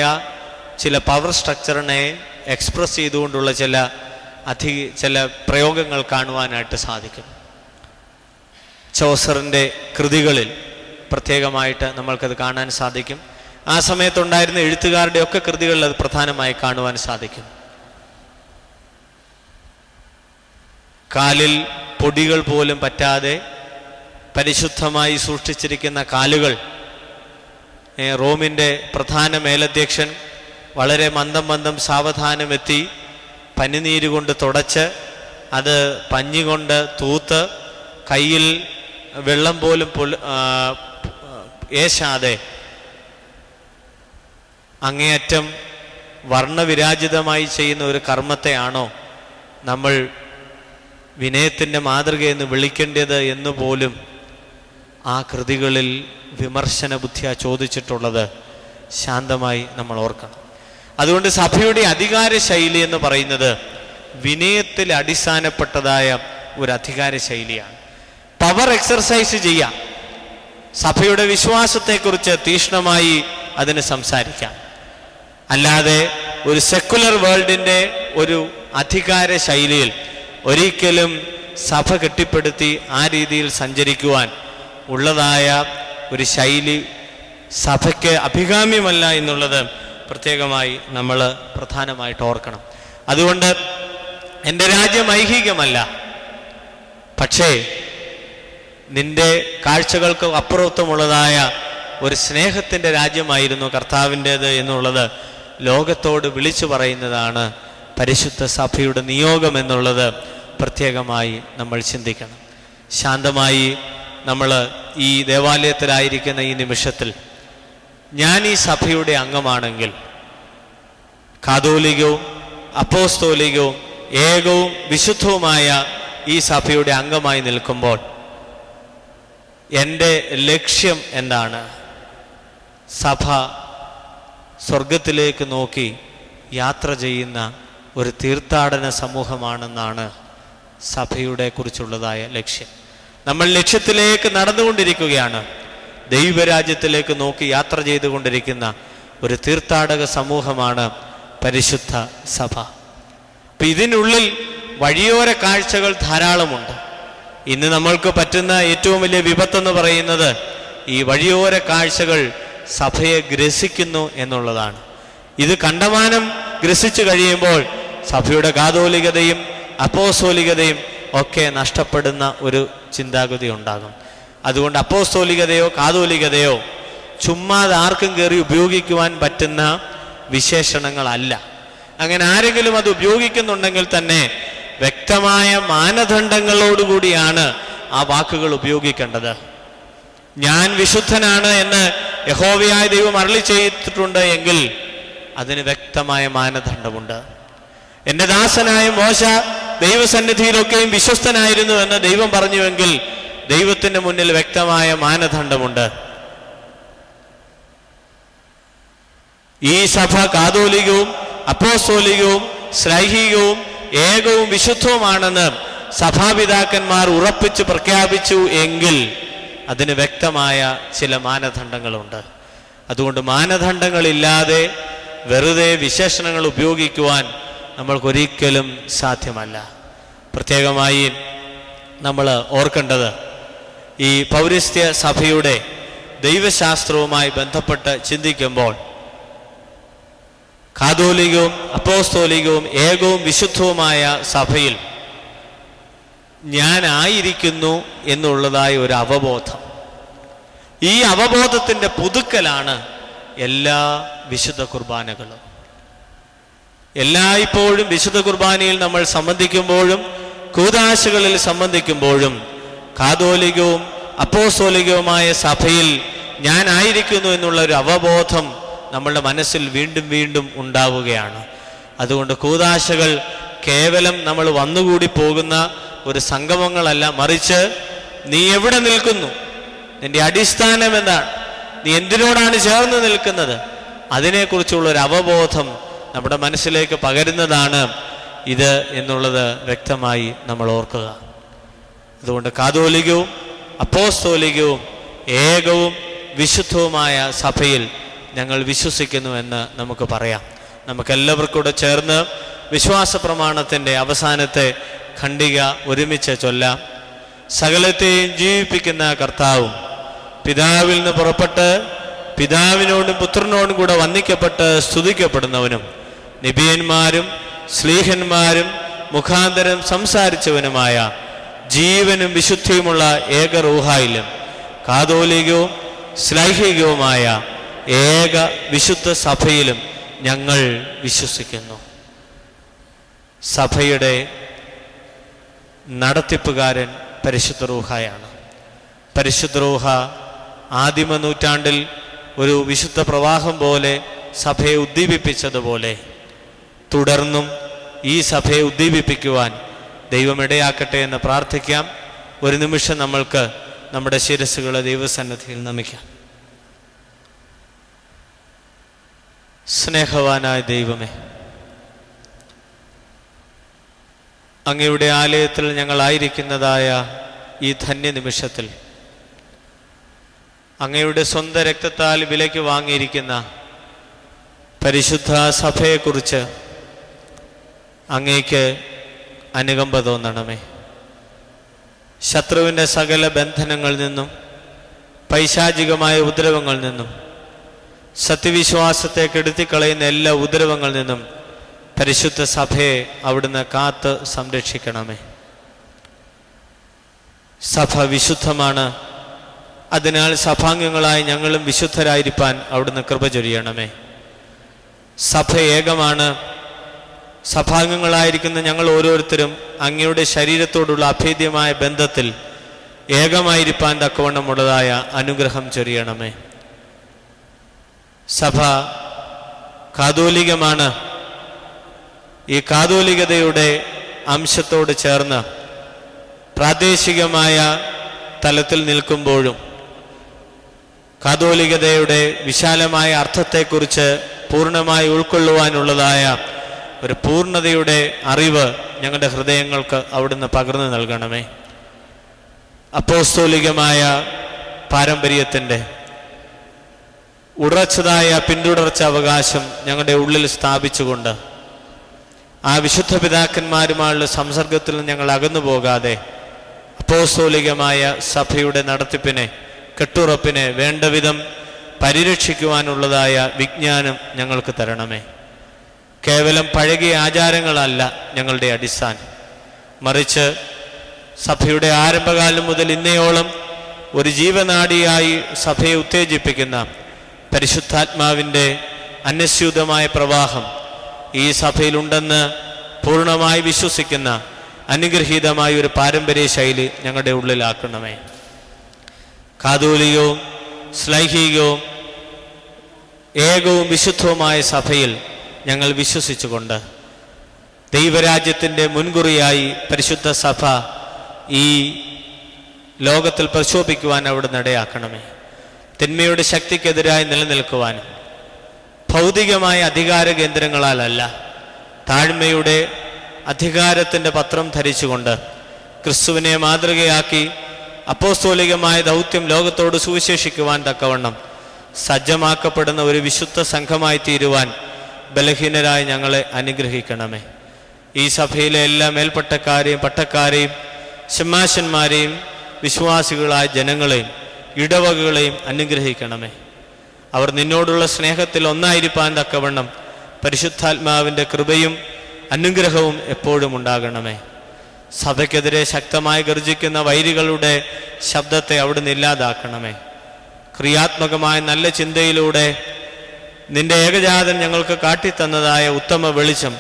ചില പവർ സ്ട്രക്ചറിനെ എക്സ്പ്രസ് ചെയ്തുകൊണ്ടുള്ള ചില പ്രയോഗങ്ങൾ കാണുവാനായിട്ട് സാധിക്കും. ചോസറിൻ്റെ കൃതികളിൽ പ്രത്യേകമായിട്ട് നമ്മൾക്കത് കാണാൻ സാധിക്കും. ആ സമയത്തുണ്ടായിരുന്ന എഴുത്തുകാരുടെ ഒക്കെ കൃതികളിൽ അത് പ്രധാനമായി കാണുവാൻ സാധിക്കും. കാലിൽ പൊടികൾ പോലും പറ്റാതെ പരിശുദ്ധമായി സൂക്ഷിച്ചിരിക്കുന്ന കാലുകൾ റോമിൻ്റെ പ്രധാന മേലധ്യക്ഷൻ വളരെ മന്ദം സാവധാനമെത്തി പനിനീര് കൊണ്ട് തുടച്ച് അത് പഞ്ഞികൊണ്ട് തൂത്ത് കയ്യിൽ വെള്ളം പോലും ഏശാതെ അങ്ങേയറ്റം വർണ്ണവിരാജിതമായി ചെയ്യുന്ന ഒരു കർമ്മത്തെയാണോ നമ്മൾ വിനയത്തിൻ്റെ മാതൃകയെന്ന് വിളിക്കേണ്ടത് എന്ന് പോലും ആ കൃതികളിൽ വിമർശന ബുദ്ധിയാ ചോദിച്ചിട്ടുള്ളത് ശാന്തമായി നമ്മൾ ഓർക്കണം. അതുകൊണ്ട് സഭയുടെ അധികാര ശൈലി എന്ന് പറയുന്നത് വിനയത്തിൽ അടിസ്ഥാനപ്പെട്ടതായ ഒരു അധികാര ശൈലിയാണ്. പവർ എക്സർസൈസ് ചെയ്യാം, സഭയുടെ വിശ്വാസത്തെക്കുറിച്ച് തീക്ഷ്ണമായി അതിന് സംസാരിക്കാം. അല്ലാതെ ഒരു സെക്കുലർ വേൾഡിൻ്റെ ഒരു അധികാര ശൈലിയിൽ ഒരിക്കലും സഭ കെട്ടിപ്പടുത്തി ആ രീതിയിൽ സഞ്ചരിക്കുവാൻ ഉള്ളതായ ഒരു ശൈലി സഭയ്ക്ക് അഭികാമ്യമല്ല എന്നുള്ളത് പ്രത്യേകമായി നമ്മൾ പ്രധാനമായിട്ട് ഓർക്കണം. അതുകൊണ്ട് എൻ്റെ രാജ്യം ഐഹികമല്ല, പക്ഷേ നിന്റെ കാഴ്ചകൾക്ക് അപ്പുറത്തുമുള്ളതായ ഒരു സ്നേഹത്തിൻ്റെ രാജ്യമായിരുന്നു കർത്താവിൻ്റേത് എന്നുള്ളത് ലോകത്തോട് വിളിച്ചു പറയുന്നതാണ് പരിശുദ്ധ സഭയുടെ നിയോഗം എന്നുള്ളത് പ്രത്യേകമായി നമ്മൾ ചിന്തിക്കണം. ശാന്തമായി നമ്മൾ ഈ ദേവാലയത്തിലായിരിക്കുന്ന ഈ നിമിഷത്തിൽ ഞാൻ ഈ സഭയുടെ അംഗമാണെങ്കിൽ കാതോലികവും അപ്പോസ്തോലികവും ഏകവും വിശുദ്ധവുമായ ഈ സഭയുടെ അംഗമായി നിൽക്കുമ്പോൾ എൻ്റെ ലക്ഷ്യം എന്താണ്? സഭ സ്വർഗത്തിലേക്ക് നോക്കി യാത്ര ചെയ്യുന്ന ഒരു തീർത്ഥാടന സമൂഹമാണെന്നാണ് സഭയുടെ കുറിച്ചുള്ളതായ ലക്ഷ്യം. നമ്മൾ ലക്ഷ്യത്തിലേക്ക് നടന്നുകൊണ്ടിരിക്കുകയാണ്. ദൈവരാജ്യത്തിലേക്ക് നോക്കി യാത്ര ചെയ്തുകൊണ്ടിരിക്കുന്ന ഒരു തീർത്ഥാടക സമൂഹമാണ് പരിശുദ്ധ സഭ. അപ്പം ഇതിനുള്ളിൽ വഴിയോര കാഴ്ചകൾ ധാരാളമുണ്ട്. ഇന്ന് നമ്മൾക്ക് പറ്റുന്ന ഏറ്റവും വലിയ വിപത്തെന്ന് പറയുന്നത് ഈ വഴിയോര കാഴ്ചകൾ സഭയെ ഗ്രസിക്കുന്നു എന്നുള്ളതാണ്. ഇത് കണ്ടമാനം ഗ്രസിച്ചു കഴിയുമ്പോൾ സഭയുടെ കാതോലികതയും അപ്പോസ്തോലികതയും ഒക്കെ നഷ്ടപ്പെടുന്ന ഒരു ചിന്താഗതി ഉണ്ടാകും. അതുകൊണ്ട് അപ്പോസ്തോലികതയോ കാതോലികതയോ ചുമ്മാതെ ആർക്കും കയറി ഉപയോഗിക്കുവാൻ പറ്റുന്ന വിശേഷണങ്ങളല്ല. അങ്ങനെ ആരെങ്കിലും അത് ഉപയോഗിക്കുന്നുണ്ടെങ്കിൽ തന്നെ വ്യക്തമായ മാനദണ്ഡങ്ങളോടുകൂടിയാണ് ആ വാക്കുകൾ ഉപയോഗിക്കേണ്ടത്. ഞാൻ വിശുദ്ധനാണ് എന്ന് യഹോവയായ ദൈവം അരുളി ചെയ്തിട്ടുണ്ട് എങ്കിൽ അതിന് വ്യക്തമായ മാനദണ്ഡമുണ്ട്. എൻ്റെ ദാസനായ മോശ ദൈവസന്നിധിയിലൊക്കെയും വിശ്വസ്തനായിരുന്നു എന്ന് ദൈവം പറഞ്ഞുവെങ്കിൽ ദൈവത്തിൻ്റെ മുന്നിൽ വ്യക്തമായ മാനദണ്ഡമുണ്ട്. ഈ സഭ കാതോലികവും അപ്പോസ്തോലികവും ശ്ലൈഹികവും ഏകവും വിശുദ്ധവുമാണെന്ന് സഭാപിതാക്കന്മാർ ഉറപ്പിച്ച് പ്രഖ്യാപിച്ചു എങ്കിൽ അതിന് വ്യക്തമായ ചില മാനദണ്ഡങ്ങളുണ്ട്. അതുകൊണ്ട് മാനദണ്ഡങ്ങളില്ലാതെ വെറുതെ വിശേഷണങ്ങൾ ഉപയോഗിക്കുവാൻ നമ്മൾക്കൊരിക്കലും സാധ്യമല്ല. പ്രത്യേകമായി നമ്മൾ ഓർക്കേണ്ടത് ഈ പൗരസ്ത്യ സഭയുടെ ദൈവശാസ്ത്രവുമായി ബന്ധപ്പെട്ട് ചിന്തിക്കുമ്പോൾ കാതോലികവും അപ്പോസ്തോലികവും ഏകവും വിശുദ്ധവുമായ സഭയിൽ ഞാനായിരിക്കുന്നു എന്നുള്ളതായ ഒരു അവബോധം, ഈ അവബോധത്തിൻ്റെ പുതുക്കലാണ് എല്ലാ വിശുദ്ധ കുർബാനകളും. എല്ലായ്പ്പോഴും വിശുദ്ധ കുർബാനയിൽ നമ്മൾ സംബന്ധിക്കുമ്പോഴും കൂദാശകളിൽ സംബന്ധിക്കുമ്പോഴും കാതോലികവും അപ്പോസ്തോലികവുമായ സഭയിൽ ഞാനായിരിക്കുന്നു എന്നുള്ള ഒരു അവബോധം നമ്മളുടെ മനസ്സിൽ വീണ്ടും വീണ്ടും ഉണ്ടാവുകയാണ്. അതുകൊണ്ട് കൂദാശകൾ കേവലം നമ്മൾ വന്നുകൂടി പോകുന്ന ഒരു സംഗമങ്ങളല്ല, മറിച്ച് നീ എവിടെ നിൽക്കുന്നു, നിന്റെ അടിസ്ഥാനം എന്താണ്, നീ എന്തിനോടാണ് ചേർന്ന് നിൽക്കുന്നത്, അതിനെക്കുറിച്ചുള്ള ഒരു അവബോധം നമ്മുടെ മനസ്സിലേക്ക് പകരുന്നതാണ് ഇത് എന്നുള്ളത് വ്യക്തമായി നമ്മൾ ഓർക്കുക. അതുകൊണ്ട് കാതോലികവും അപ്പോസ്തോലികവും ഏകവും വിശുദ്ധവുമായ സഭയിൽ ഞങ്ങൾ വിശ്വസിക്കുന്നു എന്ന് നമുക്ക് പറയാം. നമുക്കെല്ലാവർക്കും കൂടെ ചേർന്ന് വിശ്വാസ പ്രമാണത്തിൻ്റെ അവസാനത്തെ ഖണ്ഡിക ഒരുമിച്ച് ചൊല്ലാം. സകലത്തെയും ജീവിപ്പിക്കുന്ന കർത്താവും പിതാവിൽ നിന്ന് പുറപ്പെട്ട് പിതാവിനോടും പുത്രനോടും കൂടെ വന്ദിക്കപ്പെട്ട് സ്തുതിക്കപ്പെടുന്നവനും നിബിയന്മാരും ശ്ലീഹന്മാരും മുഖാന്തരം സംസാരിച്ചവനുമായ ജീവനും വിശുദ്ധിയുമുള്ള ഏക റൂഹായിലും കാതോലികവും ശ്ലൈഹികവുമായ ഏക വിശുദ്ധ സഭയിലും ഞങ്ങൾ വിശ്വസിക്കുന്നു. സഭയുടെ നടത്തിപ്പുകാരൻ പരിശുദ്ധ റൂഹായാണ്. പരിശുദ്ധ റൂഹ ആദിമ നൂറ്റാണ്ടിൽ ഒരു വിശുദ്ധ പ്രവാഹം പോലെ സഭയെ ഉദ്ദീപിപ്പിച്ചതുപോലെ തുടർന്നും ഈ സഭയെ ഉദ്ദീപിപ്പിക്കുവാൻ ദൈവം ഇടയാക്കട്ടെ എന്ന് പ്രാർത്ഥിക്കാം. ഒരു നിമിഷം നമ്മൾക്ക് നമ്മുടെ ശിരസ്സുകളെ ദൈവസന്നിധിയിൽ നമിക്കാം. സ്നേഹവാനായ ദൈവമേ, അങ്ങയുടെ ആലയത്തിൽ ഞങ്ങളായിരിക്കുന്നതായ ഈ ധന്യ നിമിഷത്തിൽ അങ്ങയുടെ സ്വന്തം രക്തത്താൽ വിലയ്ക്ക് വാങ്ങിയിരിക്കുന്ന പരിശുദ്ധ സഭയെക്കുറിച്ച് അങ്ങേക്ക് അനുകമ്പ തോന്നണമേ. ശത്രുവിൻ്റെ സകല ബന്ധനങ്ങളിൽ നിന്നും പൈശാചികമായ ഉപദ്രവങ്ങളിൽ നിന്നും സത്യവിശ്വാസത്തെ കെടുത്തിക്കളയുന്ന എല്ലാ ഉപദ്രവങ്ങളിൽ നിന്നും പരിശുദ്ധ സഭയെ അവിടുന്ന് കാത്ത് സംരക്ഷിക്കണമേ. സഭ വിശുദ്ധമാണ്. അതിനാൽ സഭാംഗങ്ങളായി ഞങ്ങളും വിശുദ്ധരായിരിക്കാൻ അവിടുന്ന് കൃപ ചൊരിയണമേ. സഭ ഏകമാണ്. സഭാംഗങ്ങളായിരിക്കുന്ന ഞങ്ങൾ ഓരോരുത്തരും അങ്ങയുടെ ശരീരത്തോടുള്ള അഭേദ്യമായ ബന്ധത്തിൽ ഏകമായിരിക്കാൻ തക്കവണ്ണമുള്ളതായ അനുഗ്രഹം ചൊരിയണമേ. സഭ കാതോലികമാണ്. ഈ കാതോലികതയുടെ അംശത്തോട് ചേർന്ന് പ്രാദേശികമായ തലത്തിൽ നിൽക്കുമ്പോഴും കാതോലികതയുടെ വിശാലമായ അർത്ഥത്തെക്കുറിച്ച് പൂർണ്ണമായി ഉൾക്കൊള്ളുവാനുള്ളതായ ഒരു പൂർണ്ണതയുടെ അറിവ് ഞങ്ങളുടെ ഹൃദയങ്ങൾക്ക് അവിടുന്ന് പകർന്നു നൽകണമേ. അപ്പോസ്തോലികമായ പാരമ്പര്യത്തിൻ്റെ ഉറച്ചതായ പിന്തുടർച്ച അവകാശം ഞങ്ങളുടെ ഉള്ളിൽ സ്ഥാപിച്ചുകൊണ്ട് ആ വിശുദ്ധ പിതാക്കന്മാരുമായുള്ള സംസർഗത്തിൽ നിന്ന് ഞങ്ങൾ അകന്നു പോകാതെ അപ്പോസ്തോലികമായ സഭയുടെ നടത്തിപ്പിനെ, കെട്ടുറപ്പിനെ വേണ്ടവിധം പരിരക്ഷിക്കുവാനുള്ളതായ വിജ്ഞാനം ഞങ്ങൾക്ക് തരണമേ. കേവലം പഴകിയ ആചാരങ്ങളല്ല ഞങ്ങളുടെ അടിസ്ഥാനം, മറിച്ച് സഭയുടെ ആരംഭകാലം മുതൽ ഇന്നയോളം ഒരു ജീവനാഡിയായി സഭയെ ഉത്തേജിപ്പിക്കുന്ന പരിശുദ്ധാത്മാവിൻ്റെ അനസ്യൂതമായ പ്രവാഹം ഈ സഭയിലുണ്ടെന്ന് പൂർണ്ണമായി വിശ്വസിക്കുന്ന അനുഗ്രഹീതമായ ഒരു പാരമ്പര്യ ശൈലി ഞങ്ങളുടെ ഉള്ളിലാക്കണമേ. കാതോലികവും ശ്ലൈഹികവും ഏകവും വിശുദ്ധവുമായ സഭയിൽ ഞങ്ങൾ വിശ്വസിച്ചുകൊണ്ട് ദൈവരാജ്യത്തിൻ്റെ മുൻകുറിയായി പരിശുദ്ധ സഭ ഈ ലോകത്തിൽ പ്രശോഭിക്കുവാൻ അവിടുന്ന് ഇടയാക്കണമേ. തിന്മയുടെ ശക്തിക്കെതിരായി നിലനിൽക്കുവാനും ഭൗതികമായ അധികാര കേന്ദ്രങ്ങളാലല്ല, താഴ്മയുടെ അധികാരത്തിൻ്റെ പത്രം ധരിച്ചുകൊണ്ട് ക്രിസ്തുവിനെ മാതൃകയാക്കി അപ്പോസ്തോലികമായ ദൗത്യം ലോകത്തോട് സുവിശേഷിക്കുവാൻ തക്കവണ്ണം സജ്ജമാക്കപ്പെടുന്ന ഒരു വിശുദ്ധ സംഘമായി തീരുവാൻ ബലഹീനരായി ഞങ്ങളെ അനുഗ്രഹിക്കണമേ. ഈ സഭയിലെ എല്ലാ മേൽപ്പട്ടക്കാരെയും പട്ടക്കാരെയും ശമ്മാശന്മാരെയും വിശ്വാസികളായ ജനങ്ങളെയും ഇടവകകളെയും അനുഗ്രഹിക്കണമേ. അവർ നിന്നോടുള്ള സ്നേഹത്തിൽ ഒന്നായിരിക്കാൻ തക്കവണ്ണം പരിശുദ്ധാത്മാവിൻ്റെ കൃപയും അനുഗ്രഹവും എപ്പോഴും ഉണ്ടാകണമേ. സഭയ്ക്കെതിരെ ശക്തമായി ഗർജിക്കുന്ന വൈരികളുടെ ശബ്ദത്തെ അവിടുന്ന് ഇല്ലാതാക്കണമേ. ക്രിയാത്മകമായ നല്ല ചിന്തയിലൂടെ നിന്റെ ഏകജാതൻ ഞങ്ങൾക്ക് കാട്ടിത്തന്നതായ ഉത്തമ വെളിച്ചം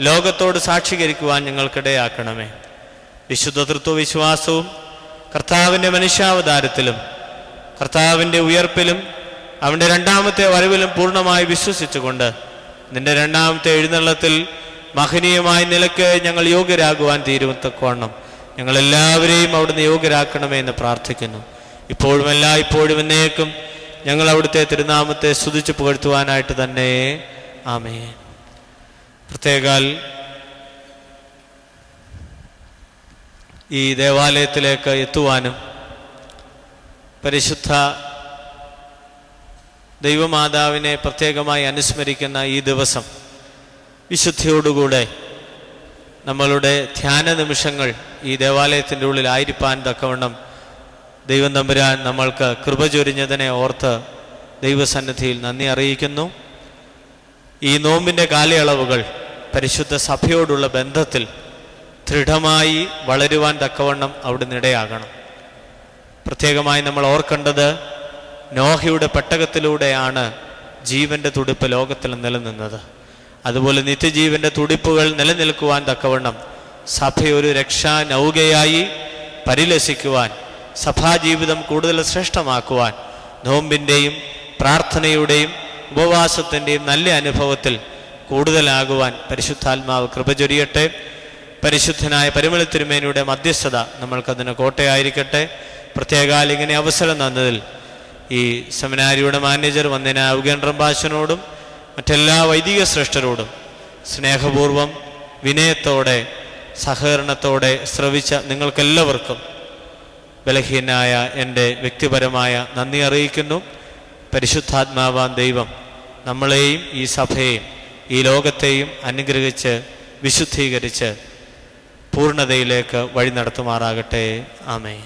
ലോകത്തോട് സാക്ഷീകരിക്കുവാൻ ഞങ്ങൾക്കിടയാക്കണമേ. വിശുദ്ധ തൃത്വവിശ്വാസവും കർത്താവിൻ്റെ മനുഷ്യാവതാരത്തിലും കർത്താവിൻ്റെ ഉയർപ്പിലും അവൻ്റെ രണ്ടാമത്തെ വരവിലും പൂർണ്ണമായി വിശ്വസിച്ചുകൊണ്ട് നിന്റെ രണ്ടാമത്തെ എഴുന്നള്ളത്തിൽ മഹനീയമായ നിലയ്ക്ക് ഞങ്ങൾ യോഗ്യരാകുവാൻ തീരുത്തക്കോണം ഞങ്ങളെല്ലാവരെയും അവിടുന്ന് യോഗ്യരാക്കണമേ എന്ന് പ്രാർത്ഥിക്കുന്നു. ഇപ്പോഴും ഇപ്പോഴും എന്നേക്കും ഞങ്ങൾ അവിടുത്തെ തിരുനാമത്തെ സ്തുതിച്ച് പുകഴ്ത്തുവാനായിട്ട് തന്നെ ആമേൻ. പ്രത്യേകാൽ ഈ ദേവാലയത്തിലേക്ക് എത്തുവാനും പരിശുദ്ധ ദൈവമാതാവിനെ പ്രത്യേകമായി അനുസ്മരിക്കുന്ന ഈ ദിവസം വിശുദ്ധിയോടുകൂടെ നമ്മളുടെ ധ്യാന നിമിഷങ്ങൾ ഈ ദേവാലയത്തിൻ്റെ ഉള്ളിലായിരിക്കാൻ തക്കവണ്ണം ദൈവം തമ്പുരാൻ നമ്മൾക്ക് കൃപ ചൊരിഞ്ഞതിനെ ഓർത്ത് ദൈവസന്നിധിയിൽ നന്ദി അറിയിക്കുന്നു. ഈ നോമ്പിൻ്റെ കാലയളവുകൾ പരിശുദ്ധ സഭയോടുള്ള ബന്ധത്തിൽ ദൃഢമായി വളരുവാൻ തക്കവണ്ണം അവിടുന്ന് ഇടയാകണം. പ്രത്യേകമായി നമ്മൾ ഓർക്കേണ്ടത് നോഹയുടെ പെട്ടകത്തിലൂടെയാണ് ജീവൻ്റെ തുടിപ്പ് ലോകത്തിൽ നിലനിന്നത്. അതുപോലെ നിത്യജീവൻ്റെ തുടിപ്പുകൾ നിലനിൽക്കുവാൻ തക്കവണ്ണം സഭയൊരു രക്ഷാ നൗകയായി പരിലസിക്കുവാൻ, സഭാജീവിതം കൂടുതൽ ശ്രേഷ്ഠമാക്കുവാൻ നോമ്പിൻ്റെയും പ്രാർത്ഥനയുടെയും ഉപവാസത്തിൻ്റെയും നല്ല അനുഭവത്തിൽ കൂടുതലാകുവാൻ പരിശുദ്ധാത്മാവ് കൃപ ചൊരിയട്ടെ. പരിശുദ്ധനായ പരിമള തിരുമേനിയുടെ മധ്യസ്ഥത നമ്മൾക്കതിന് കോട്ടയായിരിക്കട്ടെ. പ്രത്യേകാൽ ഇങ്ങനെ അവസരം തന്നതിൽ ഈ സെമിനാരിയുടെ മാനേജർ വന്ദന ഔഗേന്ദ്രൻ ഭാഷനോടും മറ്റെല്ലാ വൈദിക ശ്രേഷ്ഠരോടും സ്നേഹപൂർവം വിനയത്തോടെ സഹകരണത്തോടെ ശ്രവിച്ച നിങ്ങൾക്കെല്ലാവർക്കും ബലഹീനായ എൻ്റെ വ്യക്തിപരമായ നന്ദി അറിയിക്കുന്നു. പരിശുദ്ധാത്മാവാൻ ദൈവം നമ്മളെയും ഈ സഭയെയും ഈ ലോകത്തെയും അനുഗ്രഹിച്ച് വിശുദ്ധീകരിച്ച് പൂർണ്ണതയിലേക്ക് വഴി നടത്തുമാറാകട്ടെ. ആമേൻ.